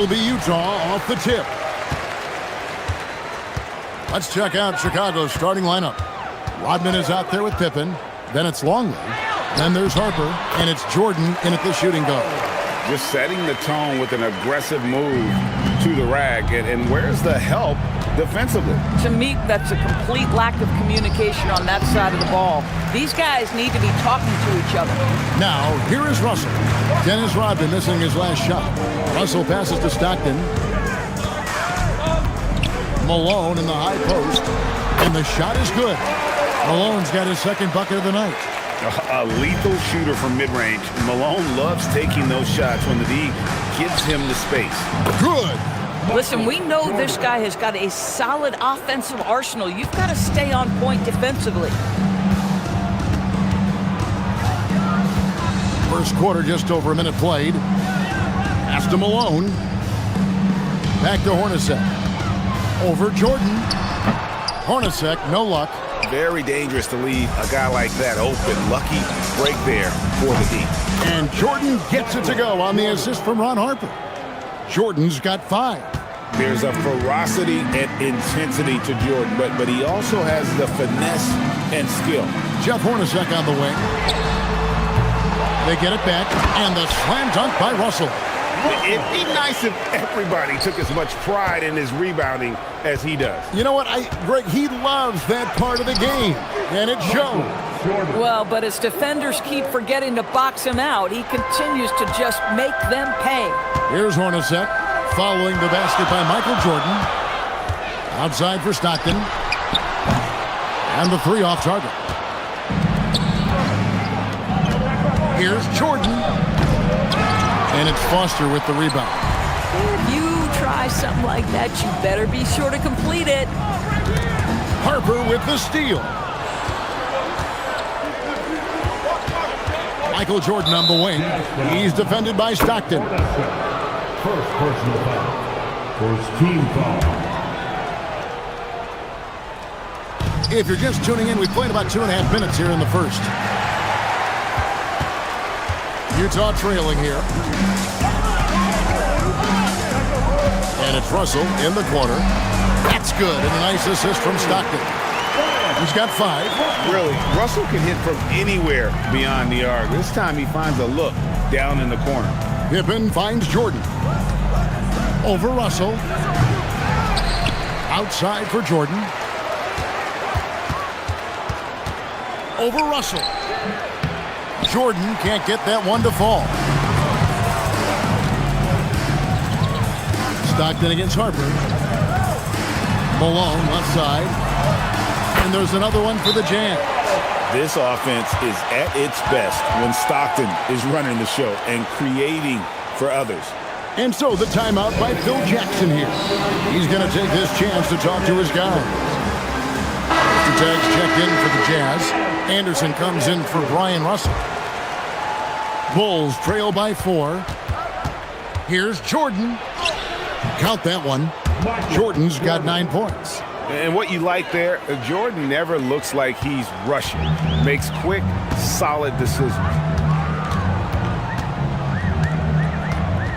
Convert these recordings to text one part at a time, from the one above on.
It'll be Utah off the tip. Let's check out Chicago's starting lineup. Rodman is out there with Pippen. Then it's Longley. Then there's Harper. And it's Jordan in at the shooting guard. Just setting the tone with an aggressive move to the rack. And where's the help defensively? To me, that's a complete lack of communication on that side of the ball. These guys need to be talking to each other. Now, here is Russell. Dennis Rodman missing his last shot. Russell passes to Stockton. Malone in the high post. And the shot is good. Malone's got his second bucket of the night. A lethal shooter from mid-range. Malone loves taking those shots when the D gives him the space. Good. Listen, we know this guy has got a solid offensive arsenal. You've got to stay on point defensively. First quarter, just over a minute played. Pass to Malone. Back to Hornacek. Over Jordan. Hornacek, no luck. Very dangerous to leave a guy like that open. Lucky break there for the D. And Jordan gets it to go on the assist from Ron Harper. Jordan's got 5. There's a ferocity and intensity to Jordan, but he also has the finesse and skill. Jeff Hornacek on the wing. They get it back, and the slam dunk by Russell. It'd be nice if everybody took as much pride in his rebounding as he does. You know what, Greg, he loves that part of the game, and it shows. Well, but as defenders keep forgetting to box him out, he continues to just make them pay. Here's Hornacek following the basket by Michael Jordan. Outside for Stockton. And the 3 off target. Here's Jordan. And it's Foster with the rebound. If you try something like that, you better be sure to complete it. Harper with the steal. Michael Jordan on the wing. He's defended by Stockton. First personal foul. First team foul. If you're just tuning in, we've played about 2.5 minutes here in the first. Utah trailing here. And it's Russell in the corner. That's good. And a nice assist from Stockton. He's got 5. Really, Russell can hit from anywhere beyond the arc. This time he finds a look down in the corner. Pippen finds Jordan. Over Russell. Outside for Jordan. Over Russell. Jordan can't get that one to fall. Stockton against Harper. Malone left side. And there's another one for the Jazz. This offense is at its best when Stockton is running the show and creating for others. And so the timeout by Phil Jackson here. He's going to take this chance to talk to his guys. Mr. Tags checked in for the Jazz. Anderson comes in for Brian Russell. Bulls trail by 4. Here's Jordan. Count that one. Jordan's got 9 points. And what you like there, Jordan never looks like he's rushing. Makes quick, solid decisions.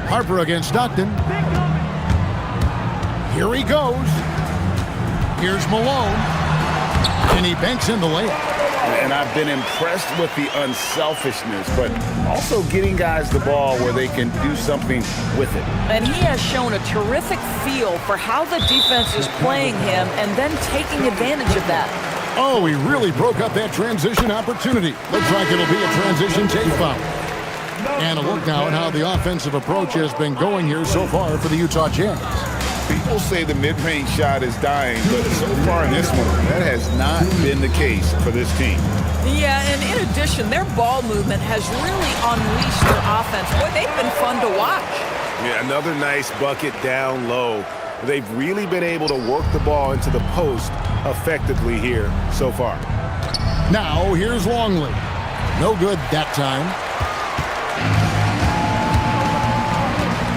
Harper against Stockton. Here he goes. Here's Malone. And he banks in the layup. And I've been impressed with the unselfishness, but also getting guys the ball where they can do something with it. And he has shown a terrific feel for how the defense is playing him and then taking advantage of that. Oh, he really broke up that transition opportunity. Looks like it'll be a transition take foul. And a look now at how the offensive approach has been going here so far for the Utah Jazz. People say the mid-range shot is dying, but so far in this one, that has not been the case for this team. Yeah, and in addition, their ball movement has really unleashed their offense. Boy, they've been fun to watch. Yeah, another nice bucket down low. They've really been able to work the ball into the post effectively here so far. Now, here's Longley. No good that time.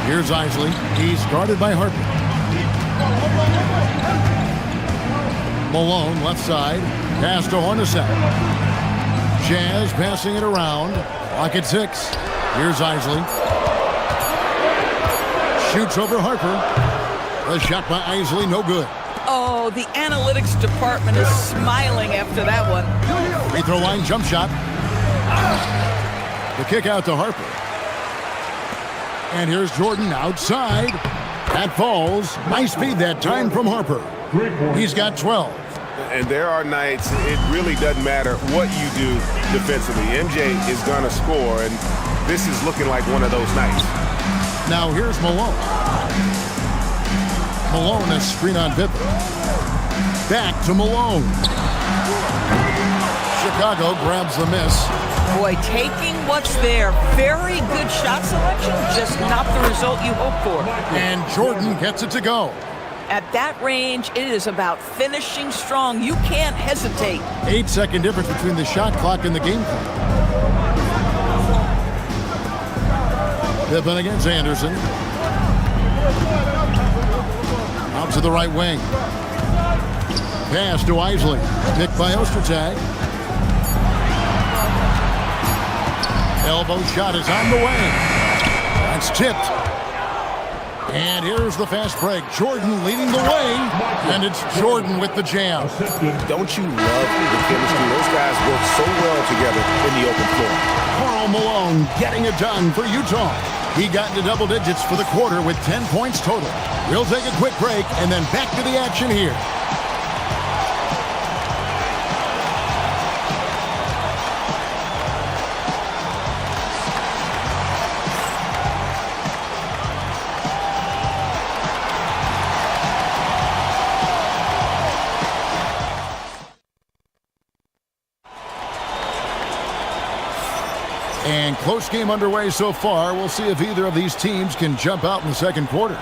Here's Isley. He's guarded by Harper. Malone, left side. Pass to Hornacek. Jazz passing it around. Clock at 6. Here's Isley. Shoots over Harper. The shot by Isley, no good. Oh, the analytics department is smiling after that one. Free throw line jump shot. The kick out to Harper. And here's Jordan outside. That falls. Nice feed that time from Harper. He's got 12. And there are nights it really doesn't matter what you do defensively. MJ is going to score, and this is looking like one of those nights. Now here's Malone. Malone has screen on Pippen. Back to Malone. Chicago grabs the miss. Boy, taking what's there. Very good shot selection, just not the result you hope for. And Jordan gets it to go. At that range, it is about finishing strong. You can't hesitate. 8-second difference between the shot clock and the game clock. Pippen against Anderson. Out to the right wing. Pass to Isley. Picked by Ostertag. Elbow shot is on the way. That's tipped. And here's the fast break. Jordan leading the way. And it's Jordan with the jam. Don't you love the chemistry? Those guys work so well together in the open floor. Karl Malone getting it done for Utah. He got into double digits for the quarter with 10 points total. We'll take a quick break and then back to the action here. And close game underway so far. We'll see if either of these teams can jump out in the second quarter.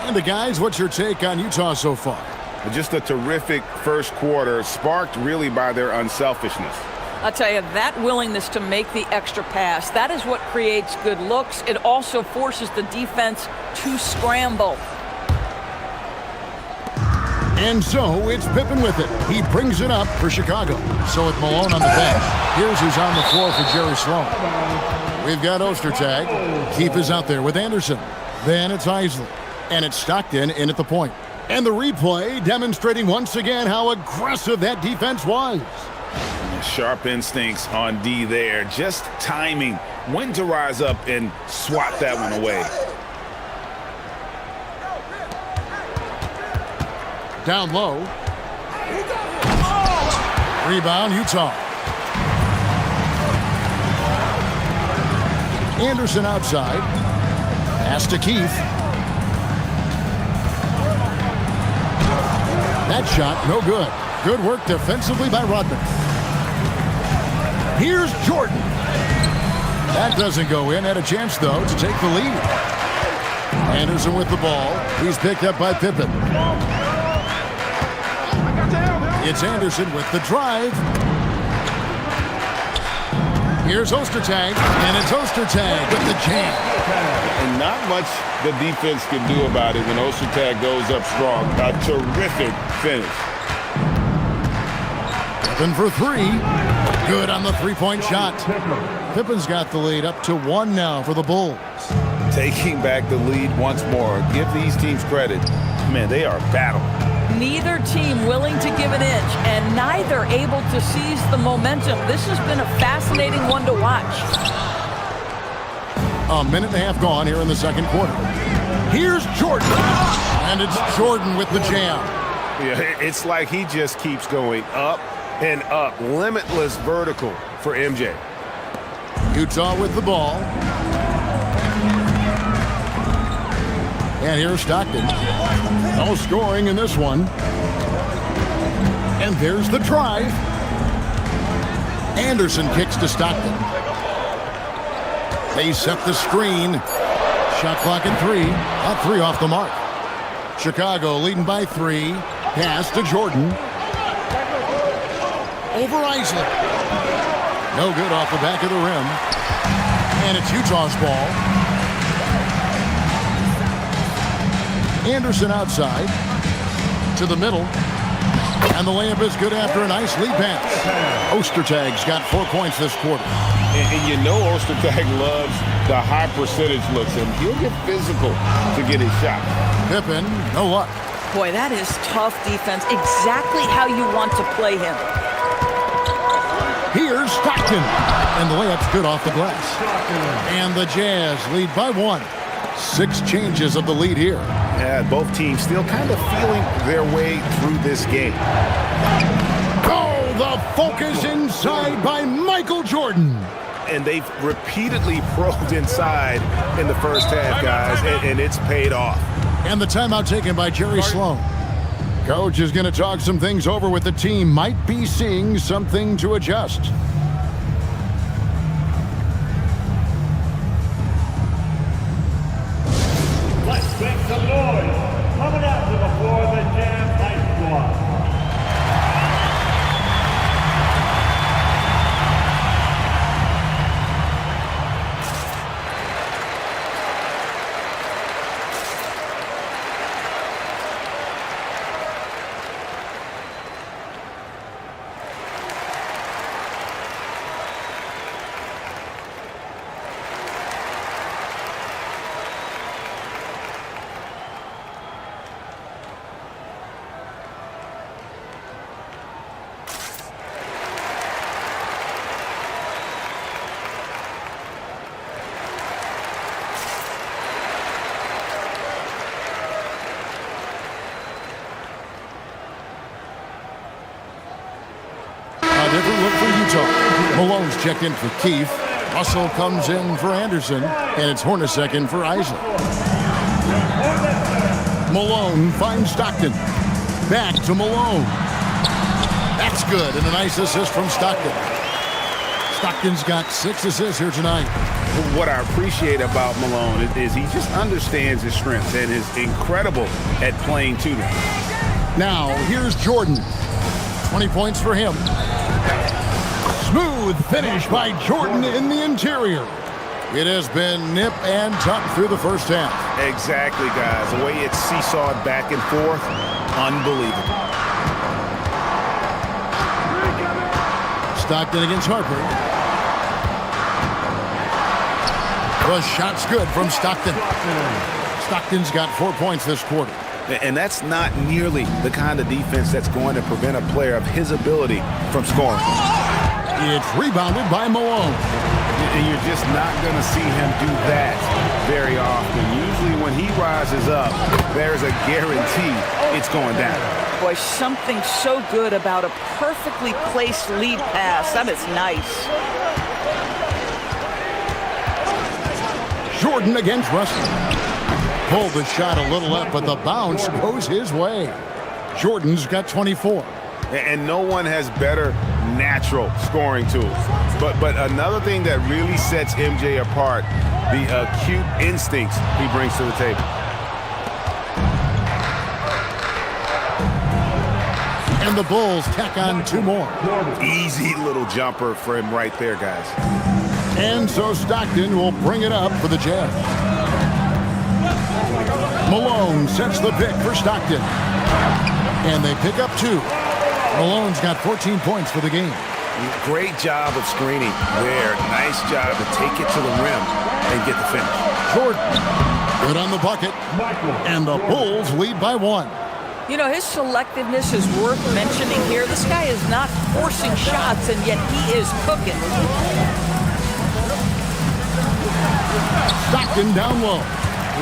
And the guys, what's your take on Utah so far? Just a terrific first quarter, sparked really by their unselfishness. I'll tell you, that willingness to make the extra pass, that is what creates good looks. It also forces the defense to scramble. And so it's Pippen with it. He brings it up for Chicago. So with Malone on the bench, here's who's on the floor for Jerry Sloan. We've got Ostertag. Keefe is out there with Anderson. Then it's Isley. And it's Stockton in at the point. And the replay demonstrating once again how aggressive that defense was. Sharp instincts on D there. Just timing. When to rise up and swat that one away. Down low. Rebound, Utah. Anderson outside. Pass to Keith. That shot, no good. Good work defensively by Rodman. Here's Jordan. That doesn't go in. Had a chance, though, to take the lead. Anderson with the ball. He's picked up by Pippen. It's Anderson with the drive. Here's Ostertag, and it's Ostertag with the jam. And not much the defense can do about it when Ostertag goes up strong. A terrific finish. Pippen for three. Good on the three-point shot. Pippen's got the lead up to 1 now for the Bulls. Taking back the lead once more. Give these teams credit. Man, they are battling. Neither team willing to give an inch, and neither able to seize the momentum. This has been a fascinating one to watch. A minute and a half gone here in the second quarter. Here's Jordan. And it's Jordan with the jam. Yeah, it's like he just keeps going up and up. Limitless vertical for MJ. Utah with the ball. And here's Stockton. No scoring in this one. And there's the drive. Anderson kicks to Stockton. They set the screen. Shot clock at 3. At 3 off the mark. Chicago leading by 3. Pass to Jordan. Over Isley. No good off the back of the rim. And it's Utah's ball. Anderson outside to the middle, and the layup is good after a nice lead pass. Ostertag's got 4 points this quarter. And you know Ostertag loves the high percentage looks, and he'll get physical to get his shot. Pippen, no luck. Boy, that is tough defense. Exactly how you want to play him. Here's Stockton. And the layup's good off the glass. And the Jazz lead by 1. 6 changes of the lead here. Yeah, both teams still kind of feeling their way through this game. Oh, the focus inside by Michael Jordan. And they've repeatedly probed inside in the first half, guys, and it's paid off. And the timeout taken by Jerry Sloan. Coach is going to talk some things over with the team. Might be seeing something to adjust. Let's make some noise. Coming out to the floor, the Jazz High Squad. Different look for Utah. Malone's checked in for Keefe. Russell comes in for Anderson. And it's Hornacek in for Isaac. Malone finds Stockton. Back to Malone. That's good. And a nice assist from Stockton. Stockton's got 6 assists here tonight. What I appreciate about Malone is he just understands his strengths and is incredible at playing to them. Now, here's Jordan. 20 points for him. Smooth finish by Jordan in the interior. It has been nip and tuck through the first half. Exactly, guys. The way it's seesawed back and forth, unbelievable. Stockton against Harper. The shot's good from Stockton. Stockton's got 4 points this quarter. And that's not nearly the kind of defense that's going to prevent a player of his ability from scoring. It's rebounded by Malone. And you're just not going to see him do that very often. Usually when he rises up, there's a guarantee it's going down. Boy, something so good about a perfectly placed lead pass. That is nice. Jordan against Russell. Pulled the shot a little up, but the bounce goes his way. Jordan's got 24. And no one has better natural scoring tools. But another thing that really sets MJ apart, the acute instincts he brings to the table. And the Bulls tack on 2 more. Easy little jumper for him right there, guys. And so Stockton will bring it up for the Jazz. Malone sets the pick for Stockton. And they pick up 2. Malone's got 14 points for the game. Great job of screening there. Nice job to take it to the rim and get the finish. Jordan, good on the bucket. And the Bulls lead by 1. You know, his selectiveness is worth mentioning here. This guy is not forcing shots, and yet he is cooking. Stockton down low.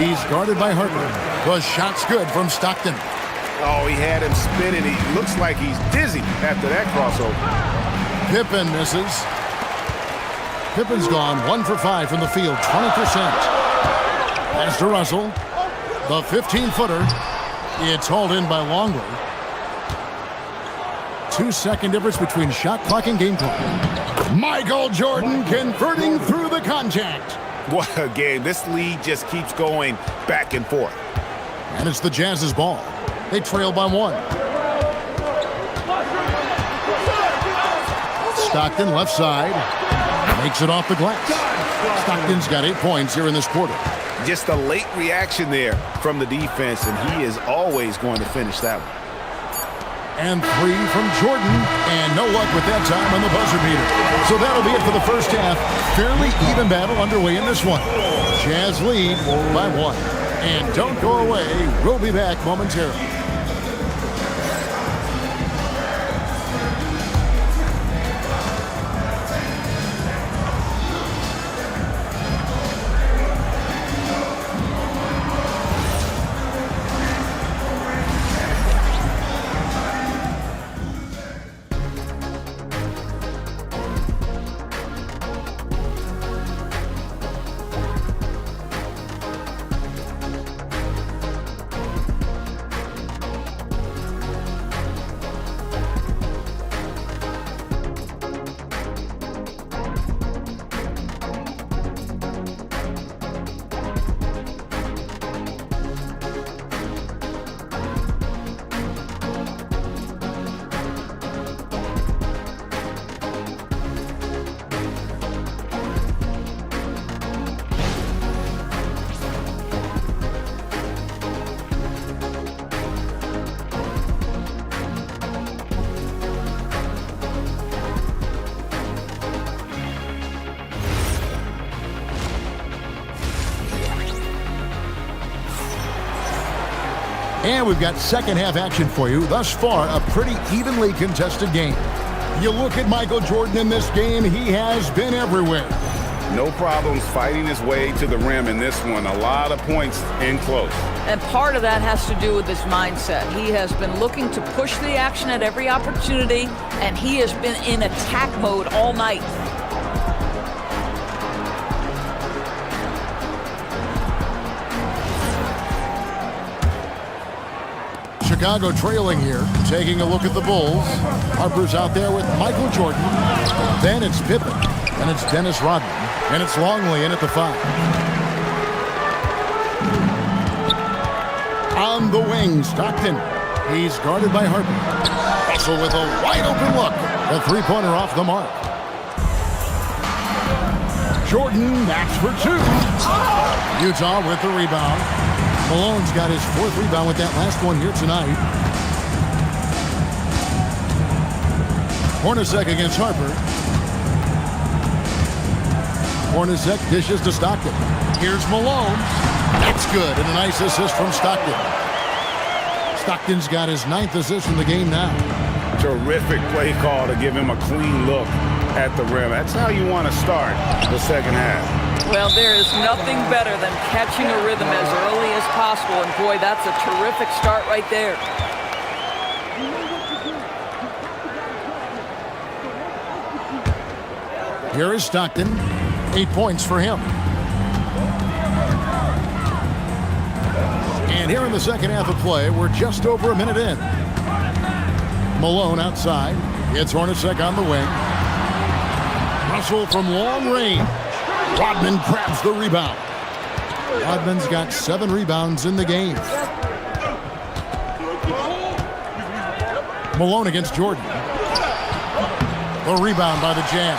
He's guarded by Harper. The shot's good from Stockton. Oh, he had him spinning. He looks like he's dizzy after that crossover. Pippen misses. Pippen's gone 1 for 5 from the field, 20%. Pass to Russell. The 15-footer. It's hauled in by Longley. 2-second difference between shot clock and game clock. Michael Jordan converting through the contact. What a game. This lead just keeps going back and forth. And it's the Jazz's ball. They trail by 1. Stockton left side. Makes it off the glass. Stockton's got 8 points here in this quarter. Just a late reaction there from the defense, and he is always going to finish that one. And 3 from Jordan, and no luck with that time on the buzzer beater. So that'll be it for the first half. Fairly even battle underway in this one. Jazz lead by 1. And don't go away. We'll be back momentarily. And we've got second half action for you. Thus far, a pretty evenly contested game. You look at Michael Jordan in this game, he has been everywhere. No problems fighting his way to the rim in this one. A lot of points in close. And part of that has to do with his mindset. He has been looking to push the action at every opportunity, and he has been in attack mode all night. Chicago trailing here, taking a look at the Bulls. Harper's out there with Michael Jordan. Then it's Pippen, and it's Dennis Rodman, and it's Longley in at the 5. On the wing, Stockton. He's guarded by Harper. Russell with a wide open look. A three-pointer off the mark. Jordan backs for 2. Utah with the rebound. Malone's got his 4th rebound with that last one here tonight. Hornacek against Harper. Hornacek dishes to Stockton. Here's Malone. That's good, and a nice assist from Stockton. Stockton's got his 9th assist in the game now. Terrific play call to give him a clean look at the rim. That's how you want to start the second half. Well, there is nothing better than catching a rhythm as early as possible, and boy, that's a terrific start right there. Here is Stockton. 8 points for him. And here in the second half of play, we're just over a minute in. Malone outside. It's Hornacek on the wing. Russell from long range. Rodman grabs the rebound. Rodman's got 7 rebounds in the game. Malone against Jordan. The rebound by the Jazz.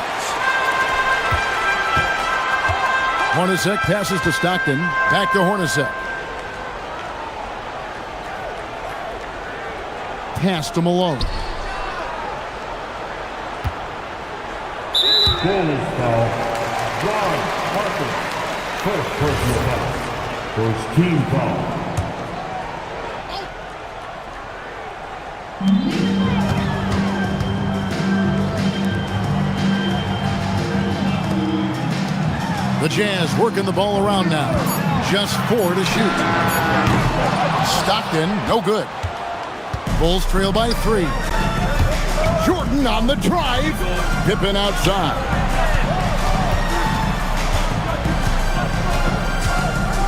Hornacek passes to Stockton. Back to Hornacek. Pass to Malone. Dennis foul. Ron Harper. First personal foul. First team foul. The Jazz working the ball around now. Just 4 to shoot. Stockton, no good. Bulls trail by 3. Jordan on the drive. Pippen outside.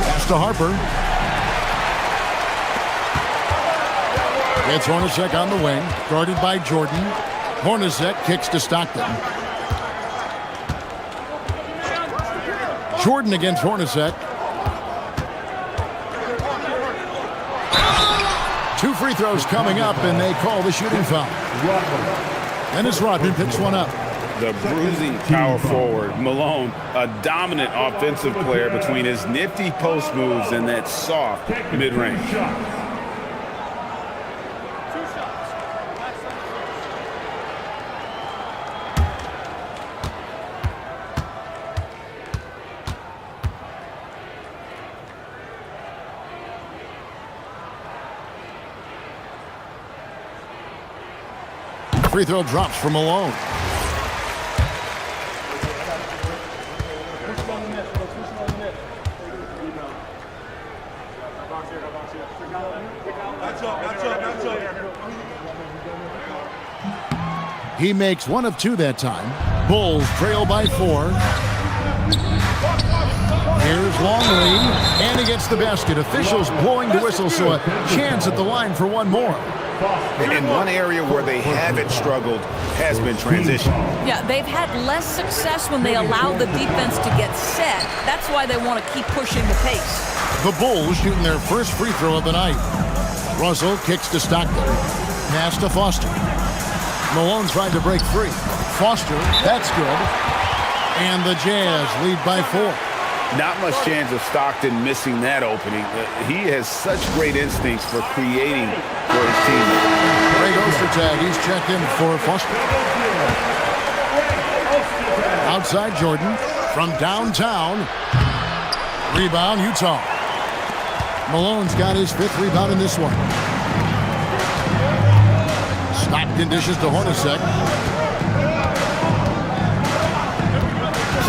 Pass to Harper. It's Hornacek on the wing, guarded by Jordan. Hornacek kicks to Stockton. Jordan against Hornacek. 2 free throws coming up, and they call the shooting foul. Dennis Rodman picks one up. The bruising power forward, Malone, a dominant offensive player between his nifty post moves and that soft mid-range. Free throw drops from Malone. He makes one of two that time. Bulls trail by 4. Here's Longley, and he gets the basket. Officials blowing the whistle, so a chance at the line for one more. In one area where they haven't struggled has been transition. Yeah, they've had less success when they allow the defense to get set. That's why they want to keep pushing the pace. The Bulls shooting their first free throw of the night. Russell kicks to Stockton. Pass to Foster. Malone tried to break free. Foster, that's good. And the Jazz lead by 4. Not much chance of Stockton missing that opening. He has such great instincts for creating for his team. Great Ostertag. He's checked in for Foster. Outside Jordan from downtown. Rebound, Utah. Malone's got his 5th rebound in this one. Stockton dishes to Hornacek.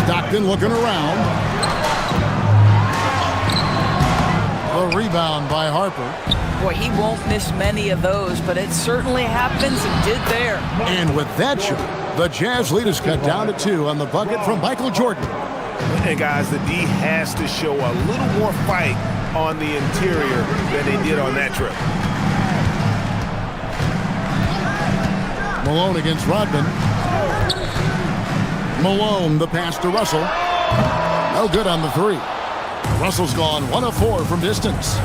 Stockton looking around. The rebound by Harper. Boy, he won't miss many of those, but it certainly happens and did there. And with that shot, the Jazz lead is cut down to 2 on the bucket from Michael Jordan. And guys, the D has to show a little more fight on the interior than they did on that trip. Malone against Rodman. Malone, the pass to Russell. No good on the 3. Russell's gone 1 of 4 from distance.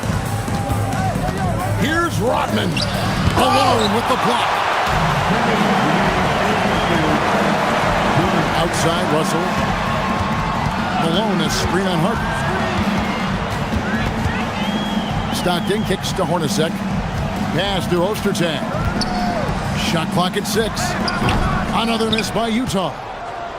Here's Rodman. Malone with the block. Outside Russell. Malone a screen on Harper. Stockton kicks to Hornacek. Pass to Ostertag. Shot clock at 6. Another miss by Utah.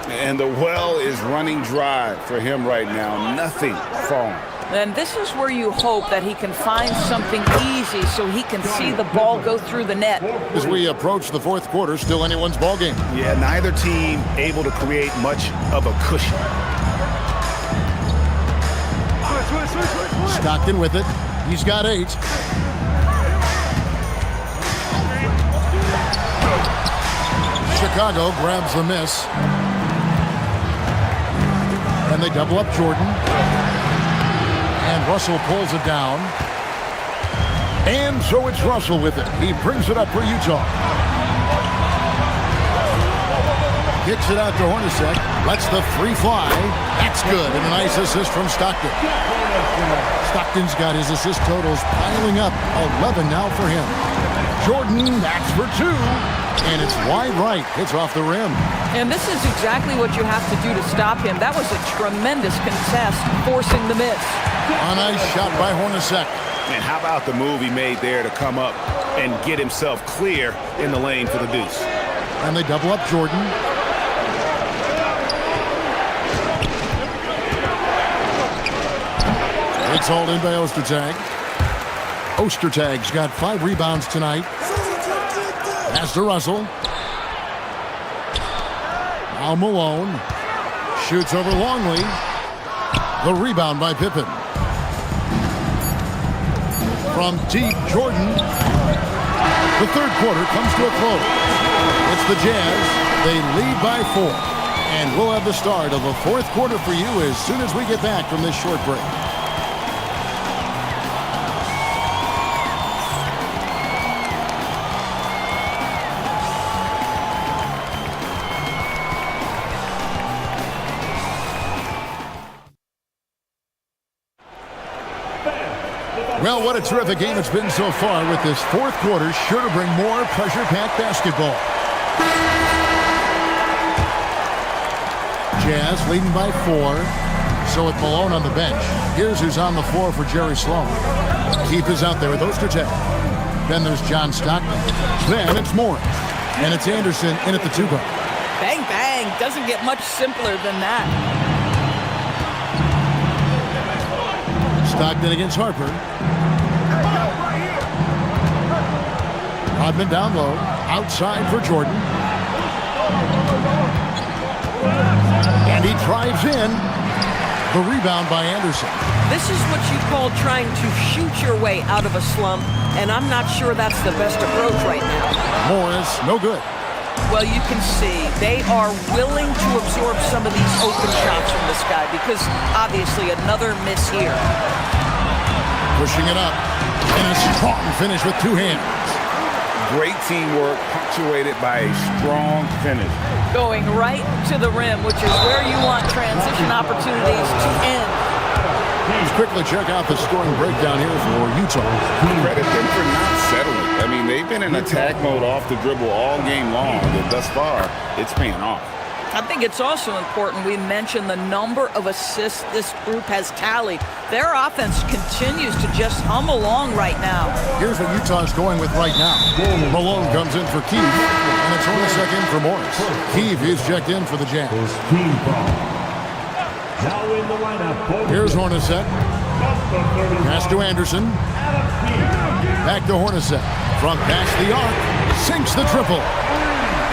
And the well is running dry for him right now. Nothing falling. And this is where you hope that he can find something easy so he can see the ball go through the net. As we approach the 4th quarter, still anyone's ball game. Yeah, neither team able to create much of a cushion. Stockton with it. He's got 8. Chicago grabs the miss. And they double up Jordan. And Russell pulls it down. And so it's Russell with it. He brings it up for Utah. Kicks it out to Hornacek. Lets the 3 fly. That's good. And a nice assist from Stockton. Stockton's got his assist totals piling up. 11 now for him. Jordan, that's for 2. And it's wide right. It's off the rim. And this is exactly what you have to do to stop him. That was a tremendous contest, forcing the miss. A nice shot by Hornacek. And how about the move he made there to come up and get himself clear in the lane for the deuce. And they double up Jordan. It's hauled in by Ostertag. Ostertag's got 5 rebounds tonight. Pass to Russell. Now Malone. Shoots over Longley. The rebound by Pippen. From deep, Jordan. The 3rd quarter comes to a close. It's the Jazz. They lead by 4. And we'll have the start of the 4th quarter for you as soon as we get back from this short break. Well, what a terrific game it's been so far, with this 4th quarter sure to bring more pressure-packed basketball. Jazz leading by 4. So with Malone on the bench, here's who's on the floor for Jerry Sloan. Keep is out there with Ostertag. Then there's John Stockton. Then it's Morris. And it's Anderson in at the 2 guard. Bang, bang. Doesn't get much simpler than that. Stockton against Harper. Rodman down low. Outside for Jordan. And he drives in. The rebound by Anderson. This is what you call trying to shoot your way out of a slump, and I'm not sure that's the best approach right now. Morris, no good. Well, you can see they are willing to absorb some of these open shots from this guy because obviously another miss here. Pushing it up. And a strong finish with two hands. Great teamwork, punctuated by a strong finish. Going right to the rim, which is where you want transition opportunities to end. Let's quickly check out the scoring breakdown here for Utah. Credit them for not settling. I mean, they've been in attack mode off the dribble all game long, but thus far, it's paying off. I think it's also important we mention the number of assists this group has tallied. Their offense continues to just hum along right now. Here's what Utah's going with right now. Malone comes in for Keith, and it's only second for Morris. Keith is checked in for the Jazz. Team foul. Now in the lineup. Here's Hornacek. Pass to Anderson. Back to Hornacek. Front past the arc. Sinks the triple.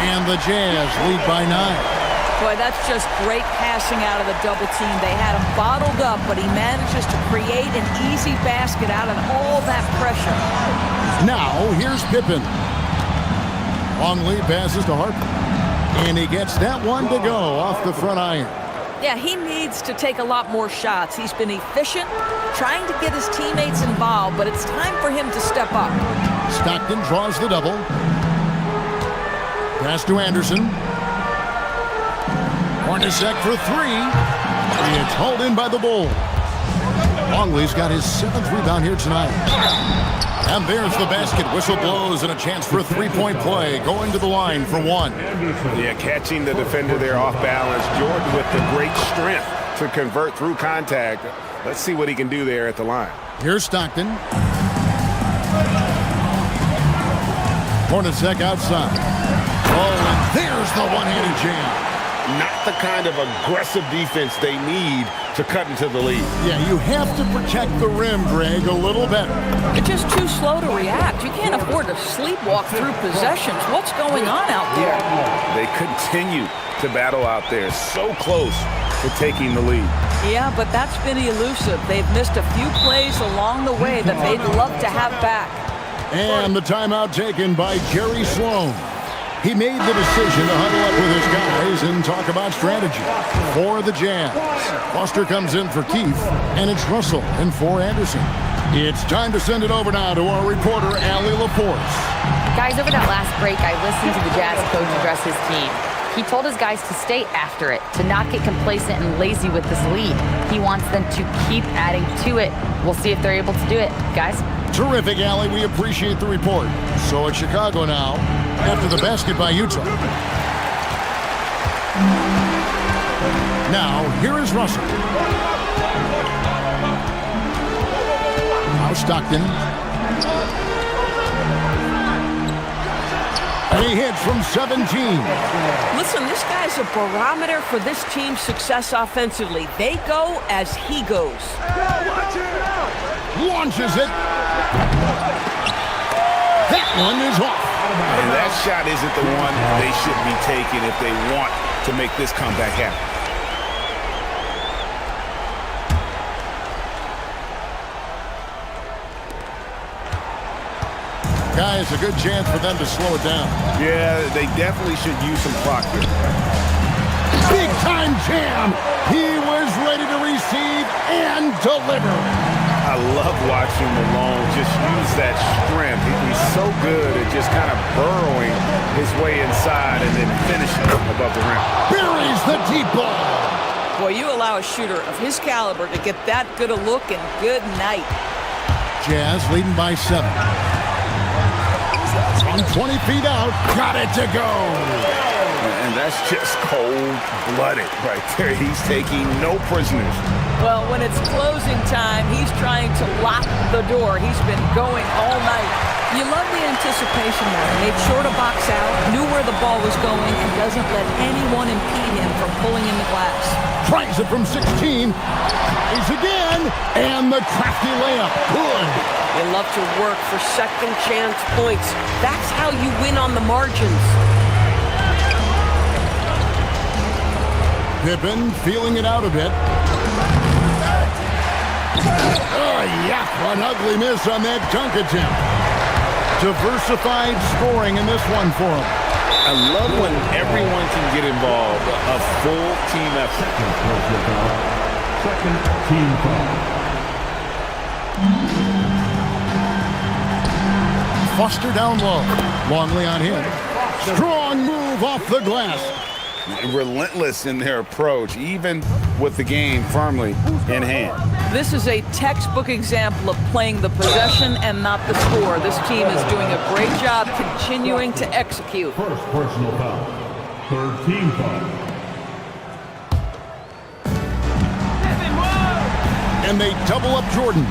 And the Jazz lead by 9. Boy, that's just great passing out of the double team. They had him bottled up, but he manages to create an easy basket out of all that pressure. Now, here's Pippen. Long lead passes to Harper. And he gets that one to go off the front iron. Yeah, he needs to take a lot more shots. He's been efficient, trying to get his teammates involved, but it's time for him to step up. Stockton draws the double. Pass to Anderson. Hornacek for three. It's hauled in by the Bulls. Longley's got his 7th rebound here tonight. And there's the basket. Whistle blows and a chance for a three-point play. Going to the line for one. Yeah, catching the defender there off balance. Jordan with the great strength to convert through contact. Let's see what he can do there at the line. Here's Stockton. Hornacek outside. Oh, and there's the one-handed jam. Not the kind of aggressive defense they need to cut into the lead. Yeah, you have to protect the rim, Greg, a little better. You're just too slow to react. You can't afford to sleepwalk through possessions. What's going on out there? They continue to battle out there, so close to taking the lead. Yeah, but that's been elusive. They've missed a few plays along the way that they'd love to have back. And the timeout taken by Jerry Sloan. He made the decision to huddle up with his guys and talk about strategy. For the Jazz, Foster comes in for Keith, and it's Russell in for Anderson. It's time to send it over now to our reporter, Allie Laporte. Guys, over that last break, I listened to the Jazz coach address his team. He told his guys to stay after it, to not get complacent and lazy with this lead. He wants them to keep adding to it. We'll see if they're able to do it. Guys? Terrific, Allie. We appreciate the report. So it's Chicago now, after the basket by Utah. Now, here is Russell. Now Stockton. And he hits from 17. Listen, this guy's a barometer for this team's success offensively. They go as he goes. Launches it. That one is off. And that shot isn't the one they should be taking if they want to make this comeback happen. Guys, a good chance for them to slow it down. Yeah, they definitely should use some clock here. Big time jam. He was ready to receive and deliver. I love watching Malone just use that strength. He's so good at just kind of burrowing his way inside and then finishing above the rim. Buries the deep ball. Boy, you allow a shooter of his caliber to get that good a look, and good night. Jazz leading by 7. From 20 feet out, got it to go. And that's just cold-blooded right there. He's taking no prisoners. Well, when it's closing time, he's trying to lock the door. He's been going all night. You love the anticipation there. He made sure to box out, knew where the ball was going, and doesn't let anyone impede him from pulling in the glass. Tries it from 16. He's again. and the crafty layup. Good. You love to work for second chance points. That's how you win on the margins. Pippen feeling it out a bit. Oh, yeah, an ugly miss on that dunk attempt. Diversified scoring in this one for him. I love when everyone can get involved. A full team effort. Second team foul. Foster down low. Longley on him. Strong move off the glass. Relentless in their approach, even with the game firmly in hand. This is a textbook example of playing the possession and not the score. This team is doing a great job continuing to execute. First personal foul. Third team foul. And they double up Jordan.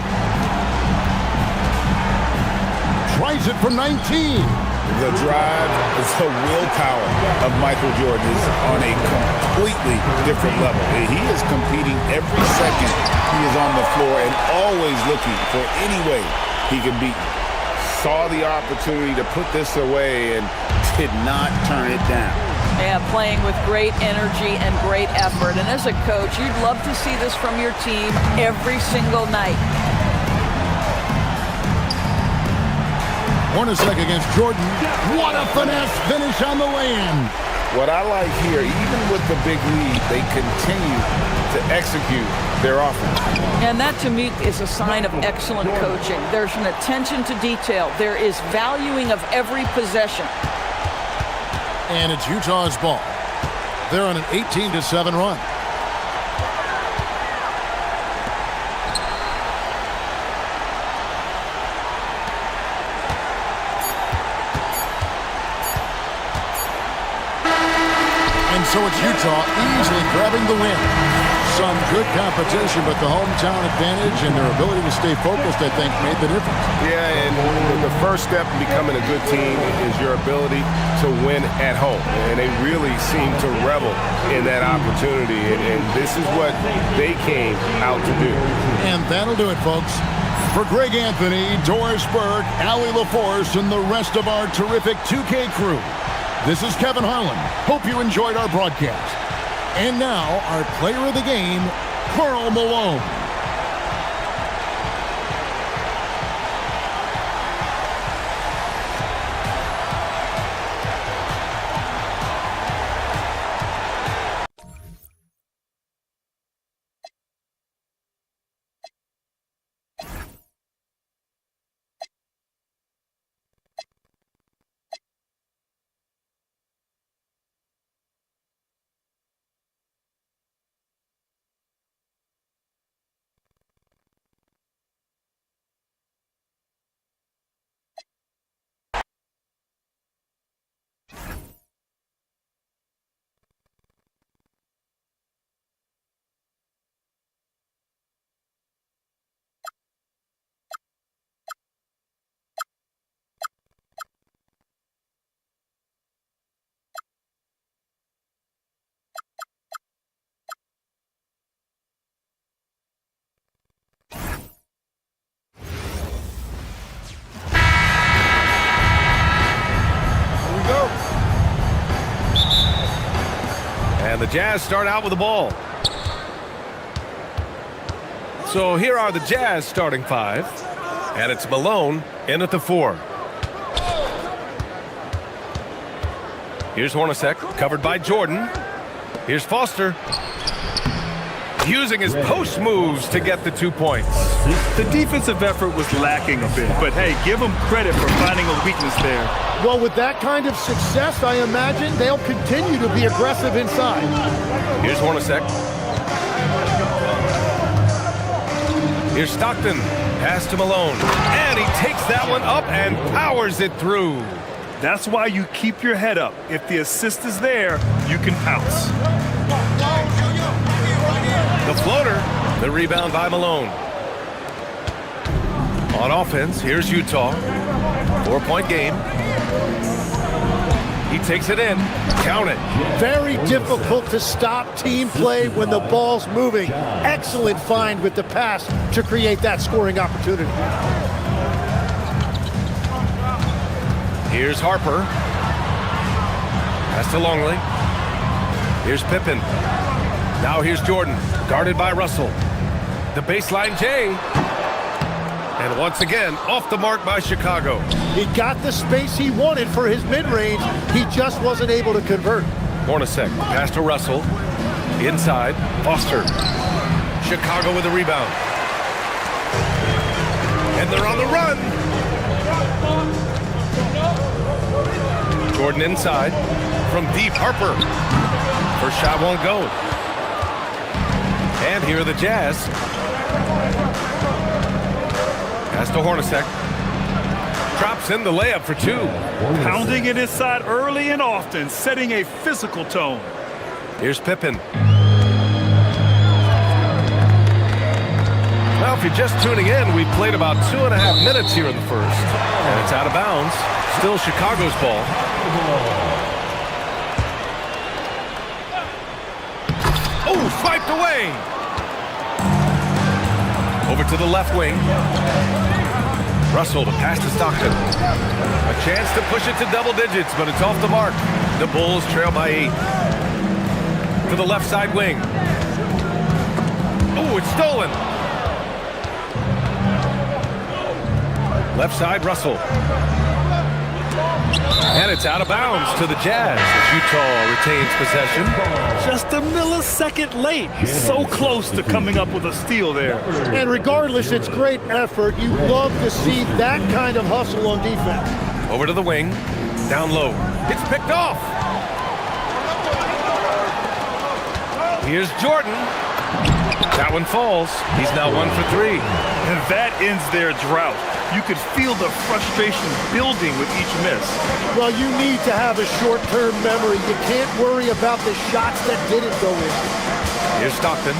Tries it from 19. The drive, the willpower of Michael Jordan is on a completely different level. He is competing every second he is on the floor and always looking for any way he can beat. Saw the opportunity to put this away and did not turn it down. Yeah, playing with great energy and great effort. And as a coach, you'd love to see this from your team every single night. Hornacek against Jordan. What a finesse finish on the lay-in. What I like here, even with the big lead, they continue to execute their offense. And that, to me, is a sign of excellent coaching. There's an attention to detail. There is valuing of every possession. And it's Utah's ball. They're on an 18-7 run. So it's Utah easily grabbing the win. Some good competition, but the hometown advantage and their ability to stay focused, I think, made the difference. Yeah, and the first step in becoming a good team is your ability to win at home. And they really seem to revel in that opportunity, and this is what they came out to do. And that'll do it, folks. For Greg Anthony, Doris Burke, Allie LaForce, and the rest of our terrific 2K crew, this is Kevin Harlan. Hope you enjoyed our broadcast. And now, our player of the game, Karl Malone. And the Jazz start out with the ball. So here are the Jazz starting five. And it's Malone in at the 4. Here's Hornacek, covered by Jordan. Here's Foster. Using his post moves to get the 2 points. The defensive effort was lacking a bit, but hey, give them credit for finding a weakness there. Well, with that kind of success, I imagine they'll continue to be aggressive inside. Here's Hornacek. Here's Stockton. Pass to Malone. And he takes that one up and powers it through. That's why you keep your head up. If the assist is there, you can pounce. The floater. The rebound by Malone. On offense, here's Utah. 4-point game. He takes it in. Count it. Very difficult to stop team play when the ball's moving. Excellent find with the pass to create that scoring opportunity. Here's Harper. Pass to Longley. Here's Pippen. Now here's Jordan, guarded by Russell. The baseline J. And once again, off the mark by Chicago. He got the space he wanted for his mid-range. He just wasn't able to convert. Hornacek, pass to Russell. Inside, Foster. Chicago with a rebound. And they're on the run. Jordan inside. From deep, Harper. First shot won't go. And here are the Jazz. Pass to Hornacek. Drops in the layup for two. Pounding it inside early and often, setting a physical tone. Here's Pippen. Well, if you're just tuning in, we played about 2.5 minutes here in the first. And it's out of bounds. Still Chicago's ball. Oh, swiped away. Over to the left wing. Russell to pass to Stockton. A chance to push it to double digits, but it's off the mark. The Bulls trail by 8. To the left side wing. Oh, it's stolen. Left side, Russell. And it's out of bounds to the Jazz as Utah retains possession. Just a millisecond late. So close to coming up with a steal there. And regardless, it's great effort. You love to see that kind of hustle on defense. Over to the wing. Down low. It's picked off. Here's Jordan. That one falls. He's now 1 for 3. And that ends their drought. You could feel the frustration building with each miss. Well, you need to have a short-term memory. You can't worry about the shots that didn't go in. Here's Stockton.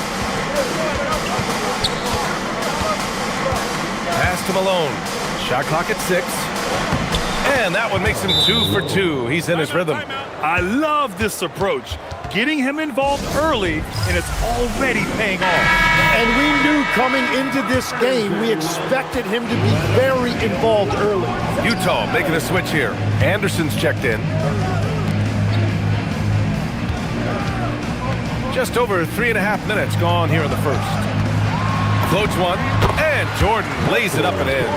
Pass to Malone. Shot clock at 6. And that one makes him 2 for 2. He's in his rhythm. I love this approach. Getting him involved early, and it's already paying off. And we knew coming into this game, we expected him to be very involved early. Utah making a switch here. Anderson's checked in. Just over 3.5 minutes gone here in the first. Floats one, and Jordan lays it up and in.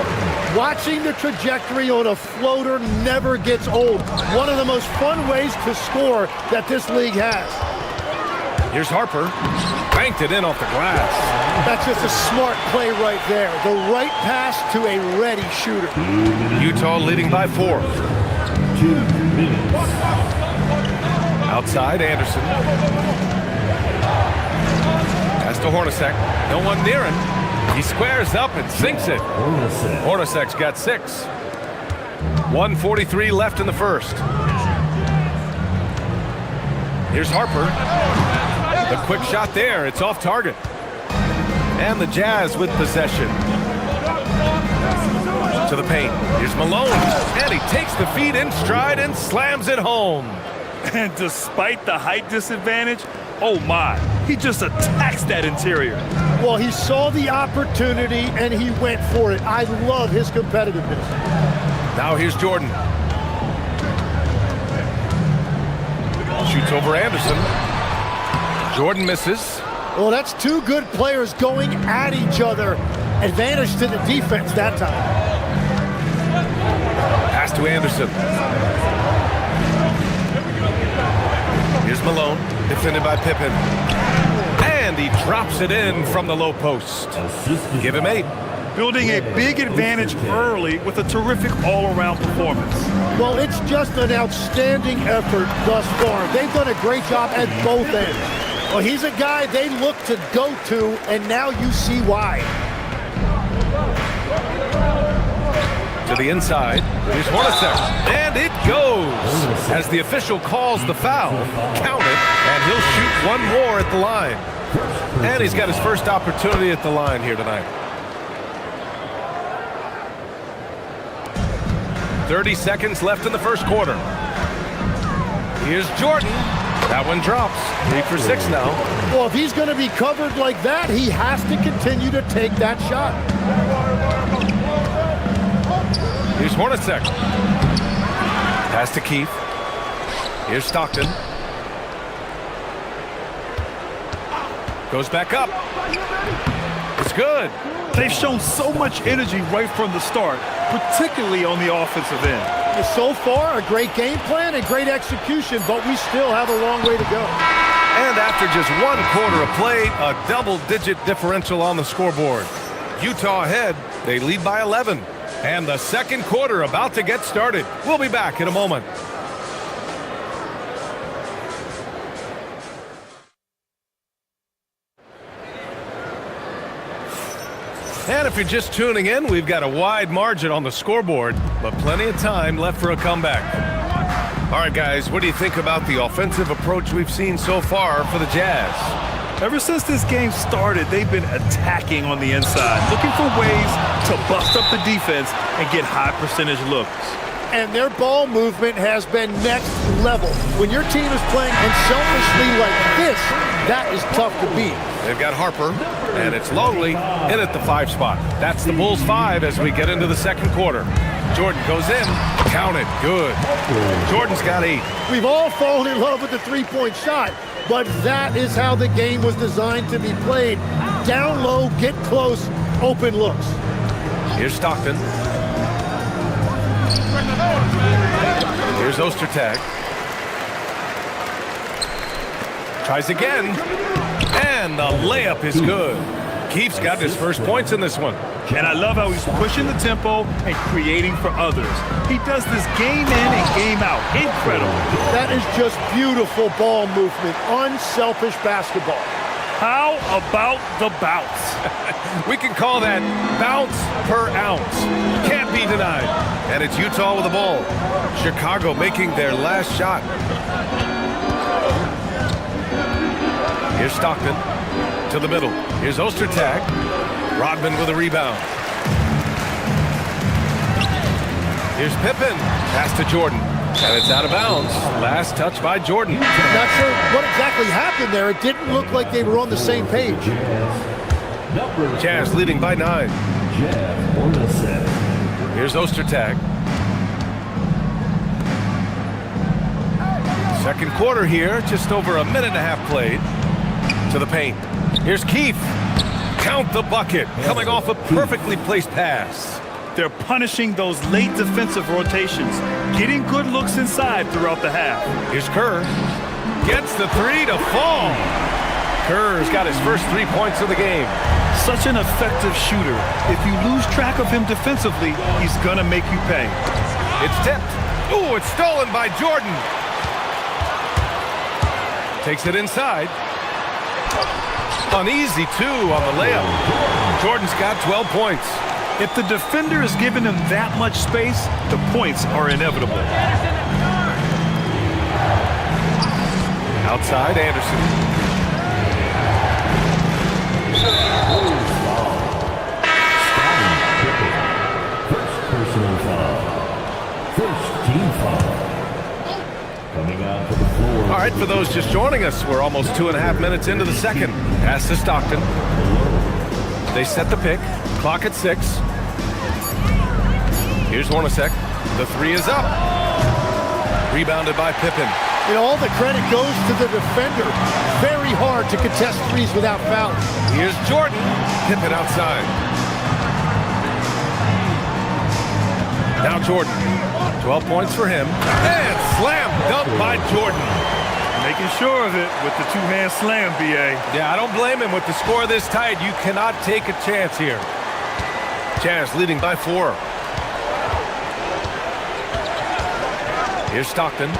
Watching the trajectory on a floater never gets old. One of the most fun ways to score that this league has. Here's Harper. Banked it in off the glass. That's just a smart play right there. The right pass to a ready shooter. Utah leading by 4. 2 minutes. Outside, Anderson. Pass to Hornacek. No one near him. He squares up and sinks it. Hornacek's got 6. 1:43 left in the first. Here's Harper. The quick shot there. It's off target. And the Jazz with possession. To the paint. Here's Malone. And he takes the feed in stride and slams it home. And despite the height disadvantage, oh my, he just attacks that interior. Well, he saw the opportunity and he went for it. I love his competitiveness. Now here's Jordan. Shoots over Anderson. Jordan misses. Well, that's 2 good players going at each other. Advantage to the defense that time. Pass to Anderson. Here's Malone, defended by Pippen. And he drops it in from the low post. Give him 8. Building a big advantage early with a terrific all-around performance. Well, it's just an outstanding effort thus far. They've done a great job at both ends. Well, he's a guy they look to go to, and now you see why. To the inside, here's Hornacek, and it goes. As the official calls the foul, count it, and he'll shoot one more at the line. And he's got his first opportunity at the line here tonight. 30 seconds left in the first quarter. Here's Jordan. That one drops. 3 for 6 now. Well, if he's going to be covered like that, he has to continue to take that shot. Here's Hornacek. Pass to Keith. Here's Stockton. Goes back up. It's good. They've shown so much energy right from the start, particularly on the offensive end. So far, a great game plan and great execution, but we still have a long way to go. And after just 1 quarter of play, a double-digit differential on the scoreboard. Utah ahead. They lead by 11. And the second quarter about to get started. We'll be back in a moment. And if you're just tuning in, we've got a wide margin on the scoreboard, but plenty of time left for a comeback. All right, guys, what do you think about the offensive approach we've seen so far for the Jazz? Ever since this game started, they've been attacking on the inside, looking for ways to bust up the defense and get high percentage looks. And their ball movement has been next level. When your team is playing unselfishly like this, that is tough to beat. They've got Harper, and it's Longley in at the 5 spot. That's the Bulls 5 as we get into the second quarter. Jordan goes in. Count it. Good. Jordan's got 8. We've all fallen in love with the three-point shot, but that is how the game was designed to be played. Down low, get close, open looks. Here's Stockton. Here's Ostertag. Tries again. And the layup is good. Keith's got his first points in this one. And I love how he's pushing the tempo and creating for others. He does this game in and game out. Incredible. That is just beautiful ball movement. Unselfish basketball. How about the bounce? We can call that bounce per ounce. Can't be denied. And it's Utah with the ball. Chicago making their last shot. Here's Stockton to the middle. Here's Ostertag. Rodman with a rebound. Here's Pippen. Pass to Jordan. And it's out of bounds. Last touch by Jordan. Not sure what exactly happened there. It didn't look like they were on the same page. Jazz leading by 9. Here's Ostertag. Second quarter here. Just over a minute and a half played. To the paint. Here's Keith. Count the bucket. Coming off a perfectly placed pass. They're punishing those late defensive rotations, getting good looks inside throughout the half. Here's Kerr. Gets the 3 to fall. Kerr's got his first 3 points of the game. Such an effective shooter. If you lose track of him defensively, he's gonna make you pay. It's tipped. Ooh, it's stolen by Jordan. Takes it inside. Uneasy, too, on the layup. Jordan's got 12 points. If the defender is giving him that much space, the points are inevitable. Outside, Anderson. First personal foul. First team foul. Coming out to the floor. All right, for those just joining us, we're almost 2.5 minutes into the second. Pass to Stockton. They set the pick. Clock at 6. Here's Hornacek. The 3 is up. Rebounded by Pippen. You know, all the credit goes to the defender. Very hard to contest threes without fouling. Here's Jordan. Pippen outside. Now Jordan. 12 points for him. And slam dunk by Jordan. Making sure of it with the two-hand slam, B.A. Yeah, I don't blame him. With the score this tight, you cannot take a chance here. Jazz leading by 4. Here's Stockton.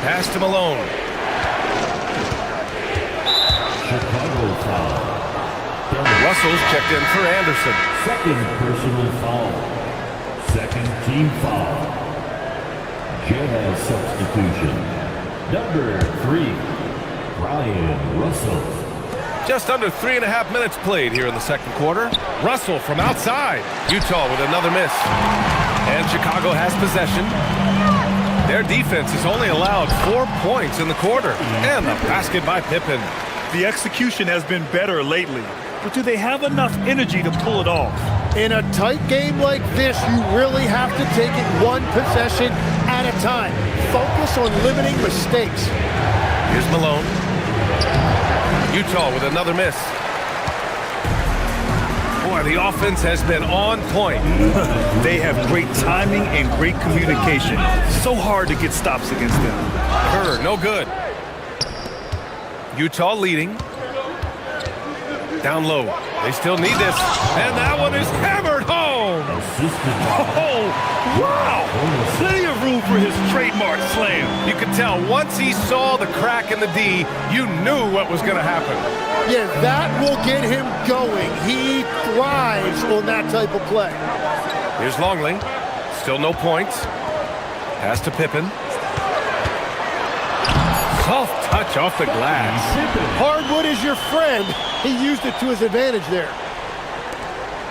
Pass to Malone. Chicago foul. Russell's checked in for Anderson. Second personal foul. Second team foul. Jazz substitution. Number 3, Brian Russell. Just under 3.5 minutes played here in the second quarter. Russell from outside. Utah with another miss. And Chicago has possession. Their defense has only allowed 4 points in the quarter. And the basket by Pippen. The execution has been better lately, but do they have enough energy to pull it off? In a tight game like this, you really have to take it one possession at a time. Focus on limiting mistakes. Here's Malone. Utah with another miss. Boy, the offense has been on point. They have great timing and great communication. So hard to get stops against them. Kerr, no good. Utah leading. Down low. They still need this. And that one is hammered home. Oh, wow. Plenty of room for his trademark slam. You could tell once he saw the crack in the D, you knew what was going to happen. Yeah, that will get him going. He thrives on that type of play. Here's Longley. Still no points. Pass to Pippen. Soft touch off the glass. Hardwood is your friend. He used it to his advantage there.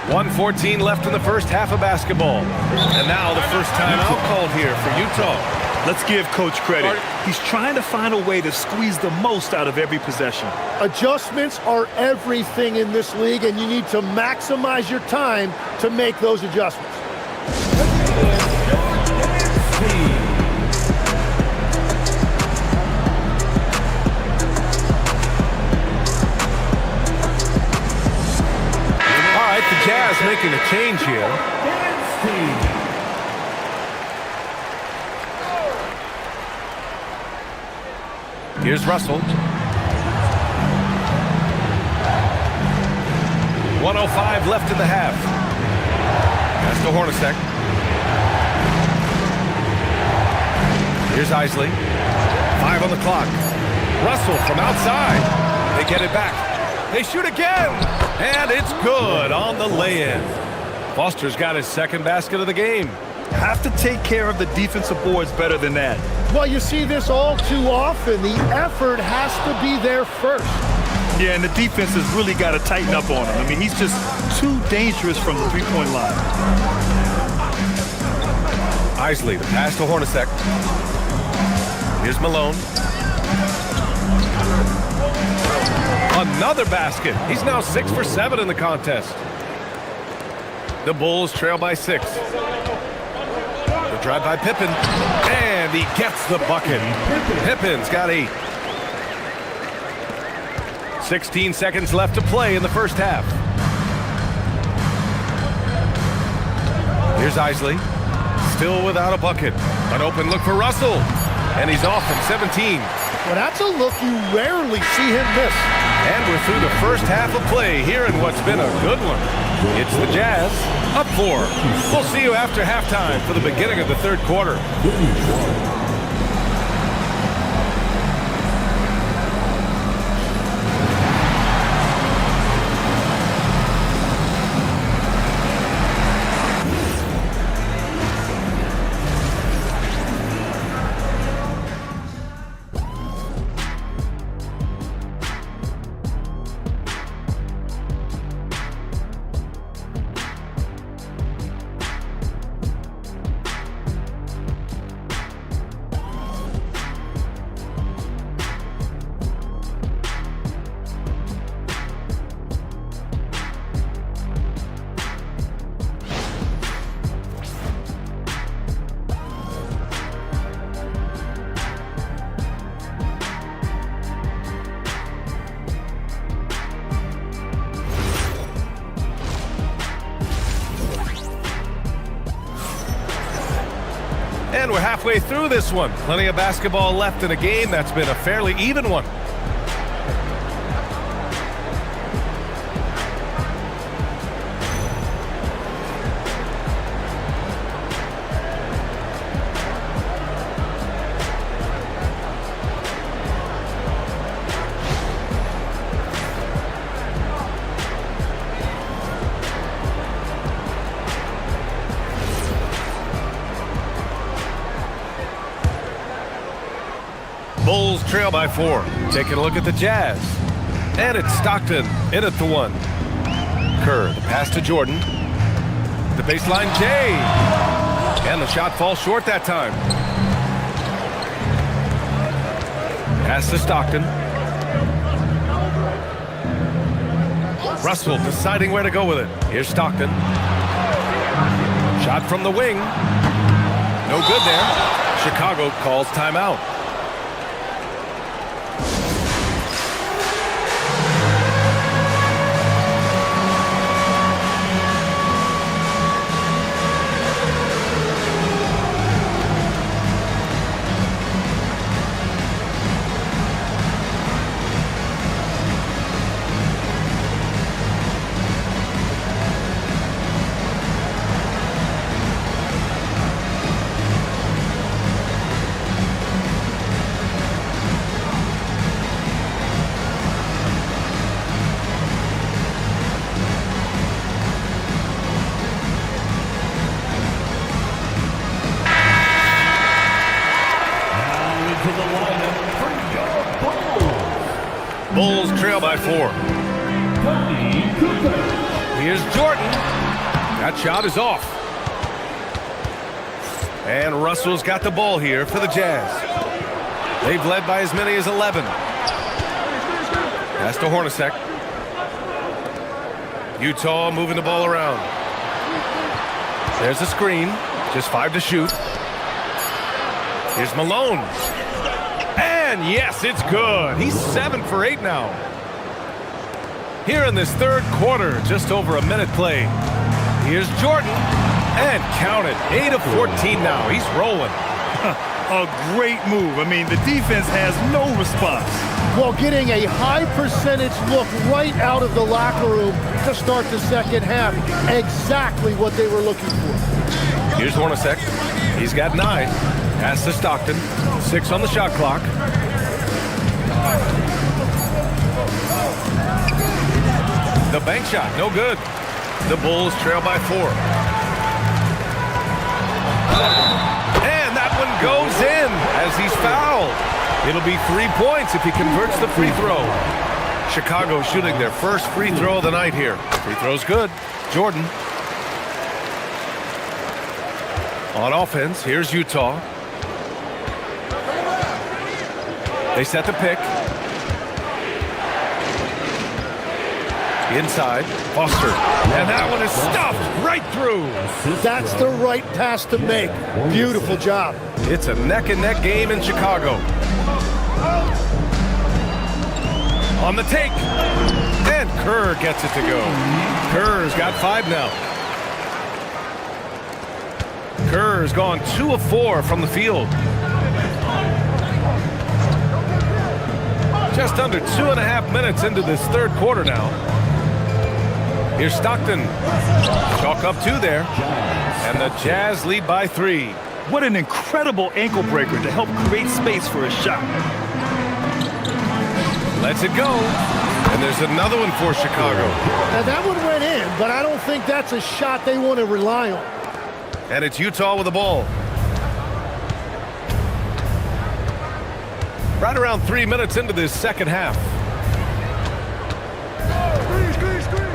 1:14 left in the first half of basketball. And now the first timeout called here for Utah. Let's give Coach credit. He's trying to find a way to squeeze the most out of every possession. Adjustments are everything in this league, and you need to maximize your time to make those adjustments. Jazz making a change here. Here's Russell. 1:05 left in the half. That's to Hornacek. Here's Isley. 5 on the clock. Russell from outside. They get it back. They shoot again. And it's good on the lay-in. Foster's got his second basket of the game. Have to take care of the defensive boards better than that. Well, you see this all too often. The effort has to be there first. Yeah, and the defense has really got to tighten up on him. I mean, he's just too dangerous from the three-point line. Isley, the pass to Hornacek. Here's Malone. Another basket. He's now 6 for 7 in the contest. The Bulls trail by 6. The drive by Pippen. And he gets the bucket. Pippen's got 8. 16 seconds left to play in the first half. Here's Isley. Still without a bucket. An open look for Russell. And he's off from 17. Well, that's a look you rarely see him miss. And we're through the first half of play here in what's been a good one. It's the Jazz up 4. We'll see you after halftime for the beginning of the third quarter. And we're halfway through this one. Plenty of basketball left in a game that's been a fairly even one. Bulls trail by 4. Taking a look at the Jazz. And it's Stockton in at the 1. Kerr, the pass to Jordan. The baseline Jay. And the shot falls short that time. Pass to Stockton. Russell deciding where to go with it. Here's Stockton. Shot from the wing. No good there. Chicago calls timeout. Bulls trail by 4. Here's Jordan. That shot is off. And Russell's got the ball here for the Jazz. They've led by as many as 11. Pass to Hornacek. Utah moving the ball around. There's a screen. Just 5 to shoot. Here's Malone. And yes, it's good. He's 7 for 8 now. Here in this third quarter, just over a minute play. Here's Jordan. And count it, 8 of 14 now. He's rolling. A great move. I mean, the defense has no response. Well, getting a high percentage look right out of the locker room to start the second half. Exactly what they were looking for. Here's Hornacek. He's got 9. Pass to Stockton. 6 on the shot clock. The bank shot, no good. The Bulls trail by 4. And that one goes in as he's fouled. It'll be 3 points if he converts the free throw. Chicago shooting their first free throw of the night here. Free throw's good. Jordan. On offense, here's Utah. They set the pick. Inside, Foster. And that one is stuffed right through. That's the right pass to make. Beautiful job. It's a neck-and-neck game in Chicago. On the take. And Kerr gets it to go. Kerr's got 5 now. Kerr's gone 2 of 4 from the field. Just under 2.5 minutes into this third quarter now. Here's Stockton. Chalk up 2 there. And the Jazz lead by 3. What an incredible ankle breaker to help create space for a shot. Lets it go. And there's another one for Chicago. Now that one went in, but I don't think that's a shot they want to rely on. And it's Utah with the ball. Right around 3 minutes into this second half.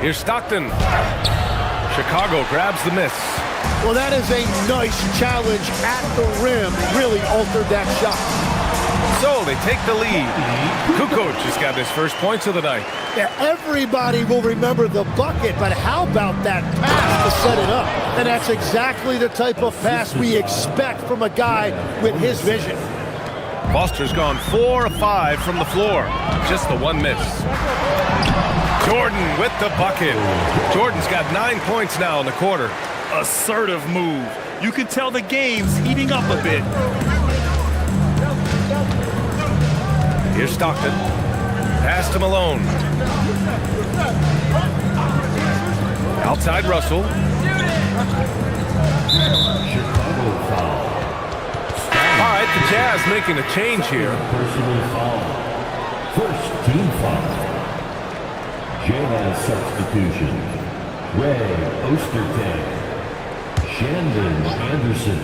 Here's Stockton. Chicago grabs the miss. Well, that is a nice challenge at the rim. Really altered that shot. So they take the lead. Kukoc has got his first points of the night. Yeah, everybody will remember the bucket, but how about that pass to set it up? And that's exactly the type of pass we expect from a guy with his vision. Foster's gone 4 of 5 from the floor. Just the 1 miss. Jordan with the bucket. Jordan's got 9 points now in the quarter. Assertive move. You can tell the game's heating up a bit. Here's Stockton. Pass to Malone. Outside Russell. Chicago foul. All right, the Jazz making a change here. Personal foul. First team foul. Jazz substitution. Ray Ostertag. Shandon Anderson.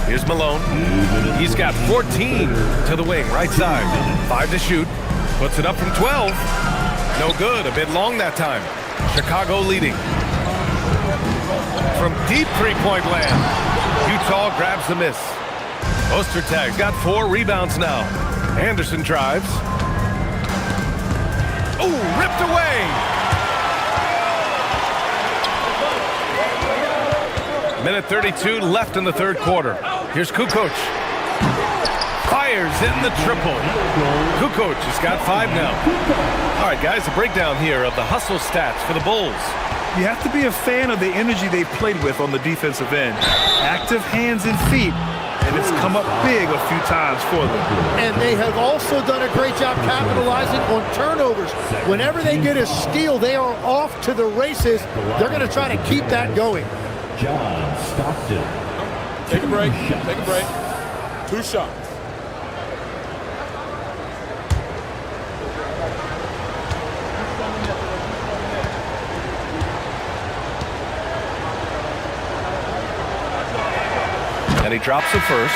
Here's Malone. He's got 14 to the wing, right side. 5 to shoot. Puts it up from 12. No good. A bit long that time. Chicago leading. From deep three-point land, Utah grabs the miss. Ostertag's got 4 rebounds now. Anderson drives. Oh, ripped away. Minute 32 left in the third quarter. Here's Kukoc. Fires in the triple. Kukoc has got 5 now. All right, guys, a breakdown here of the hustle stats for the Bulls. You have to be a fan of the energy they've played with on the defensive end. Active hands and feet, and it's come up big a few times for them. And they have also done a great job capitalizing on turnovers. Whenever they get a steal, they are off to the races. They're going to try to keep that going. John Stockton. Take a break. Take a break. 2 shots. And he drops the first.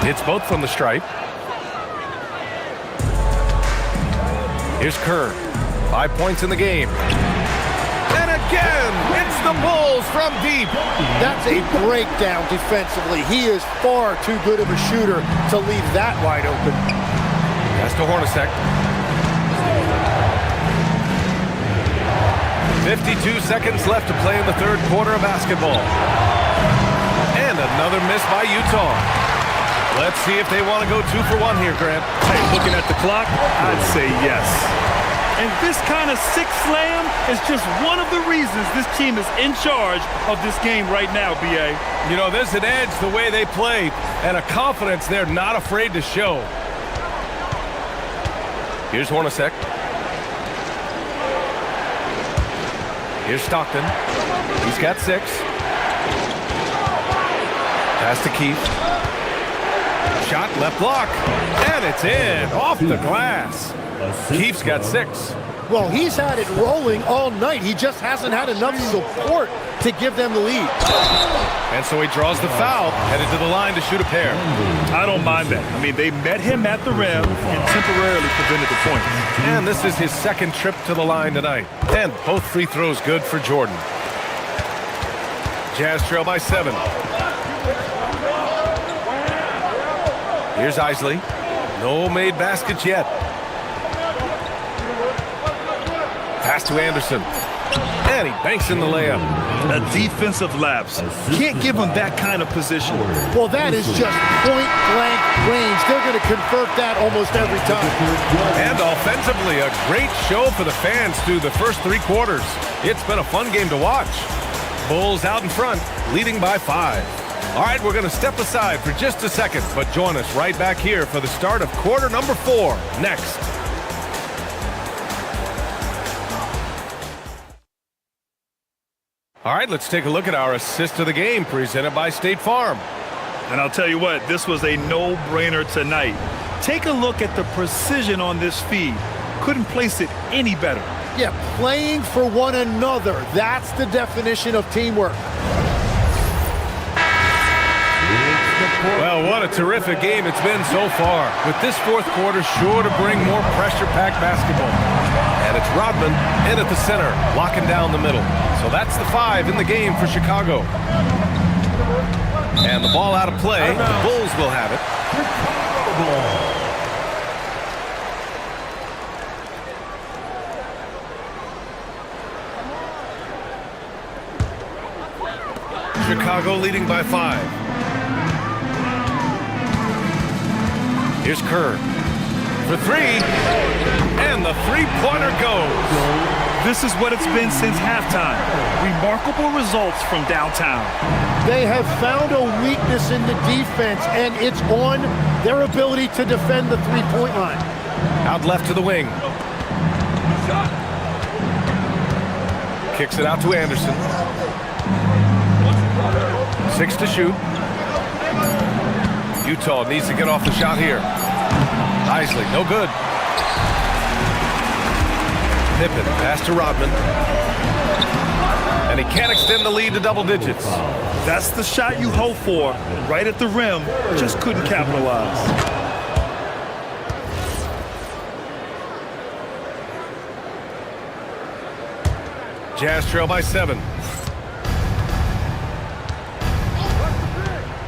Hits both from the stripe. Here's Kerr. 5 points in the game. And again, it's the Bulls from deep. That's a breakdown defensively. He is far too good of a shooter to leave that wide open. That's to Hornacek. 52 seconds left to play in the third quarter of basketball. And another miss by Utah. Let's see if they want to go 2 for 1 here, Grant. Hey, looking at the clock, I'd say yes. And this kind of sixth slam is just one of the reasons this team is in charge of this game right now, B.A. You know, there's an edge the way they play and a confidence they're not afraid to show. Here's Hornacek. Here's Stockton. He's got 6. Pass to Keith. Shot, left block, and it's in, off the glass. Keith's got 6. Well, he's had it rolling all night. He just hasn't had enough support to give them the lead. And so he draws the foul, headed to the line to shoot a pair. I don't mind that. I mean, they met him at the rim and temporarily prevented the point. And this is his second trip to the line tonight. And both free throws good for Jordan. Jazz trail by 7. Here's Isley. No made baskets yet. Pass to Anderson. And he banks in the layup. A defensive lapse. Can't give him that kind of position. Well, that is just point-blank range. They're going to convert that almost every time. And offensively, a great show for the fans through the first 3 quarters. It's been a fun game to watch. Bulls out in front, leading by 5. All right, we're going to step aside for just a second, but join us right back here for the start of quarter number 4 next. All right, let's take a look at our assist of the game presented by State Farm. And I'll tell you what, this was a no-brainer tonight. Take a look at the precision on this feed. Couldn't place it any better. Yeah, playing for one another. That's the definition of teamwork. Well, what a terrific game it's been so far. With this fourth quarter sure to bring more pressure-packed basketball. And it's Rodman in at the center, locking down the middle. So that's the 5 in the game for Chicago. And the ball out of play. The Bulls will have it. Chicago leading by 5. Here's Kerr for 3, and the three-pointer goes. This is what it's been since halftime. Remarkable results from downtown. They have found a weakness in the defense, and it's on their ability to defend the three-point line. Out left to the wing. Kicks it out to Anderson. 6 to shoot. Utah needs to get off the shot here. Isley, no good. Pippen, pass to Rodman. And he can't extend the lead to double digits. That's the shot you hope for. Right at the rim, just couldn't capitalize. Jazz trail by 7.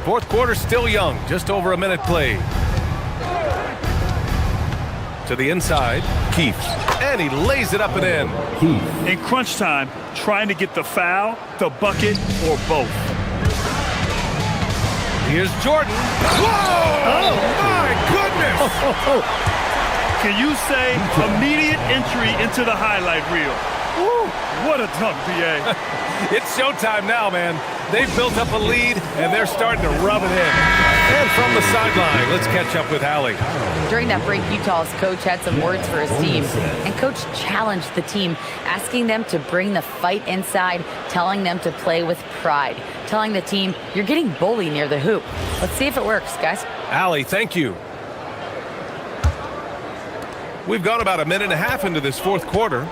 Fourth quarter still young, just over a minute played. To the inside, Keith. And he lays it up and in. In crunch time, trying to get the foul, the bucket, or both. Here's Jordan. Whoa! Oh, my goodness! Can you say immediate entry into the highlight reel? Woo, what a dunk, B.A. It's showtime now, man. They've built up a lead, and they're starting to rub it in. And from the sideline, let's catch up with Allie. During that break, Utah's coach had some words for his team. And coach challenged the team, asking them to bring the fight inside, telling them to play with pride, telling the team, you're getting bullied near the hoop. Let's see if it works, guys. Allie, thank you. We've gone about a minute and a half into this fourth quarter.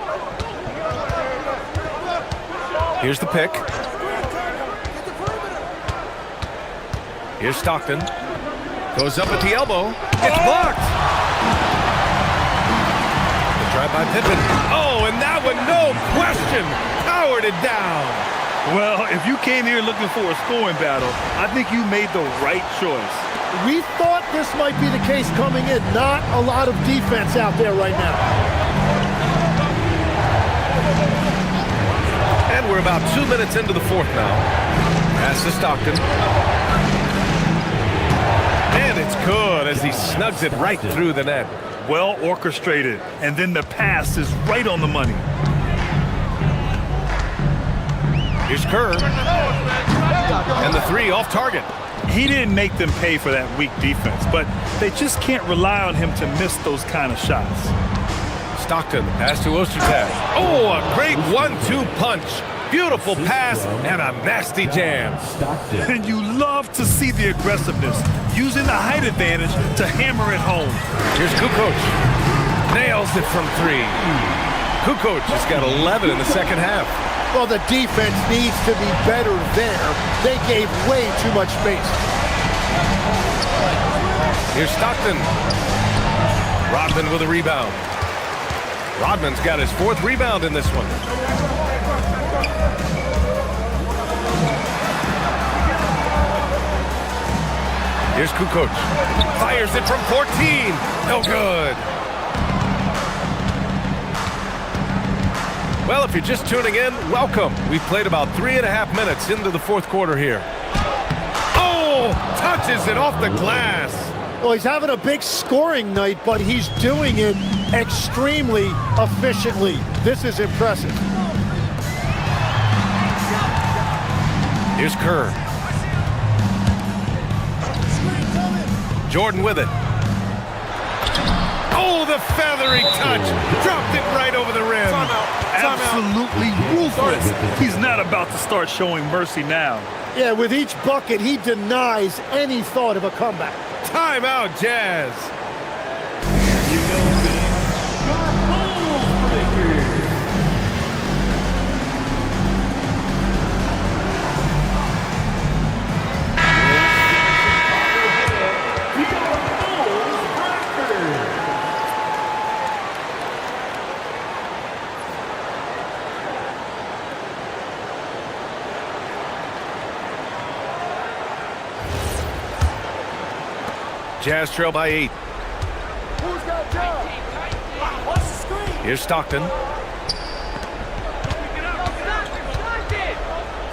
Here's the pick. Here's Stockton. Goes up at the elbow. It's blocked. The drive by Pippen. Oh, and that one, no question, powered it down. Well, if you came here looking for a scoring battle, I think you made the right choice. We thought this might be the case coming in. Not a lot of defense out there right now. And we're about 2 minutes into the fourth now. Pass to Stockton. And it's good as he snugs it right through the net. Well orchestrated. And then the pass is right on the money. Here's Kerr. And the 3 off target. He didn't make them pay for that weak defense, but they just can't rely on him to miss those kind of shots. Stockton, pass to Ostertag. Oh, a great 1-2 punch. Beautiful pass and a nasty jam. And you love to see the aggressiveness, using the height advantage to hammer it home. Here's Kukoc. Nails it from 3. Kukoc has got 11 in the second half. Well, the defense needs to be better there. They gave way too much space. Here's Stockton. Rodman with a rebound. Rodman's got his 4th rebound in this one. Here's Kukoc. Fires it from 14. No good. Well, if you're just tuning in, welcome. We've played about 3.5 minutes into the fourth quarter here. Oh, touches it off the glass. Well, he's having a big scoring night, but he's doing it extremely efficiently. This is impressive. Here's Kerr. Jordan with it. Oh, the feathery touch. Dropped it right over the rim. Absolutely ruthless. He's not about to start showing mercy now. Yeah, with each bucket, he denies any thought of a comeback. Timeout, Jazz. Jazz trail by 8. Here's Stockton.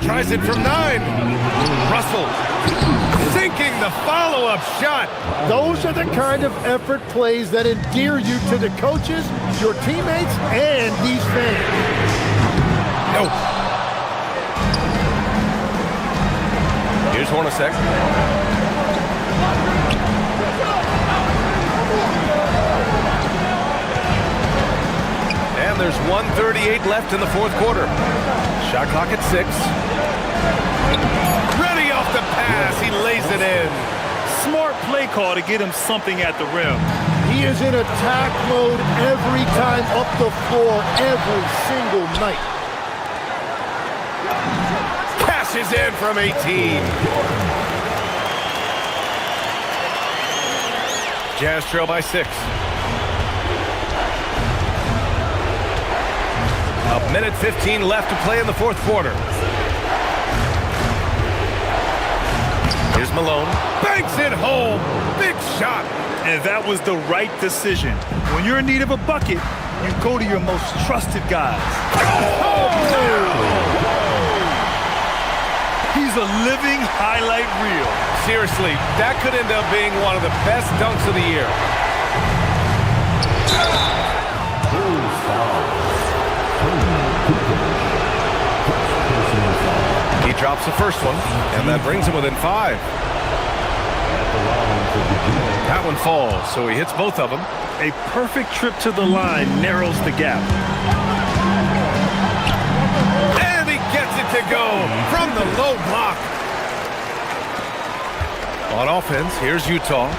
Tries it from 9. Russell sinking the follow-up shot. Those are the kind of effort plays that endear you to the coaches, your teammates, and these fans. No. Here's Hornacek. And there's 1:38 left in the fourth quarter. Shot clock at 6. Ready off the call to get him something at the rim. He is in attack mode every time up the floor, every single night. Cashes in from 18. Jazz trail by 6. A minute 15 left to play in the fourth quarter. Here's Malone. Banks it home. Big shot. And that was the right decision. When you're in need of a bucket, you go to your most trusted guys. Oh! He's a living highlight reel. Seriously, that could end up being one of the best dunks of the year. He drops the first one, and that brings him within 5. That one falls, so he hits both of them. A perfect trip to the line narrows the gap. And he gets it to go from the low block. On offense, here's Utah.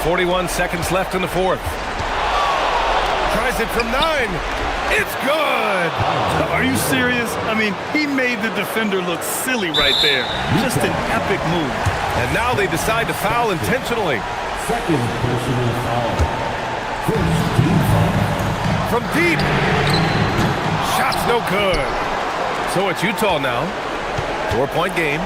41 seconds left in the fourth. Tries it from 9. It's good! Are you serious? I mean, he made the defender look silly right there. Just an epic move. And now they decide to foul intentionally. Second personal foul. First team foul. From deep. Shot's no good. So it's Utah now. 4-point game.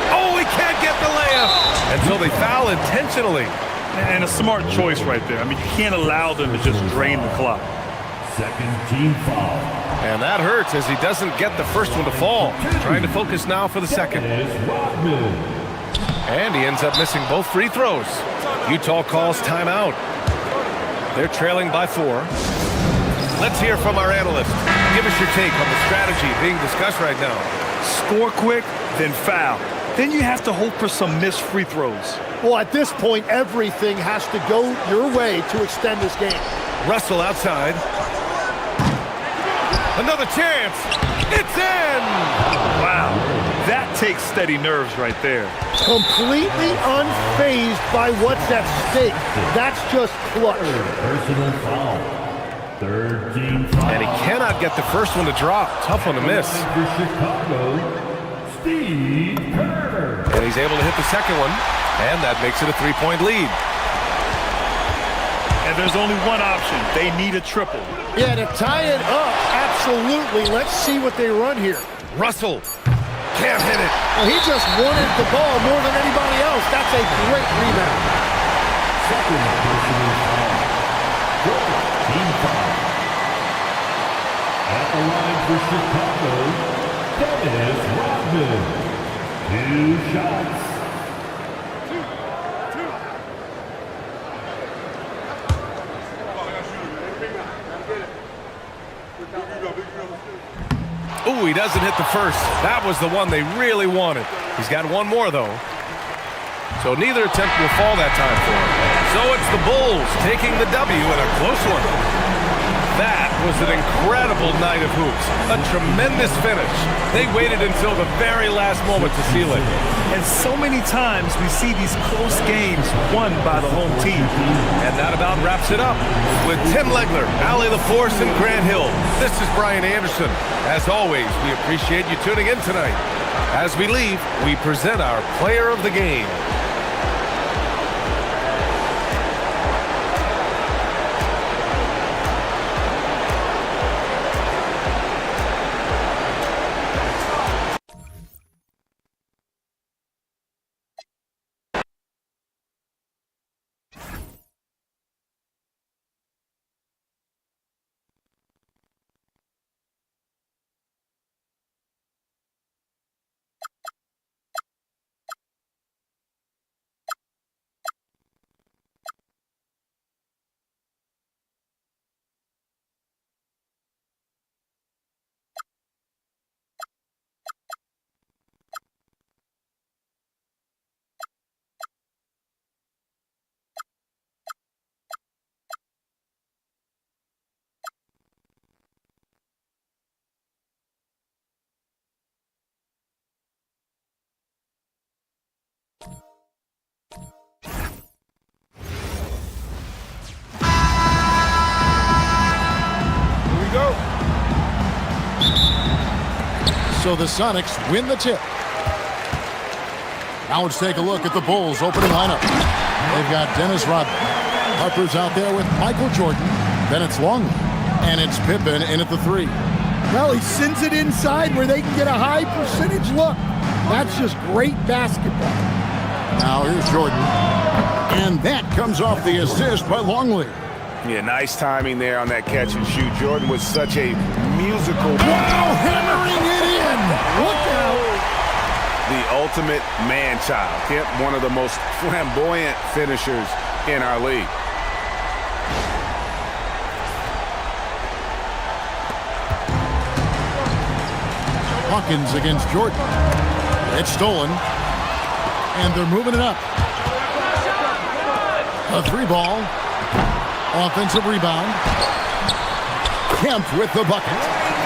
Oh, he can't get the layup until they foul intentionally. And a smart choice right there. I mean, you can't allow them to just drain the clock. Second team foul. And that hurts as he doesn't get the first one to fall. Trying to focus now for the second. And he ends up missing both free throws. Utah calls timeout. They're trailing by 4. Let's hear from our analyst. Give us your take on the strategy being discussed right now. Score quick, then foul. Then you have to hope for some missed free throws. Well, at this point, everything has to go your way to extend this game. Russell outside. Another chance. It's in! Wow. That takes steady nerves right there. Completely unfazed by what's at stake. That's just clutch. Personal foul. Third team foul. And he cannot get the first one to drop. Tough one to miss. For Chicago, Steve Kerr. And he's able to hit the second one. And that makes it a 3-point lead. And there's only one option. They need a triple. Yeah, to tie it up, absolutely. Let's see what they run here. Russell can't hit it. Well, he just wanted the ball more than anybody else. That's a great rebound. Second personal foul. Fourth team foul. At the line for Chicago, Dennis Rodman. 2 shots. Ooh, he doesn't hit the first. That was the one they really wanted. He's got one more, though. So neither attempt will fall that time for him. So it's the Bulls taking the W in a close one. That was an incredible night of hoops. A tremendous finish. They waited until the very last moment to seal it. And so many times we see these close games won by the home team. And that about wraps it up. With Tim Legler, Allie LaForce, and Grant Hill, this is Brian Anderson. As always, we appreciate you tuning in tonight. As we leave, we present our player of the game. So the Sonics win the tip. Now let's take a look at the Bulls' opening lineup. They've got Dennis Rodman. Harper's out there with Michael Jordan. Then it's Longley. And it's Pippen in at the 3. Well, he sends it inside where they can get a high percentage look. That's just great basketball. Now here's Jordan. And that comes off the assist by Longley. Yeah, nice timing there on that catch and shoot. Jordan was such a musical. Wow, hammering it in. Look out. The ultimate man-child. Kemp, one of the most flamboyant finishers in our league. Hawkins against Jordan. It's stolen. And they're moving it up. A 3-ball. Offensive rebound. Kemp with the bucket.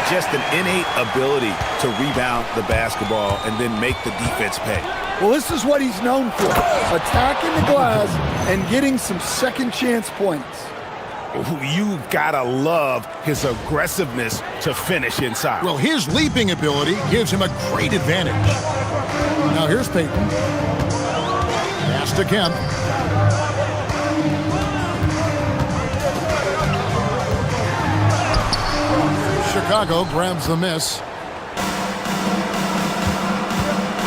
Just an innate ability to rebound the basketball and then make the defense pay. Well, this is what he's known for. Attacking the glass and getting some second chance points. You gotta love his aggressiveness to finish inside. Well, his leaping ability gives him a great advantage. Now here's Payton. Pass to Kemp. Chicago grabs the miss.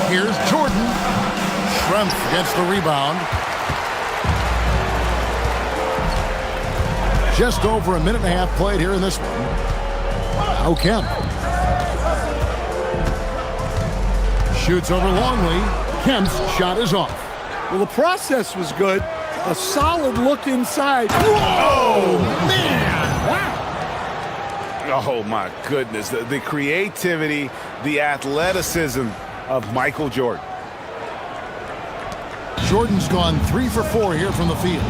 Here's Jordan. Schrempf gets the rebound. Just over a minute and a half played here in this one. Now Kemp. Shoots over Longley. Kemp's shot is off. Well, the process was good. A solid look inside. Whoa, man! Wow. Oh, my goodness. The creativity, the athleticism of Michael Jordan. Jordan's gone 3 for 4 here from the field.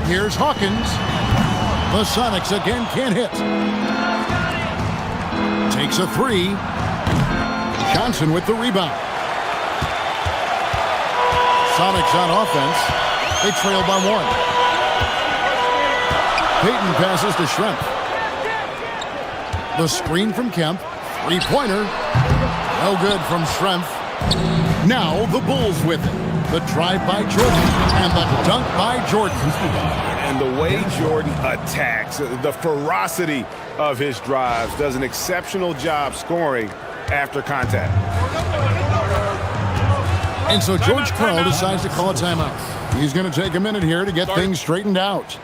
Here's Hawkins. The Sonics again can't hit. Takes a 3. Johnson with the rebound. Sonics on offense. They trail by 1. Payton passes to Schrempf. The screen from Kemp. 3-pointer. No good from Schrempf. Now the Bulls with it. The drive by Jordan and the dunk by Jordan. And the way Jordan attacks, the ferocity of his drives, does an exceptional job scoring after contact. And so George Karl decides to call a timeout. He's going to take a minute here to get things straightened out.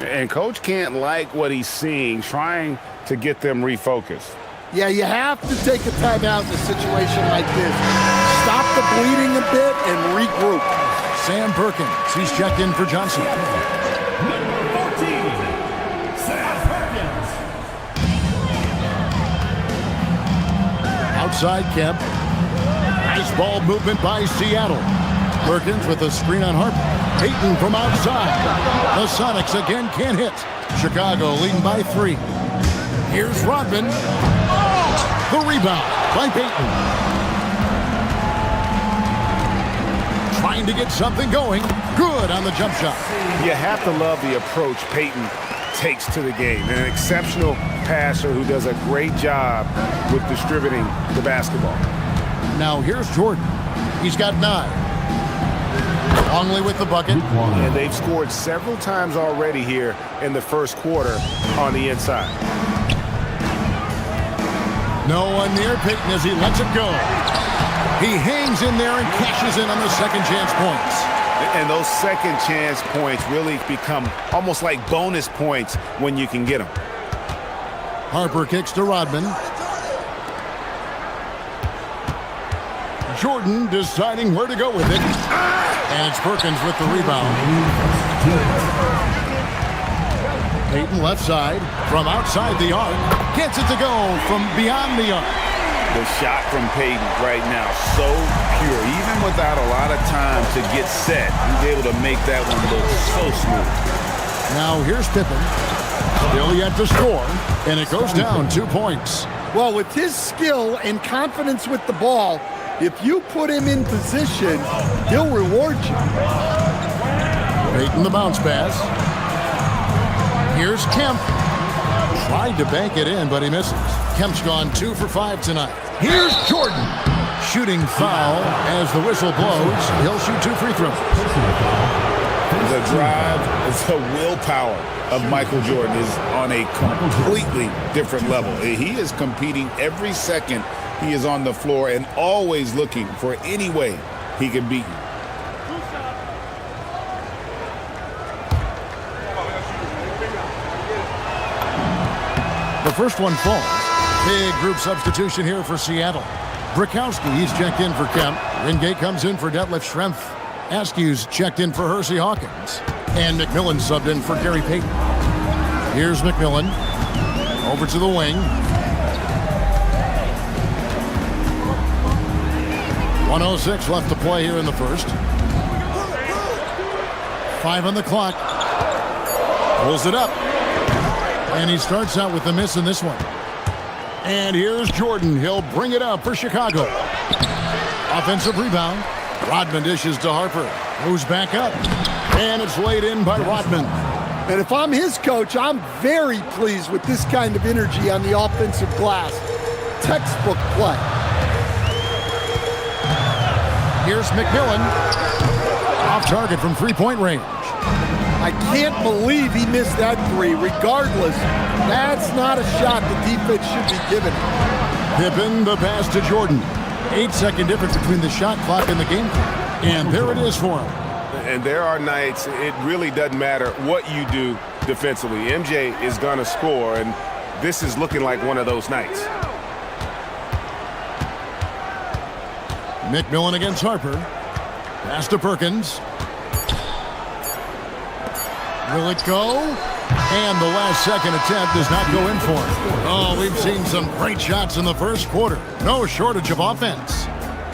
And Coach can't like what he's seeing, trying to get them refocused. Yeah, you have to take a timeout in a situation like this. Stop the bleeding a bit and regroup. Sam Perkins, he's checked in for Johnson. Number 14, Sam Perkins. Outside Kemp. Nice ball movement by Seattle. Perkins with a screen on Harper. Payton from outside. The Sonics again can't hit. Chicago leading by 3. Here's Rodman. The rebound by Payton. Trying to get something going. Good on the jump shot. You have to love the approach Payton takes to the game. An exceptional passer who does a great job with distributing the basketball. Now here's Jordan. He's got 9. Longley with the bucket. And they've scored several times already here in the first quarter on the inside. No one near Payton as he lets it go. He hangs in there and cashes in on the second chance points. And those second chance points really become almost like bonus points when you can get them. Harper kicks to Rodman. Jordan deciding where to go with it. And it's Perkins with the rebound. Payton left side from outside the arc. Gets it to go from beyond the arc. The shot from Payton right now, so pure. Even without a lot of time to get set, he's able to make that one look so smooth. Now here's Pippen. Still yet to score. And it goes down 2 points. Well, with his skill and confidence with the ball, if you put him in position, he'll reward you. Payton the bounce pass. Here's Kemp. Tried to bank it in, but he misses. Kemp's gone 2 for 5 tonight. Here's Jordan. Shooting foul as the whistle blows. He'll shoot 2 free throws. The drive, the willpower of Michael Jordan is on a completely different level. He is competing every second he is on the floor and always looking for any way he can beat you. The first one falls. Big group substitution here for Seattle. Brikowski, he's checked in for Kemp. Wingate comes in for Detlef Schrempf. Askew's checked in for Hersey Hawkins. And McMillan subbed in for Gary Payton. Here's McMillan. Over to the wing. 1:06 left to play here in the first. 5 on the clock. Pulls it up. And he starts out with a miss in this one. And here's Jordan. He'll bring it up for Chicago. Offensive rebound. Rodman dishes to Harper. Moves back up. And it's laid in by Rodman. And if I'm his coach, I'm very pleased with this kind of energy on the offensive glass. Textbook play. Here's McMillan. Off target from three-point range. I can't believe he missed that three. Regardless, that's not a shot the defense should be given. Pippen, the pass to Jordan. 8-second difference between the shot clock and the game clock. And there it is for him. And there are nights it really doesn't matter what you do defensively. MJ is going to score, and this is looking like one of those nights. McMillan against Harper. Pass to Perkins. Will it go? And the last second attempt does not go in for it. Oh, we've seen some great shots in the first quarter. No shortage of offense.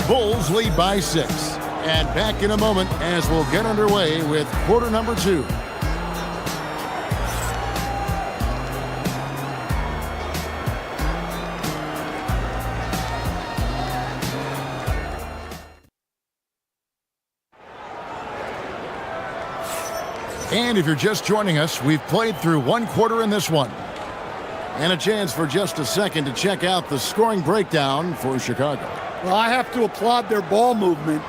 Bulls lead by 6. And back in a moment as we'll get underway with quarter number 2. And if you're just joining us, we've played through one quarter in this one. And a chance for just a second to check out the scoring breakdown for Chicago. Well, I have to applaud their ball movement.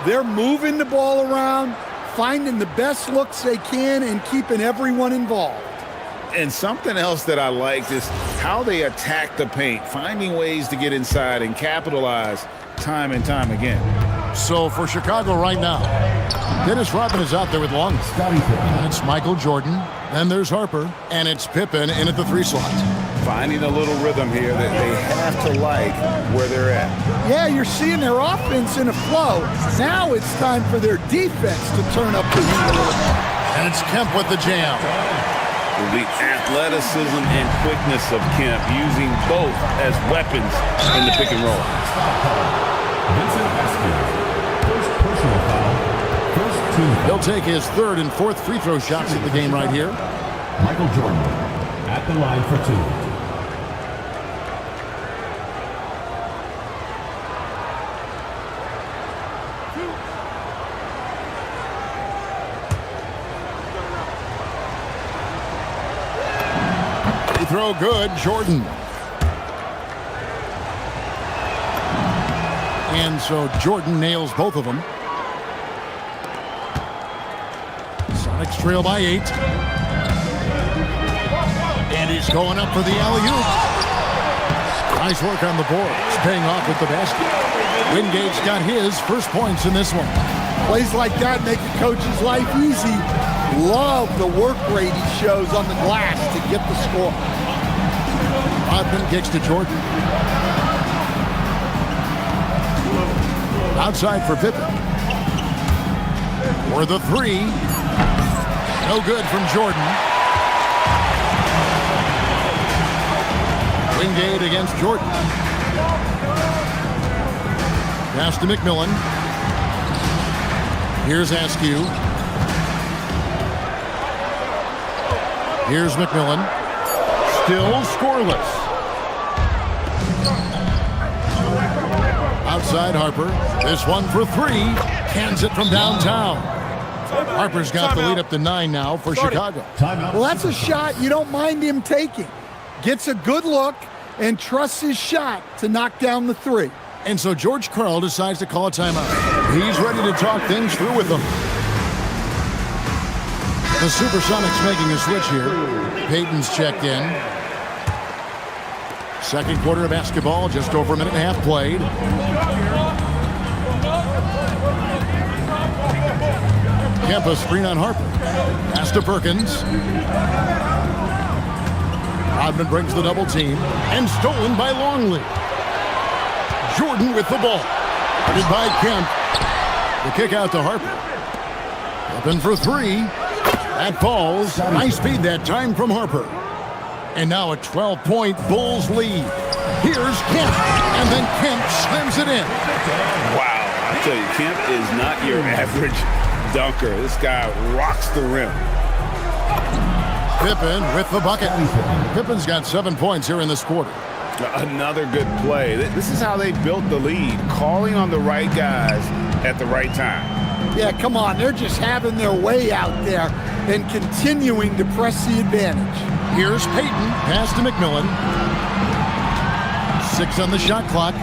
They're moving the ball around, finding the best looks they can, and keeping everyone involved. And something else that I liked is how they attack the paint, finding ways to get inside and capitalize time and time again. So for Chicago right now, Dennis Rodman is out there with long. That's Michael Jordan. Then there's Harper. And it's Pippen in at the 3 slot. Finding a little rhythm here that they have to like where they're at. Yeah, you're seeing their offense in a flow. Now it's time for their defense to turn up the heat a little more. And it's Kemp with the jam. The athleticism and quickness of Kemp, using both as weapons in the pick and roll. He'll take his 3rd and 4th free throw shots at the game right here. Michael Jordan at the line for 2. Free throw good, Jordan. And so Jordan nails both of them. Sonics trail by 8. And he's going up for the alley-oop. Nice work on the boards, paying off with the basket. Wingate's got his first points in this one. Plays like that make a coach's life easy. Love the work rate he shows on the glass to get the score. Rodman kicks to Jordan. Outside for Pippen. For the 3. No good from Jordan. Wingate against Jordan. Pass to McMillan. Here's Askew. Here's McMillan. Still scoreless. Outside Harper. This one for 3. Cans it from downtown. Harper's got the lead up to 9 now for Chicago. Well, that's a shot you don't mind him taking. Gets a good look and trusts his shot to knock down the 3. And so George Karl decides to call a timeout. He's ready to talk things through with them. The Supersonics making a switch here. Payton's checked in. Second quarter of basketball, just over a minute and a half played. Kempa screen on Harper. Pass to Perkins. Rodman brings the double team. And stolen by Longley. Jordan with the ball. Guarded by Kemp. The kick out to Harper. Open for 3. That falls. Nice feed that time from Harper. And now a 12-point Bulls lead. Here's Kemp. And then Kemp slams it in. Wow. I tell you, Kemp is not your average dunker. This guy rocks the rim. Pippen with the bucket. Pippen's got 7 points here in this quarter. Another good play. This is how they built the lead, calling on the right guys at the right time. Yeah, come on. They're just having their way out there and continuing to press the advantage. Here's Payton. Pass to McMillan. 6 on the shot clock.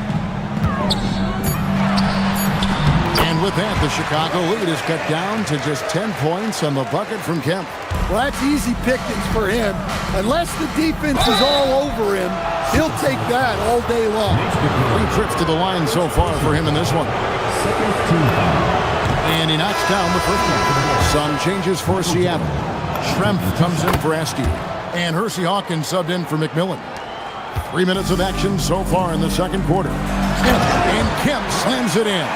And with that, the Chicago lead is cut down to just 10 points on the bucket from Kemp. Well, that's easy pickings for him. Unless the defense is all over him, he'll take that all day long. 3 trips to the line so far for him in this one. And he knocks down the first one. Some changes for Seattle. Schrempf comes in for Askew. And Hersey Hawkins subbed in for McMillan. 3 minutes of action so far in the second quarter. And Kemp slams it in.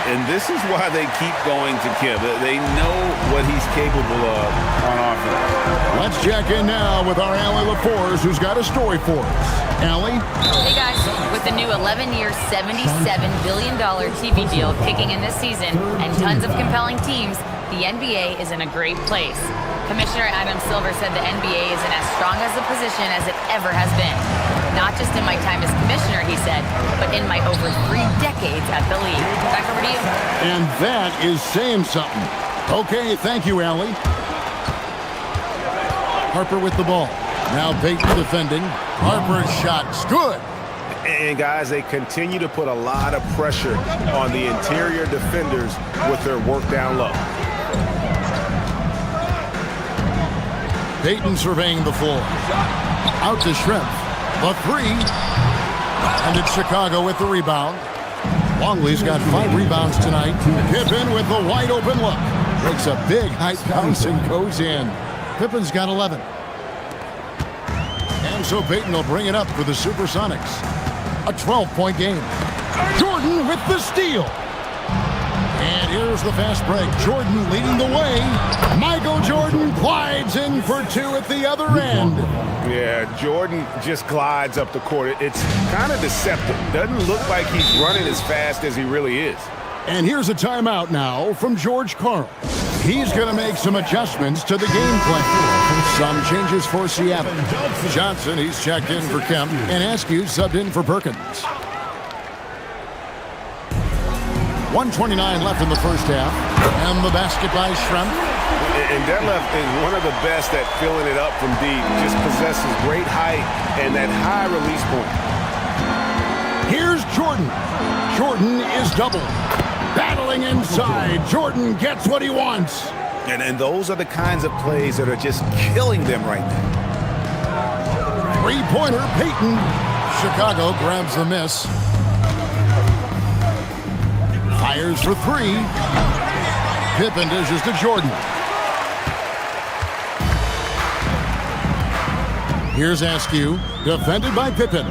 And this is why they keep going to Kemp. They know what he's capable of on offense. Let's check in now with our Allie LaForce, who's got a story for us. Allie? Hey guys, with the new 11-year, $77 billion TV deal kicking in this season and tons of compelling teams, the NBA is in a great place. Commissioner Adam Silver said the NBA is in as strong as a position as it ever has been. Not just in my time as commissioner, he said, but in my over 3 decades at the league. Back over to you. And that is saying something. Okay, thank you, Allie. Harper with the ball. Now Payton defending. Harper's shot's good. And guys, they continue to put a lot of pressure on the interior defenders with their work down low. Payton surveying the floor. Out to Schrempf. The 3. And it's Chicago with the rebound. Longley's got 5 rebounds tonight. Pippen with the wide open look. Makes a big high bounce and goes in. Pippen's got 11. And so Payton will bring it up for the Supersonics. A 12-point game. Jordan with the steal. And here's the fast break. Jordan leading the way. Michael Jordan glides in for 2 at the other end. Yeah, Jordan just glides up the court. It's kind of deceptive. Doesn't look like he's running as fast as he really is. And here's a timeout now from George Karl. He's going to make some adjustments to the game plan. Some changes for Seattle. Johnson, he's checked in for Kemp, and Askew subbed in for Perkins. 1:29 left in the first half, and the basket by Schrempf. And Detlef is one of the best at filling it up from deep. Just possesses great height and that high release point. Here's Jordan. Jordan is doubled. Battling inside. Jordan gets what he wants. And those are the kinds of plays that are just killing them right now. 3-pointer, Payton. Chicago grabs the miss. Fires for 3. Pippen dishes to Jordan. Here's Askew, defended by Pippen.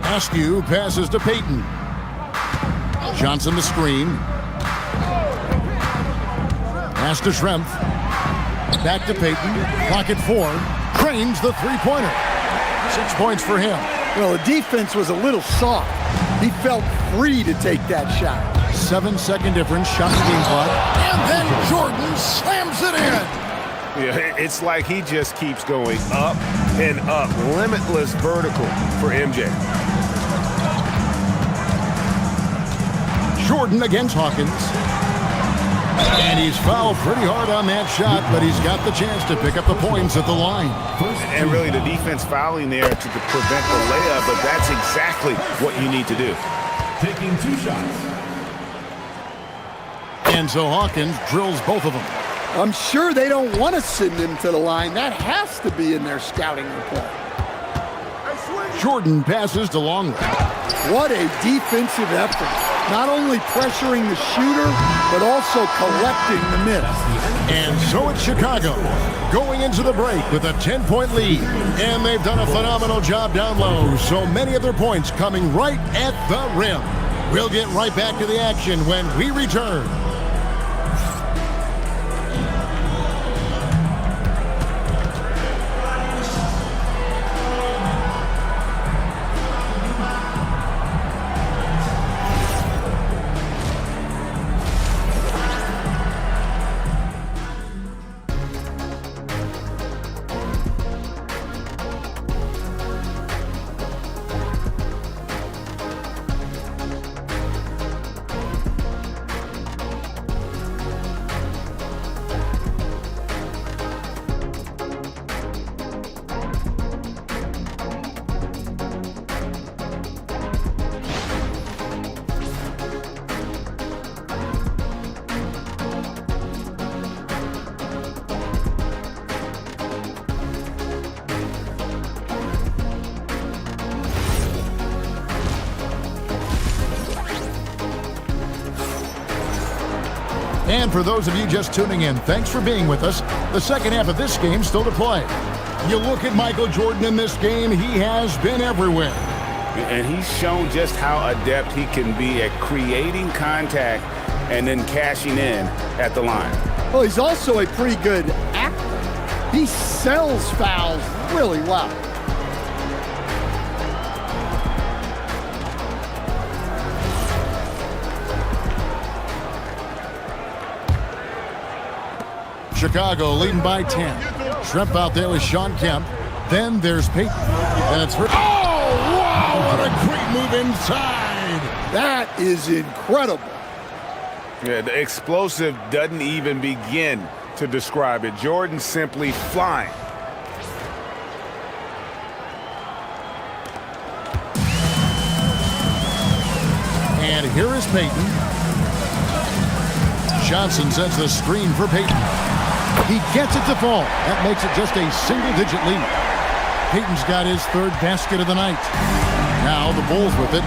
Askew passes to Payton. Johnson the screen. Pass to Schrempf. Back to Payton. Clock at 4. Trains the 3-pointer. 6 points for him. Well, the defense was a little soft. He felt free to take that shot. 7-second difference, shot the game clock. And then Jordan slams it in. Yeah, it's like he just keeps going up and up. Limitless vertical for MJ. Jordan against Hawkins. And he's fouled pretty hard on that shot, but he's got the chance to pick up the points at the line. And really, the defense fouling there to prevent the layup, but that's exactly what you need to do. Taking 2 shots. And so Hawkins drills both of them. I'm sure they don't want to send him to the line. That has to be in their scouting report. Jordan passes to Longley. What a defensive effort. Not only pressuring the shooter, but also collecting the miss. And so it's Chicago going into the break with a 10-point lead. And they've done a phenomenal job down low. So many of their points coming right at the rim. We'll get right back to the action when we return. And for those of you just tuning in, thanks for being with us. The second half of this game still to play. You look at Michael Jordan in this game, he has been everywhere. And he's shown just how adept he can be at creating contact and then cashing in at the line. Well, he's also a pretty good actor. He sells fouls really well. Chicago leading by 10. Shrimp out there with Sean Kemp. Then there's Peyton. And it's for... Oh, wow! What a great move inside! That is incredible. Yeah, the explosive doesn't even begin to describe it. Jordan simply flying. And here is Peyton. Johnson sets the screen for Peyton. He gets it to fall. That makes it just a single-digit lead. Peyton's got his third basket of the night. Now the Bulls with it.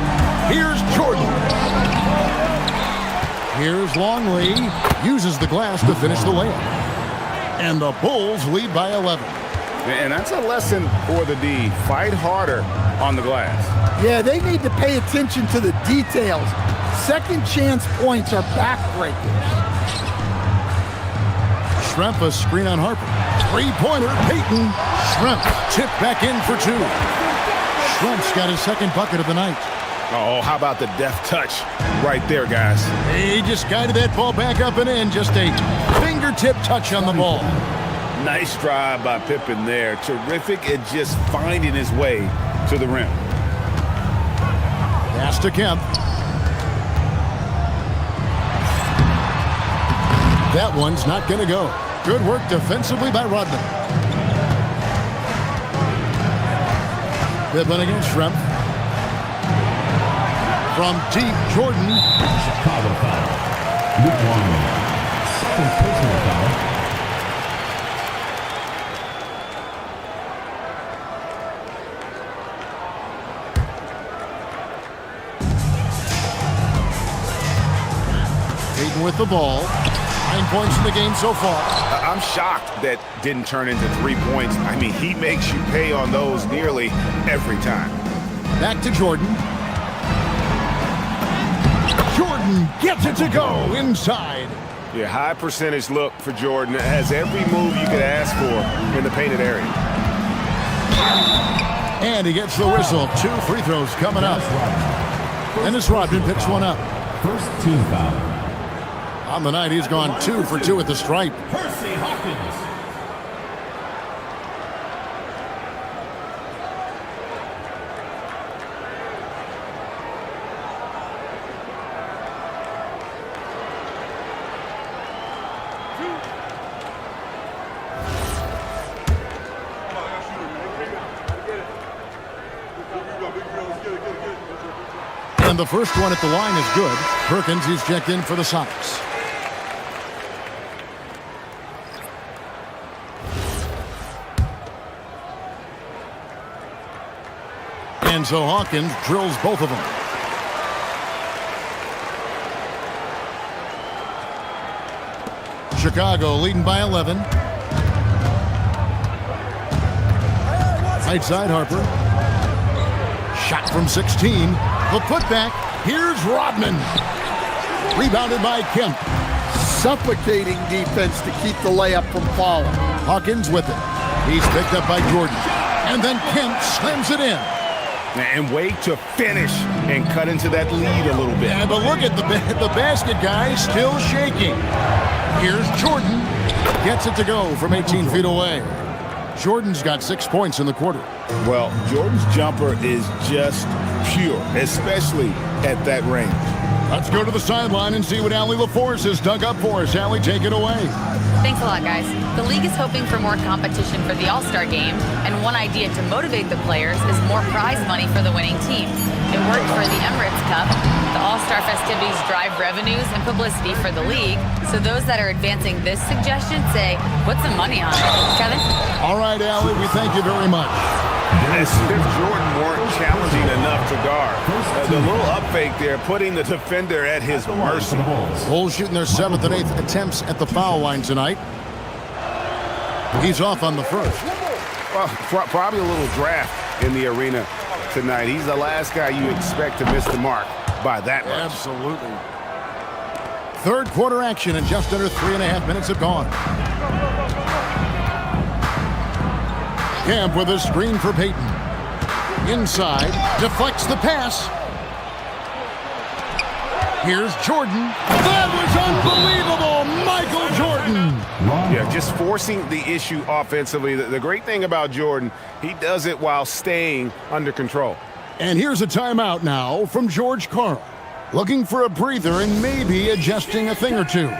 Here's Jordan. Here's Longley. Uses the glass to finish the layup. And the Bulls lead by 11. And that's a lesson for the D. Fight harder on the glass. Yeah, they need to pay attention to the details. Second chance points are backbreakers. Shrimp a screen on Harper. Three-pointer, Peyton. Shrimp tipped back in for 2. Shrimp's got his second bucket of the night. Oh, how about the deft touch right there, guys? He just guided that ball back up and in. Just a fingertip touch on the ball. Nice drive by Pippen there. Terrific at just finding his way to the rim. Pass to Kemp. That one's not going to go. Good work defensively by Rodman. Pippen against Shrimp. From deep, Jordan. Chicago foul. Luke Longley. Second personal foul. Peyton with the ball. 9 points in the game so far. I'm shocked that didn't turn into 3 points. I mean, he makes you pay on those nearly every time. Back to Jordan. Jordan gets it to go inside. Yeah, high percentage look for Jordan. It has every move you could ask for in the painted area. And he gets the whistle. 2 free throws coming up. Dennis Rodman picks one up. First team foul. On the night, he's gone 2 for 2 at the stripe. Percy Hawkins. And the first one at the line is good. Perkins, he's checked in for the Sox. And so Hawkins drills both of them. Chicago leading by 11. Right side, Harper. Shot from 16. The putback. Here's Rodman. Rebounded by Kemp. Suffocating defense to keep the layup from falling. Hawkins with it. He's picked up by Jordan. And then Kemp slams it in. And wait to finish and cut into that lead a little bit. Yeah, but look at the basket guy still shaking. Here's Jordan. Gets it to go from 18 feet away. Jordan's got 6 points in the quarter. Well, Jordan's jumper is just pure, especially at that range. Let's go to the sideline and see what Allie LaForce has dug up for us. Allie, take it away. Thanks a lot, guys. The league is hoping for more competition for the All-Star game, and one idea to motivate the players is more prize money for the winning team. It worked for the Emirates Cup. The All-Star festivities drive revenues and publicity for the league, so those that are advancing this suggestion say, put some money on it. Kevin? All right, Allie, we thank you very much. As if Jordan weren't challenging enough to guard. The little up fake there, putting the defender at his mercy. Bulls shooting their 7th and 8th attempts at the foul line tonight. He's off on the first. Well, probably a little draft in the arena tonight. He's the last guy you expect to miss the mark by that much. Absolutely. Third quarter action, and just under 3.5 minutes have gone. Camp with a screen for Payton. Inside, deflects the pass. Here's Jordan. That was unbelievable, Michael Jordan. Yeah, just forcing the issue offensively. The great thing about Jordan, he does it while staying under control. And here's a timeout now from George Karl. Looking for a breather and maybe adjusting a thing or two.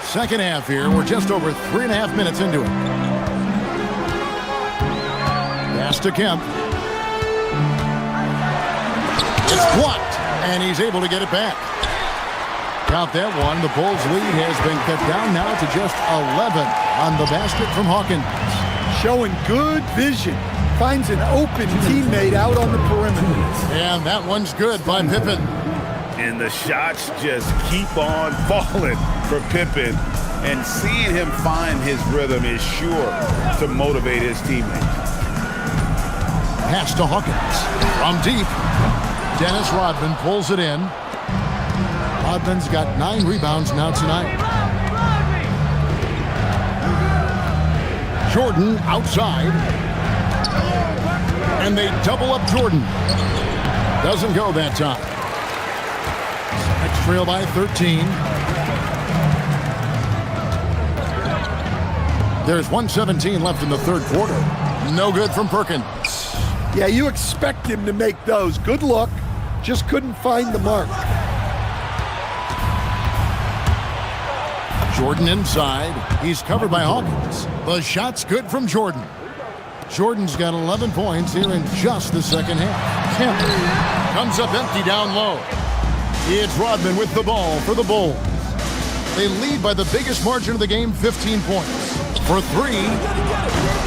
Second half here. We're just over 3.5 minutes into it. Pass to Kemp. It's blocked, and he's able to get it back. Count that one. The Bulls' lead has been cut down now to just 11 on the basket from Hawkins. Showing good vision. Finds an open teammate out on the perimeter. And that one's good by Pippen. And the shots just keep on falling for Pippen. And seeing him find his rhythm is sure to motivate his teammates. Pass to Hawkins. From deep. Dennis Rodman pulls it in. Rodman's got 9 rebounds now tonight. Jordan outside. And they double up Jordan. Doesn't go that time. Next trail by 13. There's 1:17 left in the third quarter. No good from Perkins. Yeah, you expect him to make those. Good luck. Just couldn't find the mark. Jordan inside. He's covered by Hawkins. The shot's good from Jordan. Jordan's got 11 points here in just the second half. Kemp comes up empty down low. It's Rodman with the ball for the Bulls. They lead by the biggest margin of the game, 15 points. For 3,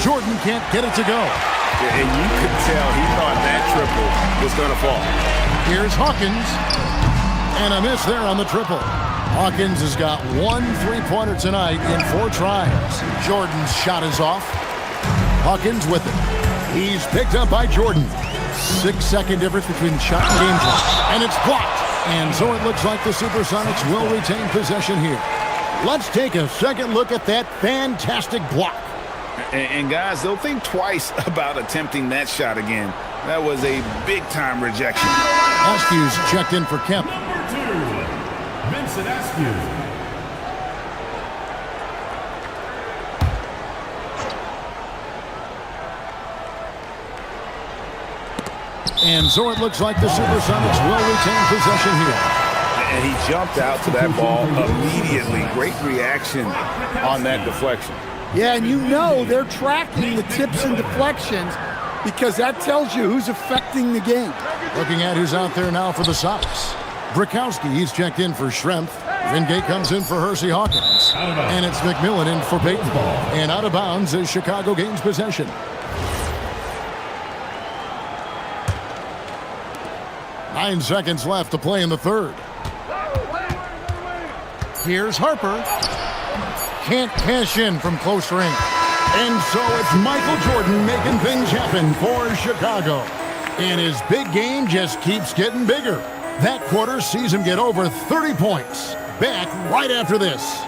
Jordan can't get it to go. And you could tell he thought that triple was going to fall. Here's Hawkins. And a miss there on the triple. Hawkins has got 1 3-pointer tonight in 4 tries. Jordan's shot is off. Hawkins with it. He's picked up by Jordan. 6-second difference between shot and game time. And it's blocked. And so it looks like the Supersonics will retain possession here. Let's take a second look at that fantastic block. And guys, they'll think twice about attempting that shot again. That was a big-time rejection. Askew's checked in for Kemp. Number 2, Vincent Askew. And so it looks like the Supersonics will retain possession here. And he jumped out to that ball immediately. Great reaction on that deflection. Yeah, and you know they're tracking the tips and deflections because that tells you who's affecting the game. Looking at who's out there now for the Sox. Brikowski, he's checked in for Schrempf. Vingate comes in for Hersey Hawkins. And it's McMillan in for Peyton. And out of bounds as Chicago gains possession. 9 seconds left to play in the third. Here's Harper. Can't cash in from close range. And so it's Michael Jordan making things happen for Chicago. And his big game just keeps getting bigger. That quarter sees him get over 30 points. Back right after this.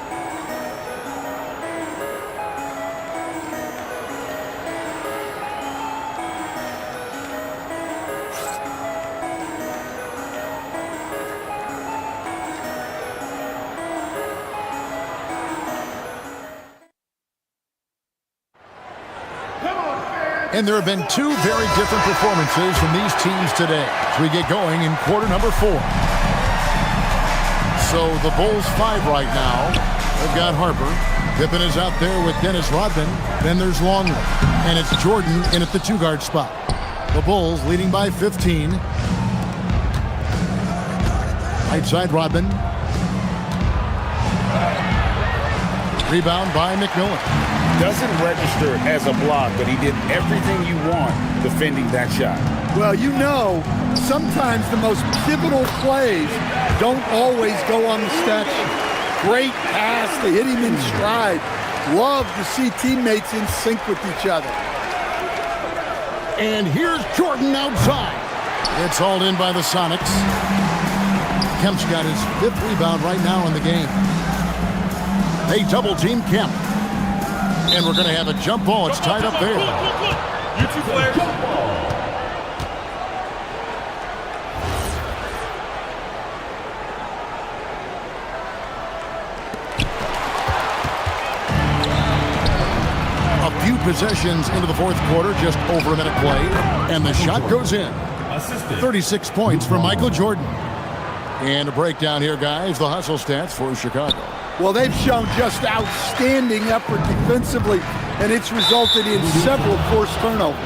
And there have been 2 very different performances from these teams today as we get going in quarter number 4. So the Bulls 5 right now. They've got Harper. Pippen is out there with Dennis Rodman. Then there's Longley. And it's Jordan in at the 2-guard spot. The Bulls leading by 15. Right side Rodman. Rebound by McMillan. Doesn't register as a block, but he did everything you want defending that shot. Well, you know, sometimes the most pivotal plays don't always go on the stat sheet. Great pass. They hit him in stride. Love to see teammates in sync with each other. And here's Jordan outside. It's hauled in by the Sonics. Kemp's got his 5th rebound right now in the game. They double-team Kemp. And we're going to have a jump ball. It's tied up there. You 2 players. A few possessions into the 4th quarter, just over a minute play. And the shot goes in. 36 points for Michael Jordan. And a breakdown here, guys. The hustle stats for Chicago. Well, they've shown just outstanding effort defensively, and it's resulted in several forced turnovers.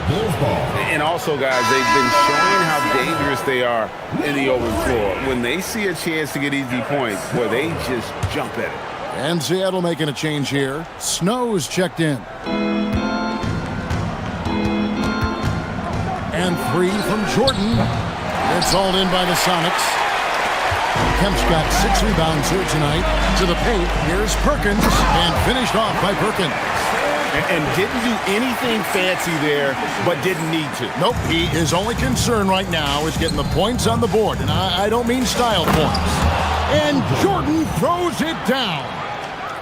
And also, guys, they've been showing how dangerous they are in the open floor. When they see a chance to get easy points, boy, they just jump at it. And Seattle making a change here. Snow's checked in. And 3 from Jordan. It's hauled in by the Sonics. Kemp's got 6 rebounds here tonight. To the paint, here's Perkins, and finished off by Perkins. And didn't do anything fancy there, but didn't need to. Nope, his only concern right now is getting the points on the board, and I don't mean style points. And Jordan throws it down.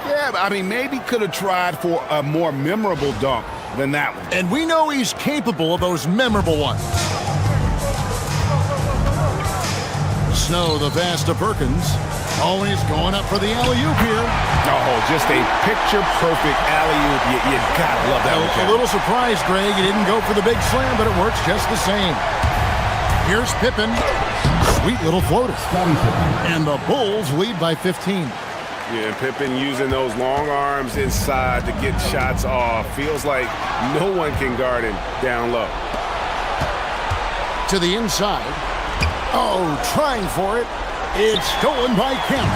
Yeah, I mean, maybe could have tried for a more memorable dunk than that one. And we know he's capable of those memorable ones. Snow, the pass to Perkins. Always going up for the alley-oop here. Oh, just a picture-perfect alley-oop. You gotta love that one. A little surprised, Greg. He didn't go for the big slam, but it works just the same. Here's Pippen. Sweet little floater. And the Bulls lead by 15. Yeah, Pippen using those long arms inside to get shots off. Feels like no one can guard him down low. To the inside. Oh, trying for it. It's stolen by Kemp.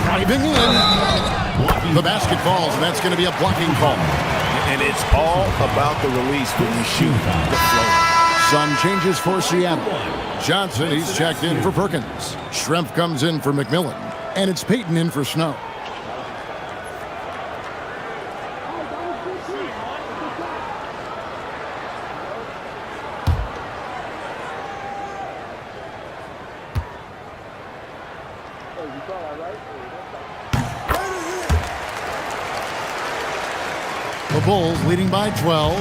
Driving in. The basket falls, and that's going to be a blocking call. And it's all about the release when you shoot the float. Some changes for Seattle. Johnson, he's checked in for Perkins. Schrempf comes in for McMillan. And it's Peyton in for Snow. The Bulls leading by 12.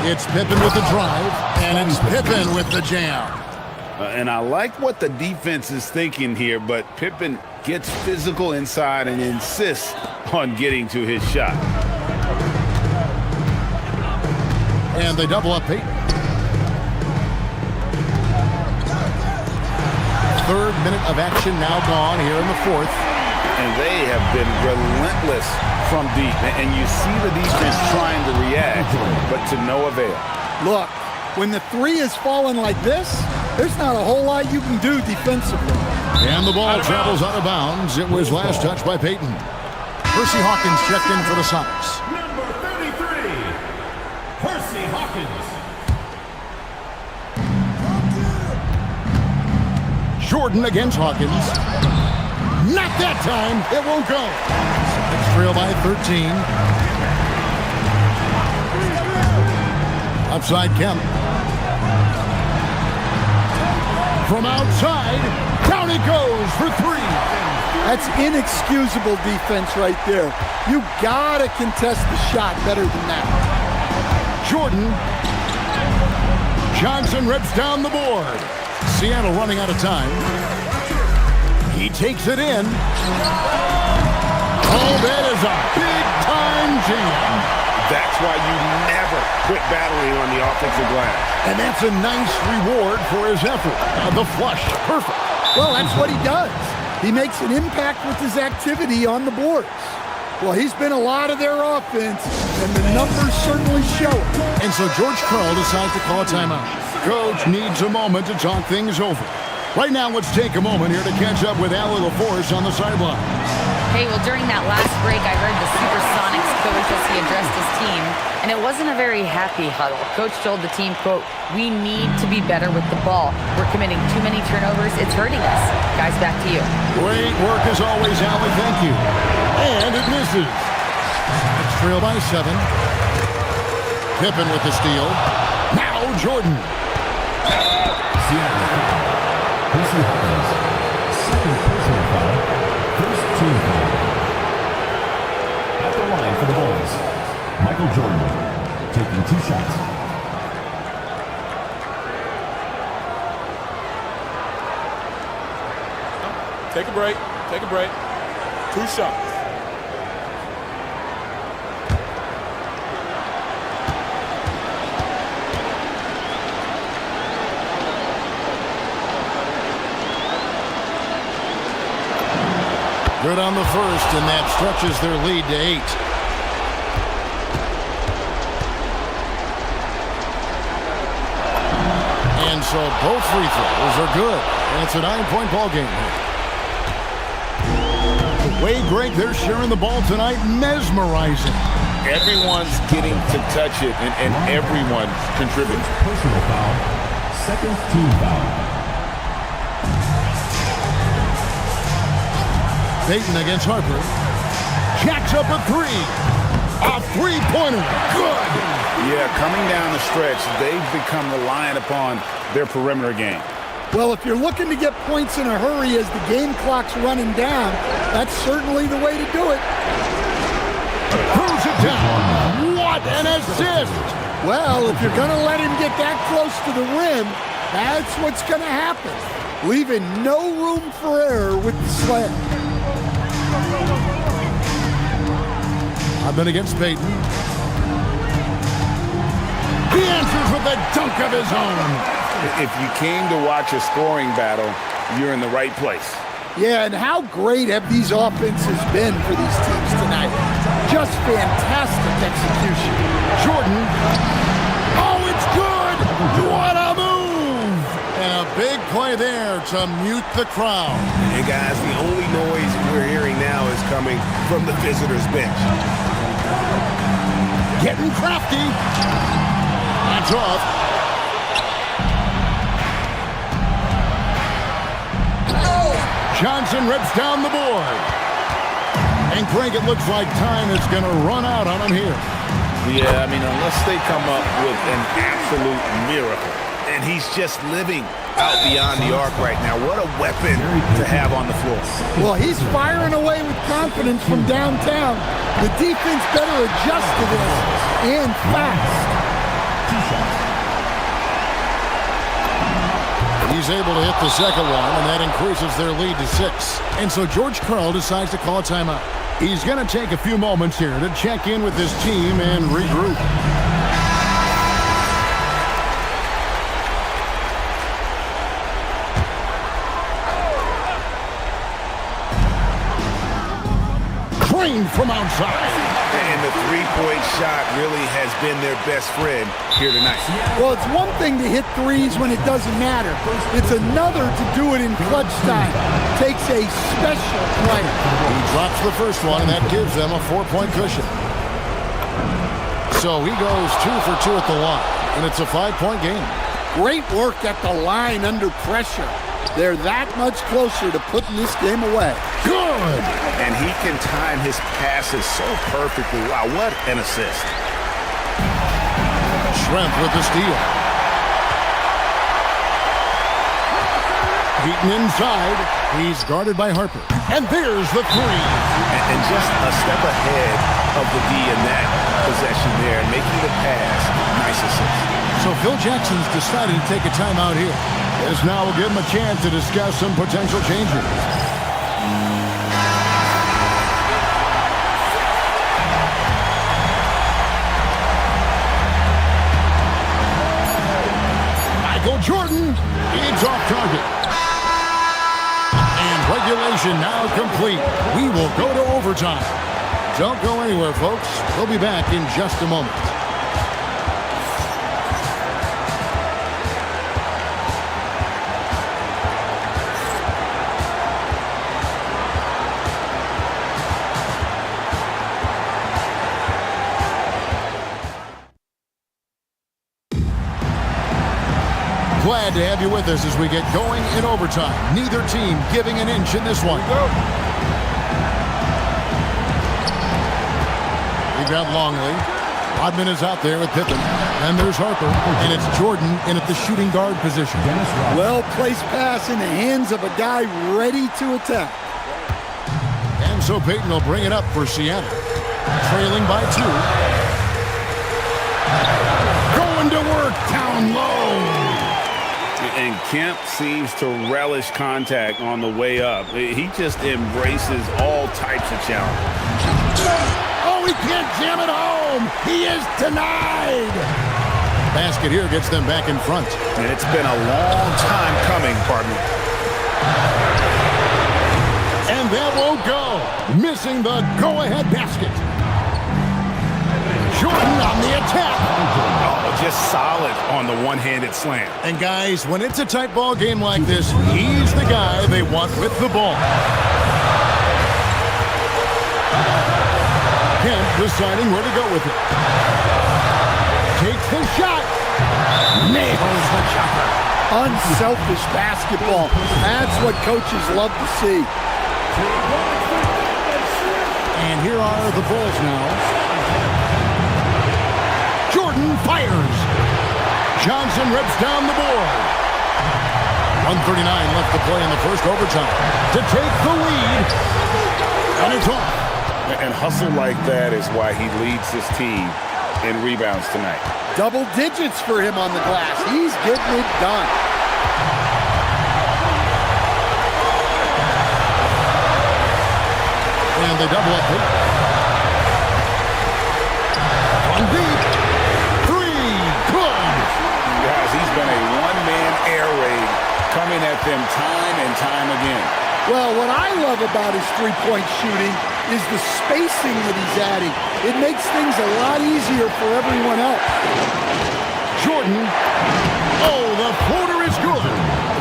It's Pippen with the drive, and it's Pippen with the jam. And I like what the defense is thinking here, but Pippen gets physical inside and insists on getting to his shot. And they double up Peyton. Third minute of action now gone here in the fourth. And they have been relentless from deep. And you see the defense trying to react, but to no avail. Look, when the three is falling like this, there's not a whole lot you can do defensively. And the ball travels out of bounds. It was last touched by Peyton. Percy Hawkins checked in for the Sonics. Number 33, Percy Hawkins. Jordan against Hawkins. Not that time. It won't go. Sonics trail by 13. Upside Kemp. From outside, down he goes for three. That's inexcusable defense right there. You gotta contest the shot better than that. Jordan. Johnson rips down the board. Seattle running out of time. He takes it in. Oh, that is a big-time jam. That's why you never quit battling on the offensive glass. And that's a nice reward for his effort. The flush, perfect. Well, that's what he does. He makes an impact with his activity on the boards. Well, he's been a lot of their offense, and the numbers certainly show it. And so George Karl decides to call a timeout. Coach needs a moment to talk things over. Right now, let's take a moment here to catch up with Allie LaForce on the sideline. Hey, well, during that last break, I heard the Supersonics coach as he addressed his team, and it wasn't a very happy huddle. Coach told the team, quote, "We need to be better with the ball. We're committing too many turnovers. It's hurting us." Guys, back to you. Great work as always, Allie. Thank you. And it misses. It's trail by 7. Pippen with the steal. Now Jordan. Percy Hawkins, second personal foul, first team foul. At the line for the Bulls, Michael Jordan, taking 2 shots. Take a break. Take a break. 2 shots. Good on the first, and that stretches their lead to 8. And so both free throws are good. And it's a 9-point ball game. The way Greg, they're sharing the ball tonight, mesmerizing. Everyone's getting to touch it, and everyone contributes. Personal foul, second team foul. Peyton against Harper. Jacks up a 3. A three-pointer. Good. Yeah, coming down the stretch, they've become reliant upon their perimeter game. Well, if you're looking to get points in a hurry as the game clock's running down, that's certainly the way to do it. Throws it down. What an assist. Well, if you're going to let him get that close to the rim, that's what's going to happen. Leaving no room for error with the slam. I've been against Peyton. He answers with a dunk of his own. If you came to watch a scoring battle, you're in the right place. Yeah, and how great have these offenses been for these teams tonight? Just fantastic execution. Jordan. Oh, it's good. What a move. And a big play there to mute the crowd. Hey, guys, the only noise we're hearing now is coming from the visitors' bench. Getting crafty. That's off. Johnson rips down the board. And Greg, it looks like time is going to run out on him here. Yeah, I mean, unless they come up with an absolute miracle. And he's just living out beyond the arc right now. What a weapon to have on the floor. Well, he's firing away with confidence from downtown. The defense better adjust to this, and fast. He's able to hit the second one, and that increases their lead to 6. And so George Karl decides to call a timeout. He's going to take a few moments here to check in with his team and regroup. drained from outside. And the three-point shot really has been their best friend here tonight. Well, it's one thing to hit threes when it doesn't matter. It's another to do it in clutch time. Takes a special player. He drops the first one, and that gives them a 4-point cushion. So he goes 2 for 2 at the line, and it's a 5-point game. Great work at the line under pressure. They're that much closer to putting this game away. Good! And he can time his passes so perfectly. Wow, what an assist. Schrempf with the steal. Beaten inside. He's guarded by Harper. And there's the three. And just a step ahead of the D in that possession there, making the pass. Nice assist. So Phil Jackson's decided to take a timeout here. This now will give him a chance to discuss some potential changes. Michael Jordan, it's off target. And regulation now complete. We will go to overtime. Don't go anywhere, folks. We'll be back in just a moment. Glad to have you with us as we get going in overtime. Neither team giving an inch in this one. We've got Longley. Rodman is out there with Pippen. And there's Harper. And it's Jordan in at the shooting guard position. Well-placed pass in the hands of a guy ready to attack. And so Peyton will bring it up for Seattle. Trailing by 2. Going to work down low. And Kemp seems to relish contact on the way up. He just embraces all types of challenges. Oh, he can't jam it home. He is denied. Basket here gets them back in front. And it's been a long time coming, pardon me. And that won't go. Missing the go-ahead basket. Jordan on the attack. Oh, just solid on the one-handed slam. And guys, when it's a tight ball game like this, he's the guy they want with the ball. Kemp deciding where to go with it. Takes the shot. Nails the chopper. Unselfish basketball. That's what coaches love to see. And here are the Bulls now. Jordan fires. Johnson rips down the board. 1:39 left to play in the first overtime to take the lead. And it's off. And hustle like that is why he leads his team in rebounds tonight. Double digits for him on the glass. He's getting it done. And they double up. One deep. Three. Good. Guys, he's been a one-man air raid coming at them time and time again. Well, what I love about his three-point shooting is the spacing that he's adding. It makes things a lot easier for everyone else. Jordan. Oh, the floater is good.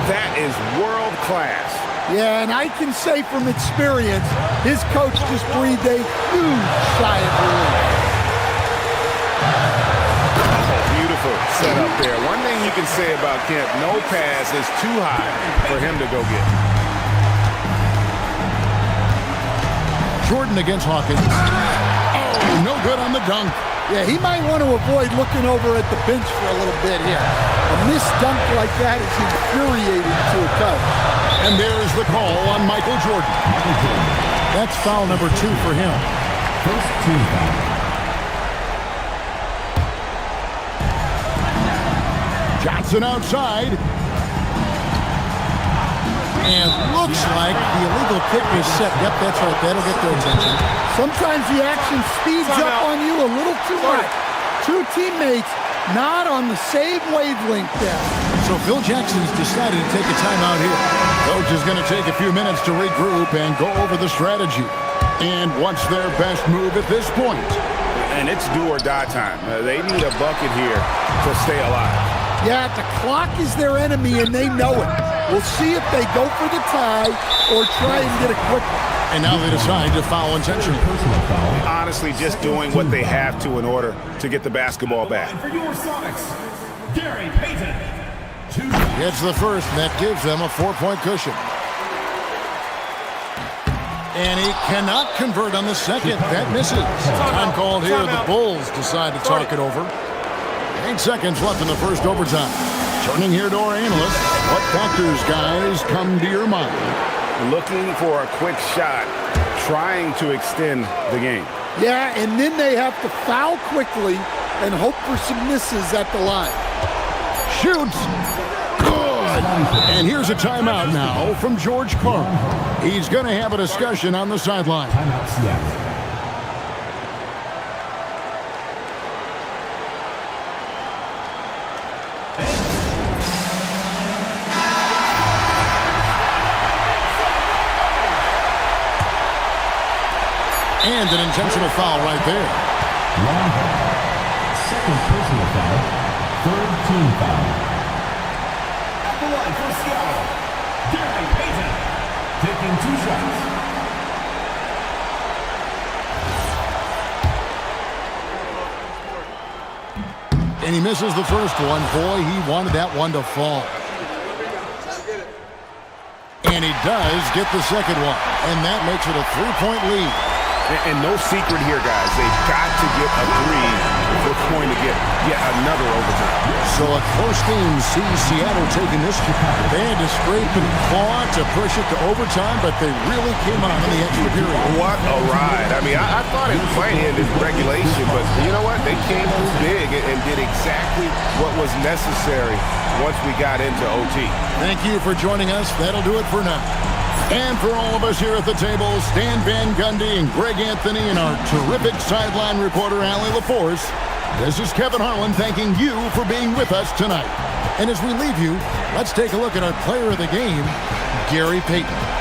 That is world class. Yeah, and I can say from experience, his coach just breathed a huge sigh of relief. Beautiful setup there. One thing you can say about Kemp, no pass is too high for him to go get. Jordan against Hawkins. Oh, no good on the dunk. Yeah, he might want to avoid looking over at the bench for a little bit here. A missed dunk like that is infuriating to a coach. And there's the call on Michael Jordan. That's foul number 2 for him. First team foul. Johnson outside. And looks like the illegal kick is set. Yep, that's right. That'll get their attention. Sometimes the action speeds up on you a little too much. Two teammates not on the same wavelength there. So Phil Jackson's decided to take a timeout here. Coach is going to take a few minutes to regroup and go over the strategy. And what's their best move at this point? And it's do or die time. They need a bucket here to stay alive. Yeah, the clock is their enemy, and they know it. We'll see if they go for the tie or try and get it quick. And now they decide to foul intentionally. Honestly, just doing what they have to in order to get the basketball back. For your Sonics, Gary Payton. Gets the first, and that gives them a 4-point cushion. And he cannot convert on the second. That misses. Time called here. The Bulls decide to talk it over. 8 seconds left in the first overtime. Turning here to our analysts. What factors, guys, come to your mind? Looking for a quick shot, trying to extend the game. Yeah, and then they have to foul quickly and hope for some misses at the line. Shoots. Good. And here's a timeout now from George Clark. He's going to have a discussion on the sideline. And an intentional foul right there. Second personal foul. Third team foul. At the line for Seattle, Gary Payton. Taking 2 shots. And he misses the first one. Boy, he wanted that one to fall. And he does get the second one. And that makes it a 3-point lead. And no secret here, guys. They've got to get a 3 if they're going to get yet another overtime. So a close game sees Seattle taking this. They had to scrape and claw to push it to overtime, but they really came on in the extra period. What a ride. I mean, I thought it might end in regulation, but you know what? They came through big and did exactly what was necessary once we got into OT. Thank you for joining us. That'll do it for now. And for all of us here at the table, Stan Van Gundy and Greg Anthony and our terrific sideline reporter, Allie LaForce, this is Kevin Harlan thanking you for being with us tonight. And as we leave you, let's take a look at our player of the game, Gary Payton.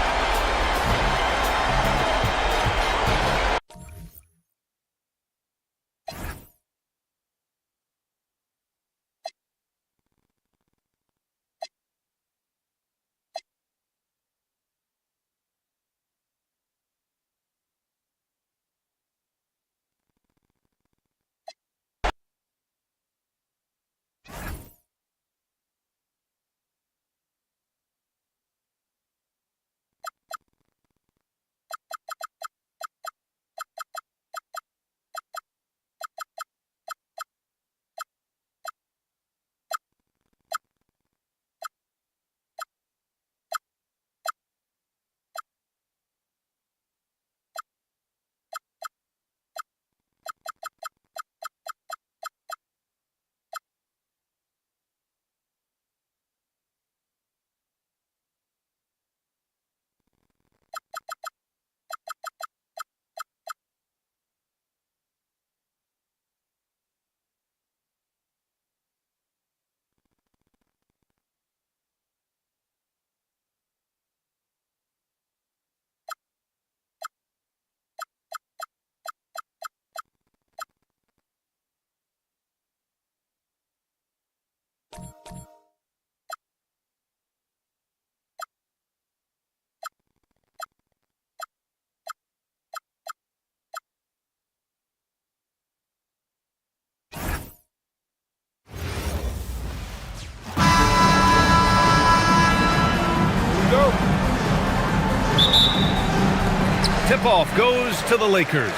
Tip-off goes to the Lakers.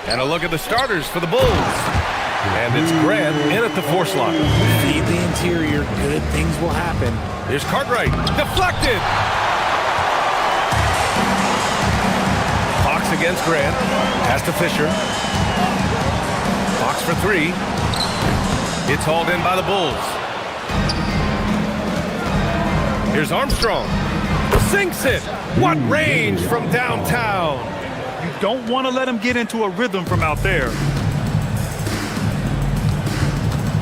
And a look at the starters for the Bulls. And it's Grant in at the force line. Feed the interior. Good things will happen. Here's Cartwright. Deflected. Fox against Grant. Pass to Fisher. Fox for 3. It's hauled in by the Bulls. Here's Armstrong. Sinks it. What range from downtown. You don't want to let him get into a rhythm from out there.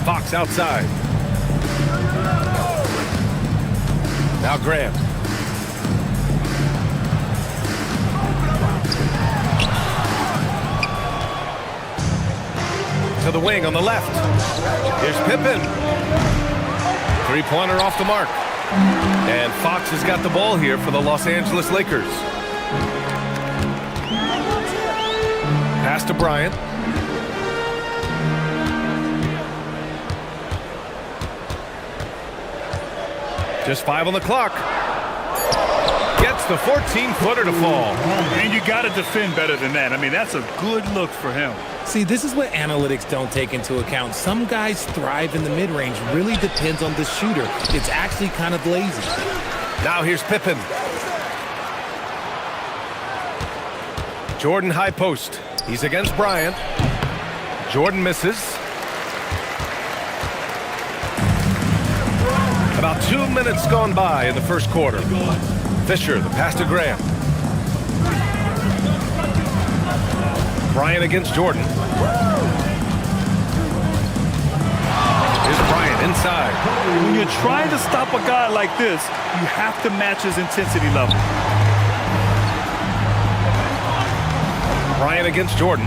Fox outside. Now Grant. To the wing on the left. Here's Pippen. Three-pointer off the mark. And Fox has got the ball here for the Los Angeles Lakers. Pass to Bryant. Just 5 on the clock. Gets the 14-footer to fall. And you got to defend better than that. I mean, that's a good look for him. See, this is what analytics don't take into account. Some guys thrive in the mid-range. Really depends on the shooter. It's actually kind of lazy. Now here's Pippen. Jordan high post. He's against Bryant. Jordan misses. About 2 minutes gone by in the first quarter. Fisher, the pass to Graham. Bryant against Jordan. Here's Bryant inside. When you're trying to stop a guy like this, you have to match his intensity level. Bryant against Jordan.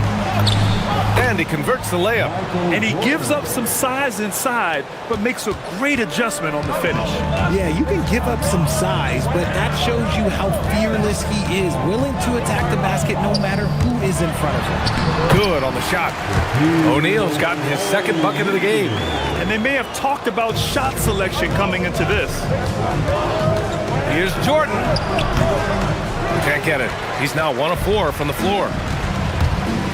And he converts the layup. And he gives up some size inside, but makes a great adjustment on the finish. Yeah, you can give up some size, but that shows you how fearless he is, willing to attack the basket no matter who is in front of him. Good on the shot. O'Neal's gotten his second bucket of the game. And they may have talked about shot selection coming into this. Here's Jordan. Can't get it. He's now 1 of 4 from the floor.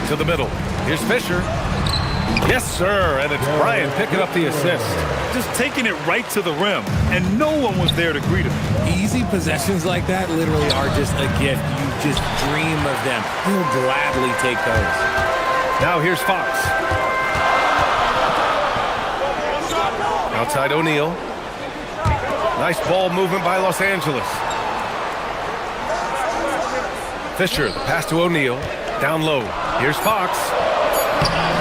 To the middle. Here's Fisher. Yes, sir. And it's Bryant picking up the assist. Just taking it right to the rim, and no one was there to greet him. Easy possessions like that literally are just a gift. You just dream of them. He'll gladly take those. Now here's Fox. Outside O'Neal. Nice ball movement by Los Angeles. Fisher, the pass to O'Neal. Down low. Here's Fox.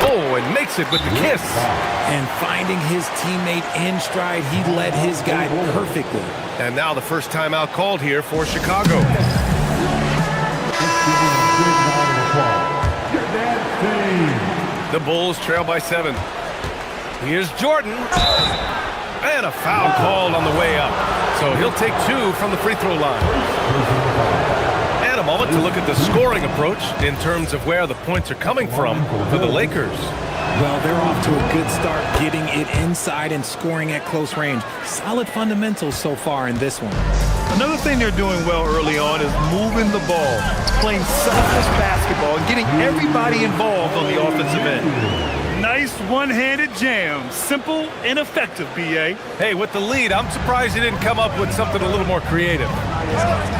Oh, and makes it with the kiss. And finding his teammate in stride, he led his guy perfectly. And now the first timeout called here for Chicago. The Bulls trail by 7. Here's Jordan. And a foul called on the way up. So he'll take 2 from the free throw line. And a moment to look at the scoring approach in terms of where the points are coming from for the Lakers. Well, they're off to a good start, getting it inside and scoring at close range. Solid fundamentals so far in this one. Another thing they're doing well early on is moving the ball, playing selfless basketball, and getting everybody involved on the offensive end. Nice one-handed jam. Simple and effective, B.A. Hey, with the lead, I'm surprised he didn't come up with something a little more creative.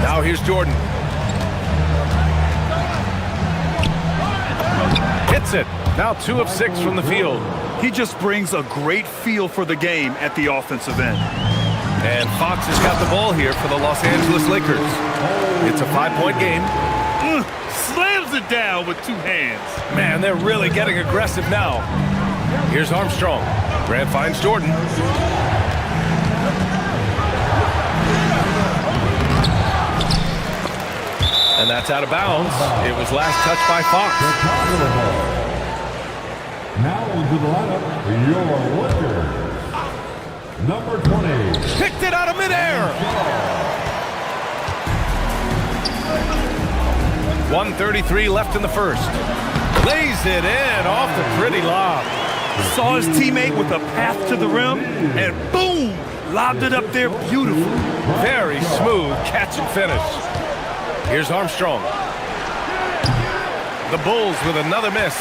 Now here's Jordan. Hits it. Now 2 of 6 from the field. He just brings a great feel for the game at the offensive end. And Fox has got the ball here for the Los Angeles Lakers. It's a 5-point game. Slams it down with 2 hands. Man, they're really getting aggressive now. Here's Armstrong. Grant finds Jordan. And that's out of bounds. It was last touched by Fox. Now into the lineup, your Lakers. Number 20. Picked it out of midair. 1:33 left in the first. Lays it in off the pretty lob. Saw his teammate with a path to the rim, and boom, lobbed it up there beautifully. Very smooth catch and finish. Here's Armstrong. The Bulls with another miss.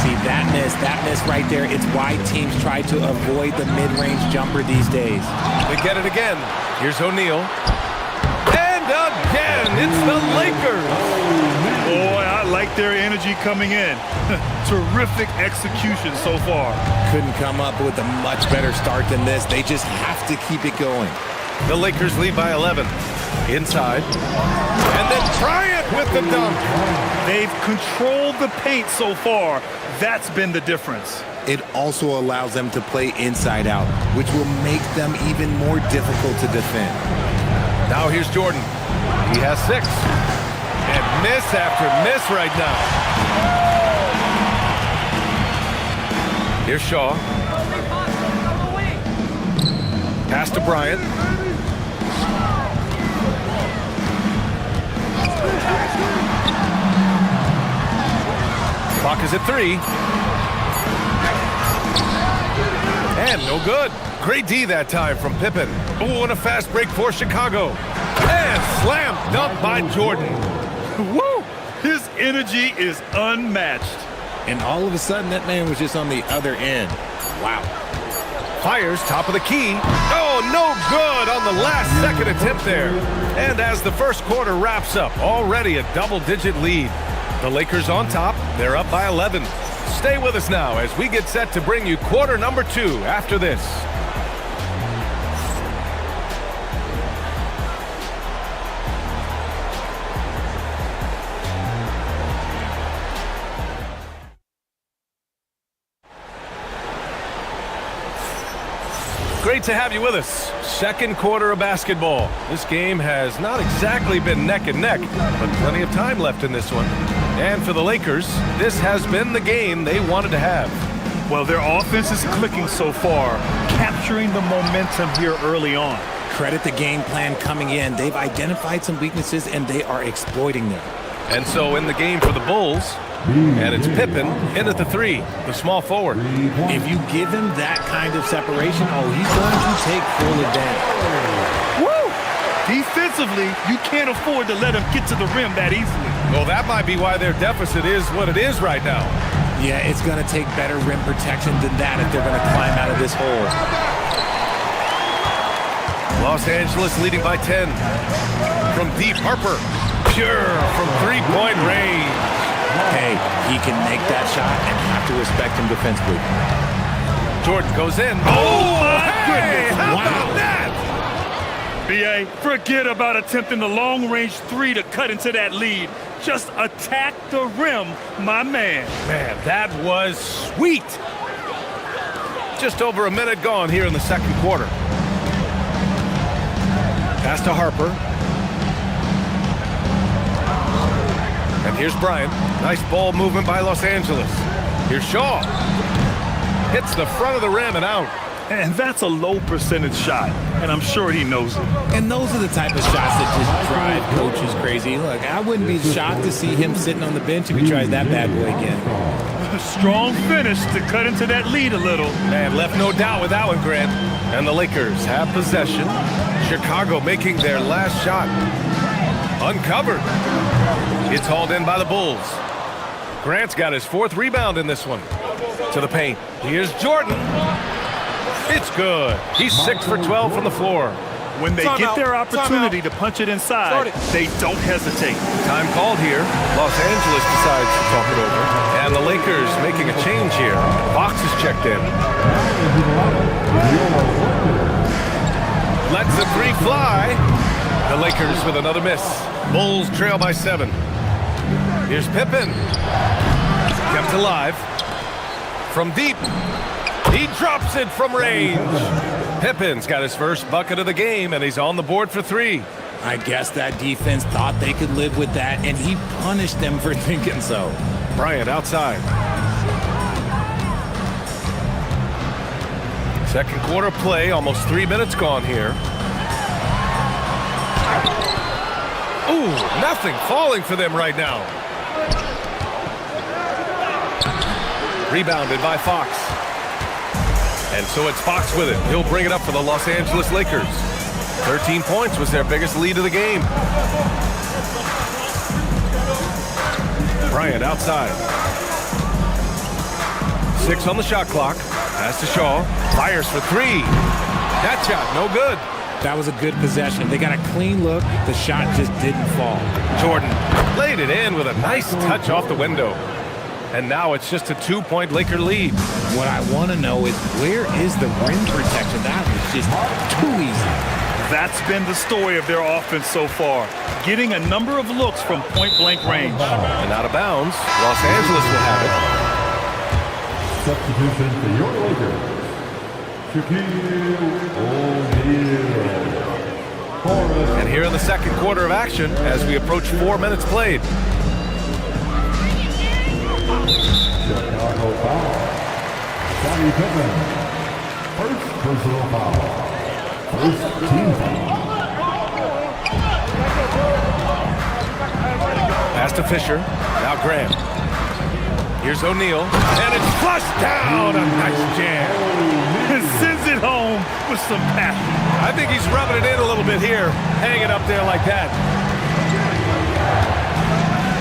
See, that miss right there, it's why teams try to avoid the mid-range jumper these days. We get it again. Here's O'Neal. And again, it's the Lakers. Boy, I like their energy coming in. Terrific execution so far. Couldn't come up with a much better start than this. They just have to keep it going. The Lakers lead by 11. Inside. And then Bryant with the dunk. They've controlled the paint so far. That's been the difference. It also allows them to play inside out, which will make them even more difficult to defend. Now here's Jordan. He has 6. And miss after miss right now. Here's Shaw. Pass to Bryant. Clock is at 3. And no good. Great D that time from Pippen. Oh, and a fast break for Chicago. And slam dunk by Jordan. Woo! His energy is unmatched. And all of a sudden, that man was just on the other end. Wow. Fires top of the key. Oh, no good on the last second attempt there. And as the first quarter wraps up, already a double-digit lead. The Lakers on top. They're up by 11. Stay with us now as we get set to bring you quarter number 2 after this. Great to have you with us. Second quarter of basketball. This game has not exactly been neck and neck, but plenty of time left in this one. And for the Lakers, this has been the game they wanted to have. Well, their offense is clicking so far, capturing the momentum here early on. Credit the game plan coming in. They've identified some weaknesses, and they are exploiting them. And so in the game for the Bulls, and it's Pippen in at the 3, the small forward. If you give him that kind of separation, he's going to take full advantage. Woo! Defensively, you can't afford to let him get to the rim that easily. Well, that might be why their deficit is what it is right now. Yeah, it's going to take better rim protection than that if they're going to climb out of this hole. Los Angeles leading by 10. From deep, Harper. Pure from three-point range. Hey, he can make that shot and have to respect him defensively. Jordan goes in. Oh, my hey, goodness. how about that? B.A., forget about attempting the long-range 3 to cut into that lead. Just attack the rim, my man. Man, that was sweet. Just over a minute gone here in the second quarter. Pass to Harper. And here's Bryant. Nice ball movement by Los Angeles. Here's Shaw. Hits the front of the rim and out. And that's a low percentage shot, and I'm sure he knows it. And those are the type of shots that just drive coaches crazy. Look, I wouldn't be shocked to see him sitting on the bench if he tries that bad boy again. Strong finish to cut into that lead a little. Man, left no doubt with that one, Grant. And the Lakers have possession. Chicago making their last shot. Uncovered. It's hauled in by the Bulls. Grant's got his 4th rebound in this one. To the paint. Here's Jordan. It's good. He's 6 for 12 from the floor. When they get their opportunity to punch it inside, they don't hesitate. Time called here. Los Angeles decides to talk it over. And the Lakers making a change here. Fox is checked in. Lets the 3 fly. The Lakers with another miss. Bulls trail by 7. Here's Pippen. Kept alive. From deep. He drops it from range. Pippen's got his first bucket of the game, and he's on the board for 3. I guess that defense thought they could live with that, and he punished them for thinking so. Bryant outside. Second quarter play, almost 3 minutes gone here. Ooh, nothing falling for them right now. Rebounded by Fox. And so it's Fox with it. He'll bring it up for the Los Angeles Lakers. 13 points was their biggest lead of the game. Bryant outside. 6 on the shot clock. Pass to Shaw. Fires for 3. That shot, no good. That was a good possession. They got a clean look. The shot just didn't fall. Jordan laid it in with a nice touch off the window. And now it's just a 2-point Laker lead. What I want to know is, where is the rim protection? That was just too easy. That's been the story of their offense so far, getting a number of looks from point-blank range. And out of bounds, Los Angeles will have it. Substitution for your Lakers, Shaquille O'Neal. And here in the second quarter of action as we approach 4 minutes played. Chicago foul. Scottie Pippen. First personal foul. First team foul. Pass to Fisher. Now Graham. Here's O'Neal. And it's flushed down. A nice jam. And sends it home with some passion. I think he's rubbing it in a little bit here. Hanging up there like that.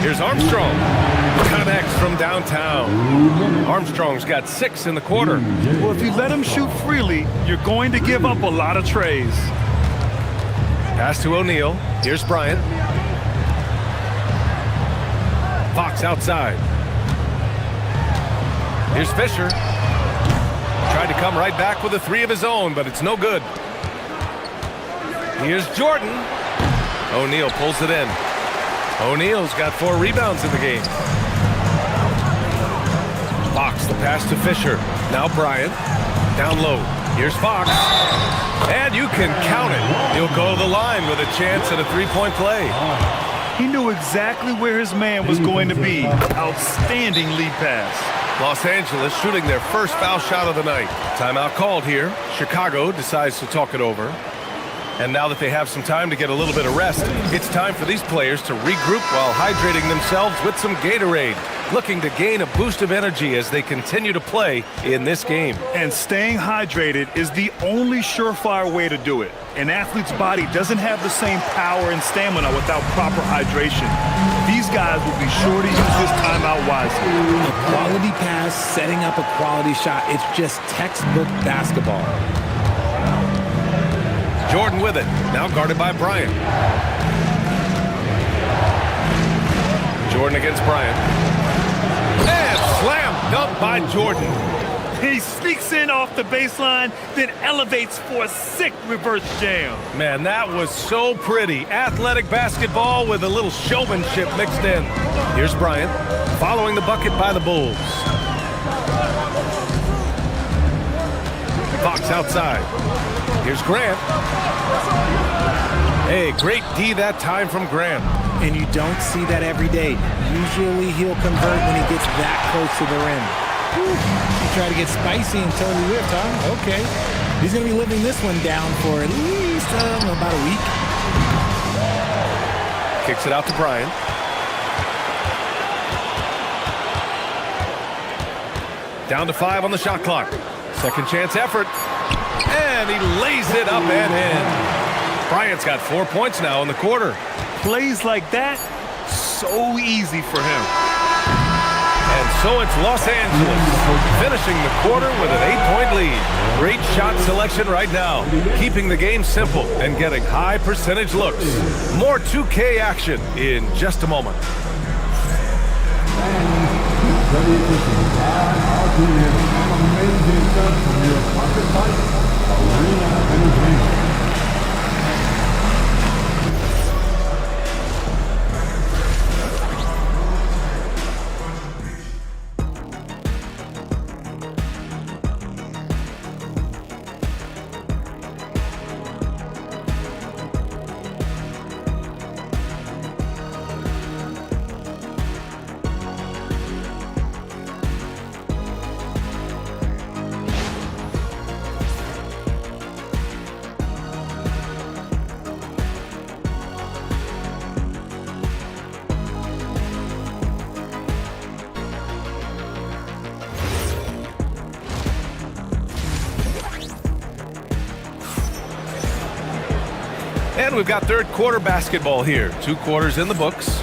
Here's Armstrong. Connects from downtown. Armstrong's got 6 in the quarter. Well, if you let him shoot freely, you're going to give up a lot of trays. Pass to O'Neal. Here's Bryant. Fox outside. Here's Fisher. Tried to come right back with a 3 of his own, but it's no good. Here's Jordan. O'Neal pulls it in. O'Neal's got 4 rebounds in the game. Fox, the pass to Fisher. Now Bryant. Down low. Here's Fox. And you can count it. He'll go to the line with a chance at a 3-point play. He knew exactly where his man was going to be. Outstanding lead pass. Los Angeles shooting their first foul shot of the night. Timeout called here. Chicago decides to talk it over. And now that they have some time to get a little bit of rest, it's time for these players to regroup while hydrating themselves with some Gatorade, looking to gain a boost of energy as they continue to play in this game. And staying hydrated is the only surefire way to do it. An athlete's body doesn't have the same power and stamina without proper hydration. These guys will be sure to use this timeout wisely. A quality pass, setting up a quality shot. It's just textbook basketball. Jordan with it. Now guarded by Bryant. Jordan against Bryant. And slam dunk by Jordan. He sneaks in off the baseline, then elevates for a sick reverse jam. Man, that was so pretty. Athletic basketball with a little showmanship mixed in. Here's Bryant, following the bucket by the Bulls. Fox outside. Here's Grant. Hey, great D that time from Grant. And you don't see that every day. Usually he'll convert when he gets that close to the rim. You try to get spicy and totally whipped, huh? Okay. He's going to be living this one down for at least about a week. Kicks it out to Bryant. Down to 5 on the shot clock. Second chance effort. And he lays it up and in. Bryant's got 4 points now in the quarter. Plays like that, so easy for him. And so it's Los Angeles finishing the quarter with an 8-point lead. Great shot selection right now, keeping the game simple and getting high percentage looks. More 2K action in just a moment. Amazing stuff from your pocket fight, Arena Entertainment. And we've got third quarter basketball here. 2 quarters in the books.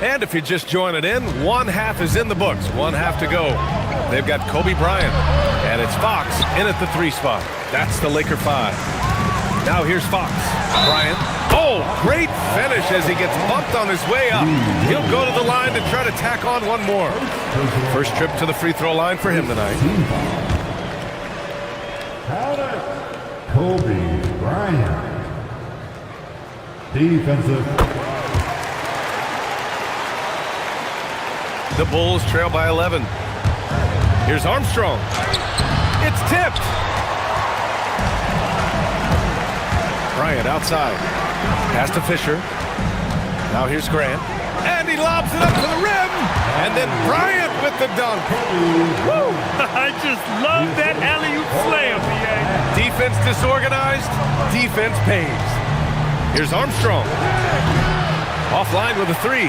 And if you're just joining in, 1 half is in the books. 1 half to go. They've got Kobe Bryant. And it's Fox in at the 3 spot. That's the Laker 5. Now here's Fox. Bryant. Oh, great finish as he gets bumped on his way up. He'll go to the line to try to tack on one more. First trip to the free throw line for him tonight. Kobe Bryant. Defensive. The Bulls trail by 11. Here's Armstrong. It's tipped. Bryant outside. Pass to Fisher. Now here's Grant. And he lobs it up to the rim. And then Bryant with the dunk. Woo! I just love that alley-oop slam, BA. Defense disorganized. Defense pays. Here's Armstrong. Offline with a three.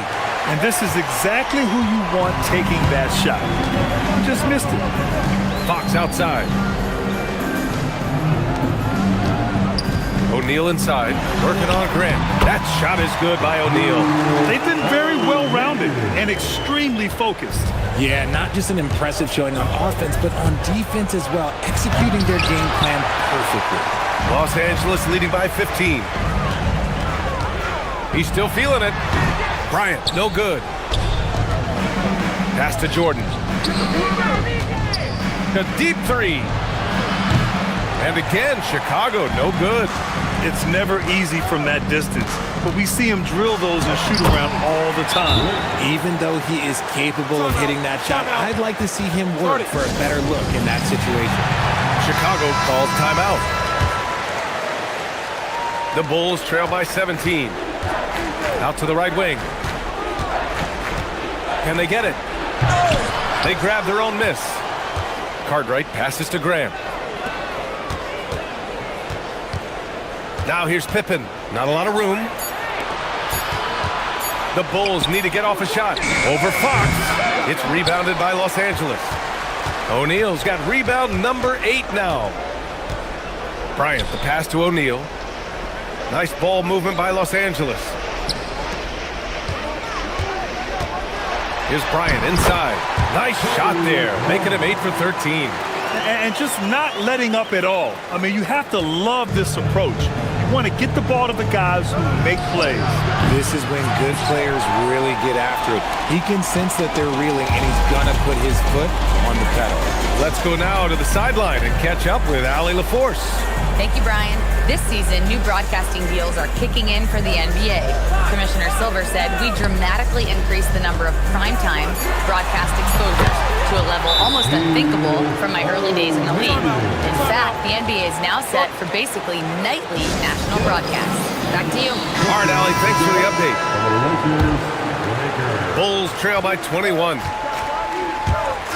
And this is exactly who you want taking that shot. You just missed it. Fox outside. O'Neal inside, working on Grant. That shot is good by O'Neal. They've been very well-rounded and extremely focused. Yeah, not just an impressive showing on offense, but on defense as well, executing their game plan perfectly. Los Angeles leading by 15. He's still feeling it. Bryant, no good. Pass to Jordan. A deep three. And again, Chicago, no good. It's never easy from that distance, but we see him drill those and shoot around all the time. Even though he is capable of hitting that shot, I'd like to see him work for a better look in that situation. Chicago calls timeout. The Bulls trail by 17. Out to the right wing. Can they get it? They grab their own miss. Cartwright passes to Graham. Now here's Pippen. Not a lot of room. The Bulls need to get off a shot. Over Fox. It's rebounded by Los Angeles. O'Neal's got rebound number 8 now. Bryant, the pass to O'Neal. Nice ball movement by Los Angeles. Here's Bryant inside. Nice shot there, making him 8 for 13. And just not letting up at all. I mean, you have to love this approach. You want to get the ball to the guys who make plays. This is when good players really get after it. He can sense that they're reeling, and he's going to put his foot on the pedal. Let's go now to the sideline and catch up with Allie LaForce. Thank you, Brian. This season, new broadcasting deals are kicking in for the NBA. Commissioner Silver said we dramatically increased the number of primetime broadcast exposures to a level almost unthinkable from my early days in the league. In fact, the NBA is now set for basically nightly national broadcasts. Back to you. All right, Allie, thanks for the update. Bulls trail by 21.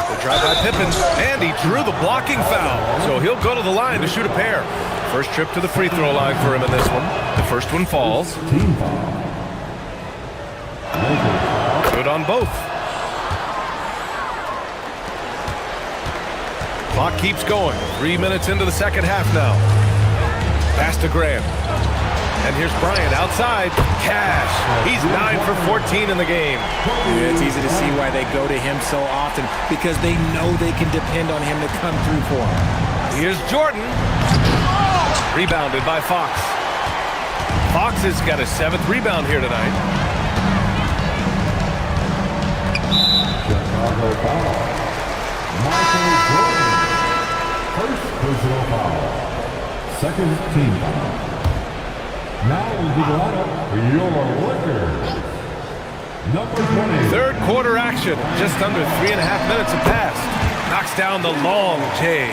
The drive by Pippen, and he drew the blocking foul, so he'll go to the line to shoot a pair. First trip to the free throw line for him in this one. The first one falls. Good on both. Clock keeps going. 3 minutes into the second half now. Pass to Graham. And here's Bryant outside. Cash. He's 9 for 14 in the game. Yeah, it's easy to see why they go to him so often, because they know they can depend on him to come through for them. Here's Jordan. Rebounded by Fox. Fox has got his 7th rebound here tonight. Chicago foul. Michael Jordan. First personal foul. Second team foul. Now we'll do the lineup for your Lakers. Number 20. Third quarter action. Just under 3.5 minutes have passed. Knocks down the long J.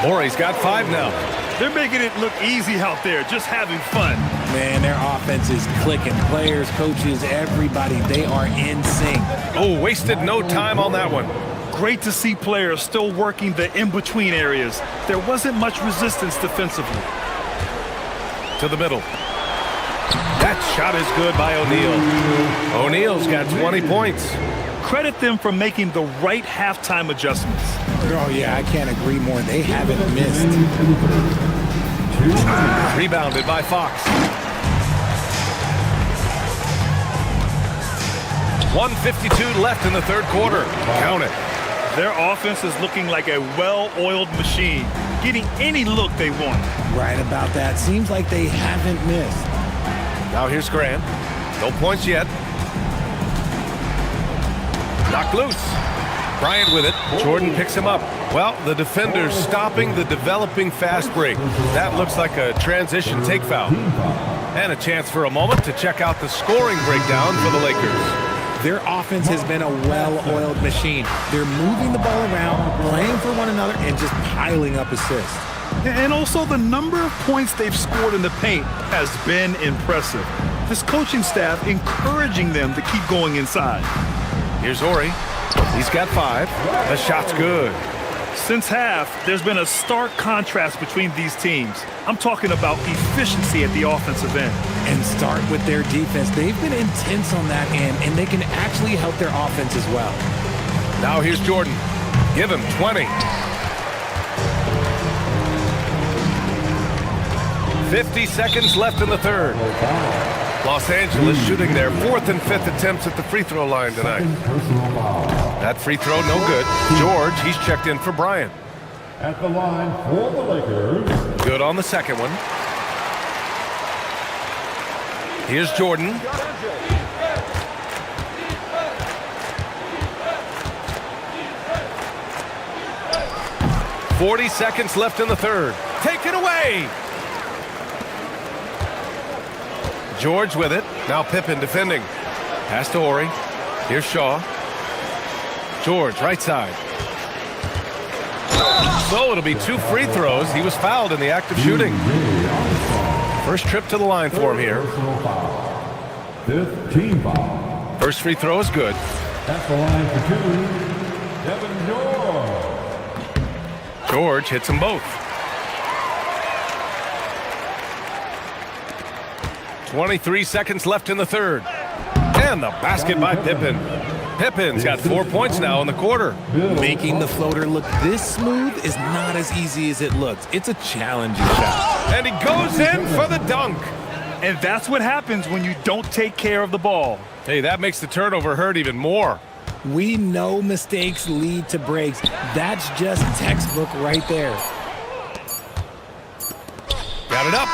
Morey's got 5 now. They're making it look easy out there, just having fun. Man, their offense is clicking. Players, coaches, everybody, they are in sync. Oh, wasted no time on that one. Great to see players still working the in-between areas. There wasn't much resistance defensively. To the middle. That shot is good by O'Neal. O'Neal's got 20 points. Credit them for making the right halftime adjustments. Oh, yeah, I can't agree more. They haven't missed. Rebounded by Fox. 1:52 left in the third quarter. Count it. Their offense is looking like a well-oiled machine, getting any look they want. Right about that. Seems like they haven't missed. Now here's Grant. No points yet. Knocked loose. Bryant with it. Jordan picks him up. Well, the defender's stopping the developing fast break. That looks like a transition take foul. And a chance for a moment to check out the scoring breakdown for the Lakers. Their offense has been a well-oiled machine. They're moving the ball around, playing for one another, and just piling up assists. And also the number of points they've scored in the paint has been impressive. This coaching staff encouraging them to keep going inside. Here's Ori. He's got 5. The shot's good. Since half, there's been a stark contrast between these teams. I'm talking about efficiency at the offensive end. And start with their defense. They've been intense on that end, and they can actually help their offense as well. Now here's Jordan. Give him 20. 50 seconds left in the third. Los Angeles shooting their 4th and 5th attempts at the free throw line tonight. That free throw, no good. George, he's checked in for Bryant. At the line for the Lakers. Good on the second one. Here's Jordan. "40 seconds left in the third. Take it away! George with it. Now Pippen defending. Pass to Ori. Here's Shaw. George, right side. So it'll be 2 free throws. He was fouled in the act of shooting. First trip to the line for him here. 5th team foul. First free throw is good. At the line for 2, Devin George. George hits them both. 23 seconds left in the third. And the basket by Pippen. Pippen's got 4 points now in the quarter. Making the floater look this smooth is not as easy as it looks. It's a challenging shot. And he goes in for the dunk. And that's what happens when you don't take care of the ball. Hey, that makes the turnover hurt even more. We know mistakes lead to breaks. That's just textbook right there. Got it up.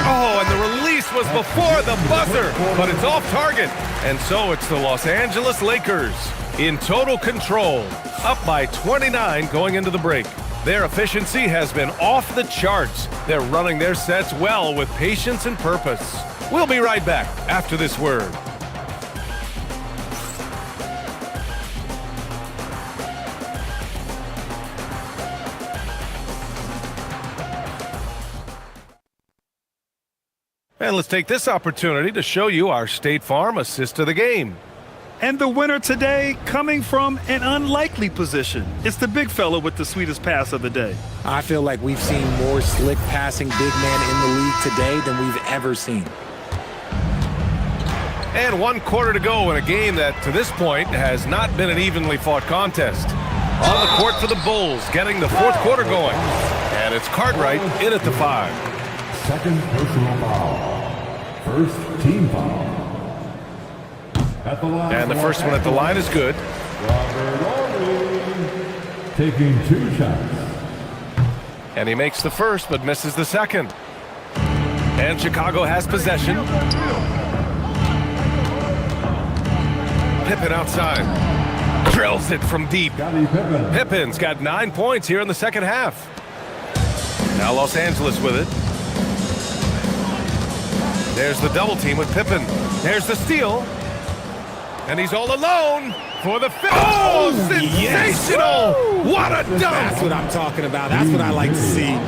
Oh, and the release was before the buzzer, but it's off target. And so it's the Los Angeles Lakers in total control, up by 29 going into the break. Their efficiency has been off the charts. They're running their sets well with patience and purpose. We'll be right back after this word. And let's take this opportunity to show you our State Farm assist of the game. And the winner today coming from an unlikely position. It's the big fella with the sweetest pass of the day. I feel like we've seen more slick passing big man in the league today than we've ever seen. And 1 quarter to go in a game that, to this point, has not been an evenly fought contest. On the court for the Bulls, getting the 4th quarter going. And it's Cartwright in at the 5. 2nd personal foul. 1st team foul. At the line. And the first one at the line is good. Robert Ory taking 2 shots. And he makes the first, but misses the second. And Chicago has possession. Pippen outside. Drills it from deep. Pippen's got 9 points here in the second half. Now Los Angeles with it. There's the double team with Pippen. There's the steal. And he's all alone for the fifth. Oh, sensational! Yes. What a dunk! That's what I'm talking about. That's what I like to see.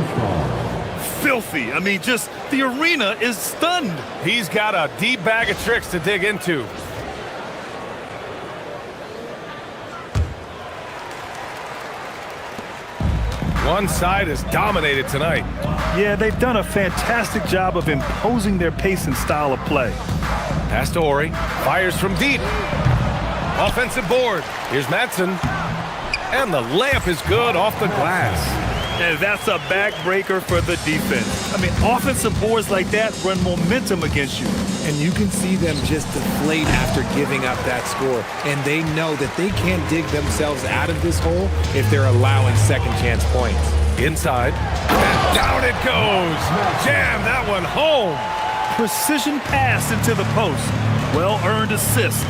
Filthy. I mean, just the arena is stunned. He's got a deep bag of tricks to dig into. One side is dominated tonight. Yeah, they've done a fantastic job of imposing their pace and style of play. Pass to Ori. Fires from deep. Offensive board. Here's Madsen. And the layup is good off the glass. And that's a backbreaker for the defense. I mean, offensive boards like that run momentum against you. And you can see them just deflate after giving up that score. And they know that they can't dig themselves out of this hole if they're allowing second chance points. Inside. And down it goes. Jam that one home. Precision pass into the post. Well-earned assist.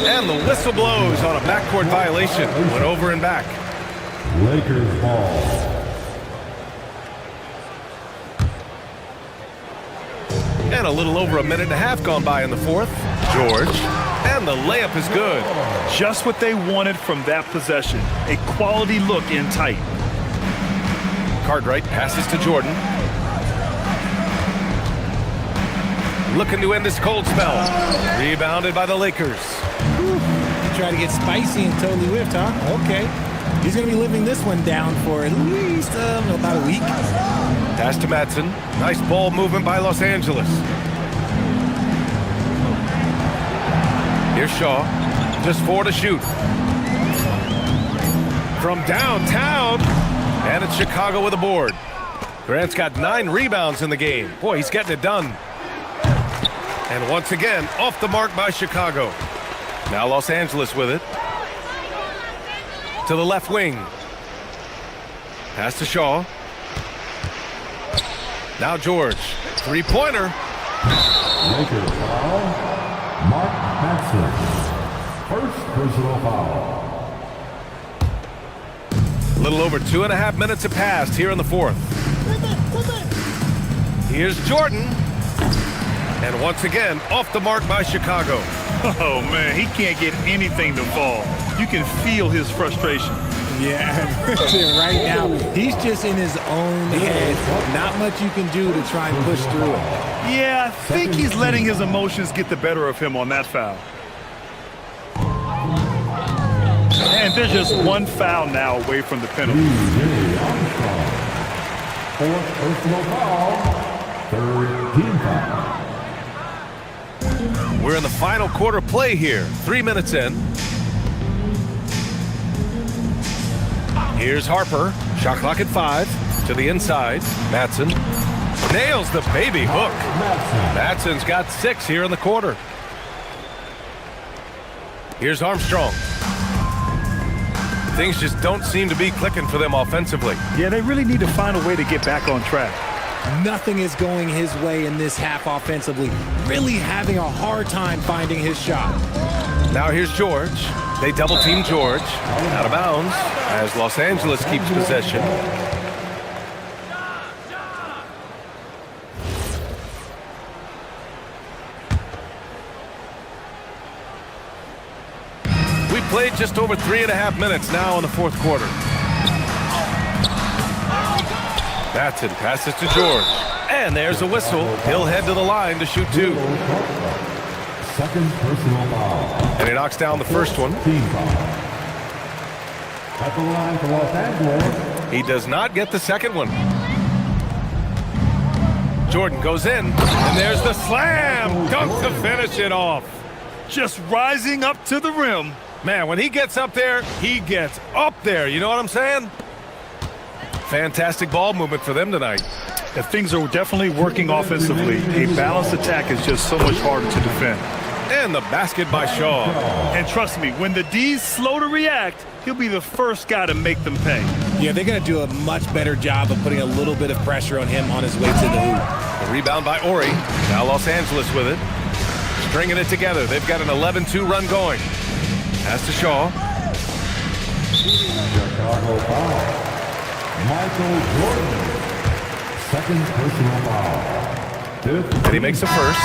And the whistle blows on a backcourt violation. Went over and back. Lakers ball. And a little over a minute and a half gone by in the fourth. George. And the layup is good. Just what they wanted from that possession. A quality look in tight. Cartwright passes to Jordan. Looking to end this cold spell. Rebounded by the Lakers. Try to get spicy and totally whiffed, huh? Okay. He's going to be living this one down for at least about a week. Pass to Madsen. Nice ball movement by Los Angeles. Here's Shaw. Just 4 to shoot. From downtown. And it's Chicago with a board. Grant's got 9 rebounds in the game. Boy, he's getting it done. And once again, off the mark by Chicago. Now Los Angeles with it. To the left wing. Pass to Shaw. Now George. Three-pointer. Lakers foul. Mark Madsen. First personal foul. A little over 2.5 minutes have passed here in the fourth. Here's Jordan. And once again, off the mark by Chicago. Oh, man, he can't get anything to fall. You can feel his frustration. Yeah, right now, he's just in his own head. Not much you can do to try and push through it. Yeah, I think he's letting his emotions get the better of him on that foul. And there's just one foul now away from the penalty. Fourth personal foul. Third team foul. We're in the final quarter play here. 3 minutes in. Here's Harper. Shot clock at 5. To the inside. Madsen. Nails the baby hook. Madsen's got 6 here in the quarter. Here's Armstrong. Things just don't seem to be clicking for them offensively. Yeah, they really need to find a way to get back on track. Nothing is going his way in this half offensively. Really having a hard time finding his shot. Now here's George. They double team George. Out of bounds as Los Angeles keeps possession. We played just over 3.5 minutes now in the fourth quarter. Madsen passes to George. And there's a whistle. He'll head to the line to shoot 2. Second personal foul. And he knocks down the first one. Team foul. At the line for Los Angeles. He does not get the second one. Jordan goes in. And there's the slam. Dunk to finish it off. Just rising up to the rim. Man, when he gets up there, he gets up there. You know what I'm saying? Fantastic ball movement for them tonight. If things are definitely working offensively, a balanced attack is just so much harder to defend. And the basket by Shaw. And trust me, when the D's slow to react, he'll be the first guy to make them pay. Yeah, they're going to do a much better job of putting a little bit of pressure on him on his way to the hoop. A rebound by Ori. Now Los Angeles with it. Stringing it together. They've got an 11-2 run going. Pass to Shaw. Chicago foul. Michael Jordan. Second personal foul. Fifth. And he makes the first.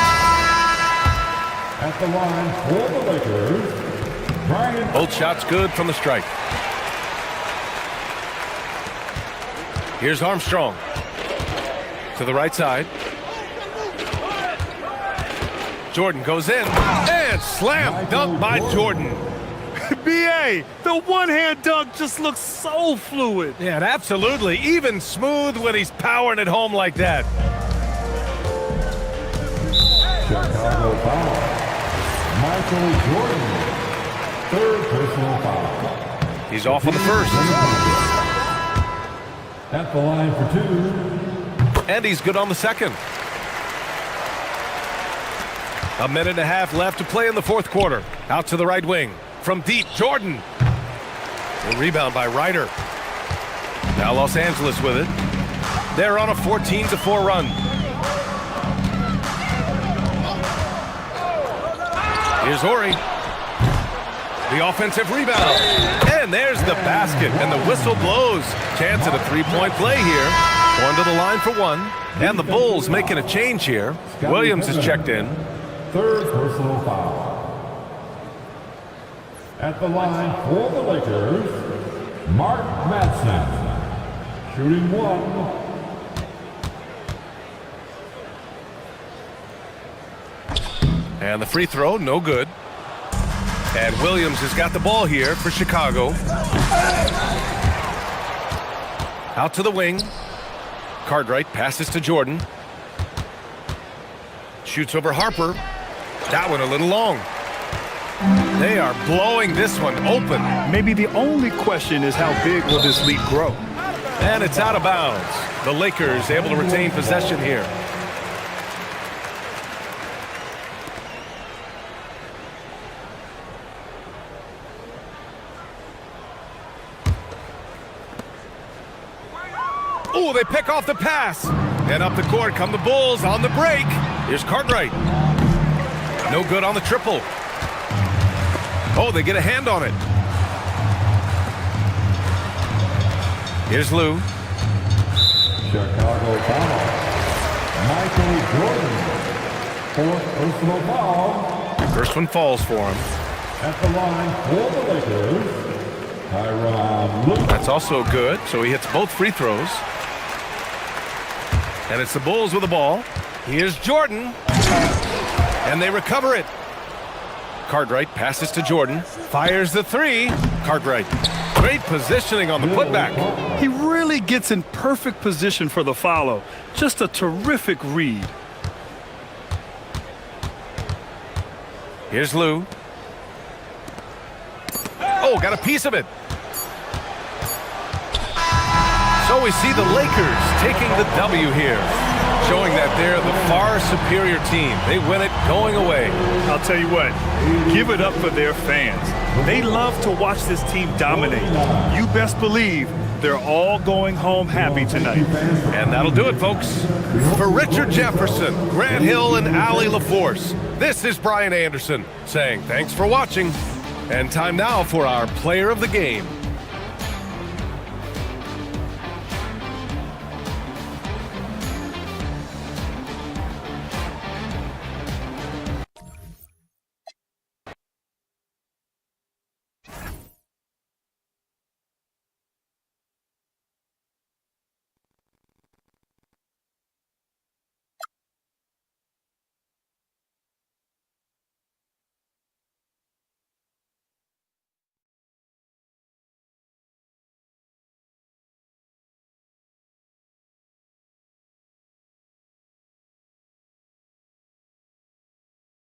At the line for the Lakers, Brian. Both shots good from the strike. Here's Armstrong. To the right side. Jordan goes in. And slam dunk by Jordan. B.A., the one-hand dunk just looks so fluid. Yeah, absolutely. Even smooth when he's powering it home like that. Chicago foul. Michael Jordan. Third personal foul. He's off on the first. At the line for 2. And he's good on the second. A minute and a half left to play in the fourth quarter. Out to the right wing. From deep, Jordan. A rebound by Ryder. Now Los Angeles with it. They're on a 14-4 run. Here's Horry. The offensive rebound. And there's the basket, and the whistle blows. Chance at a three-point play here. Going to the line for one. And the Bulls making a change here. Williams is checked in. Third personal foul. At the line for the Lakers, Mark Madsen. Shooting one. And the free throw, no good. And Williams has got the ball here for Chicago. Out to the wing. Cartwright passes to Jordan. Shoots over Harper. That one a little long. They are blowing this one open. Maybe the only question is how big will this lead grow? And it's out of bounds. The Lakers able to retain possession here. Oh, they pick off the pass. And up the court come the Bulls on the break. Here's Cartwright. No good on the triple. Oh, they get a hand on it. Here's Lou. Chicago foul. Michael Jordan. Fourth personal foul. First one falls for him. At the line for the Lakers, Tyronn Lue. That's also good, so he hits both free throws. And it's the Bulls with the ball. Here's Jordan. And they recover it. Cartwright passes to Jordan. Fires the three. Cartwright. Great positioning on the putback. He really gets in perfect position for the follow. Just a terrific read. Here's Lou. Oh, got a piece of it. So we see the Lakers taking the W here, showing that they're the far superior team. They win it going away. I'll tell you what, give it up for their fans. They love to watch this team dominate. You best believe they're all going home happy tonight. And that'll do it, folks. For Richard Jefferson, Grant Hill, and Allie LaForce, this is Brian Anderson saying thanks for watching. And time now for our player of the game.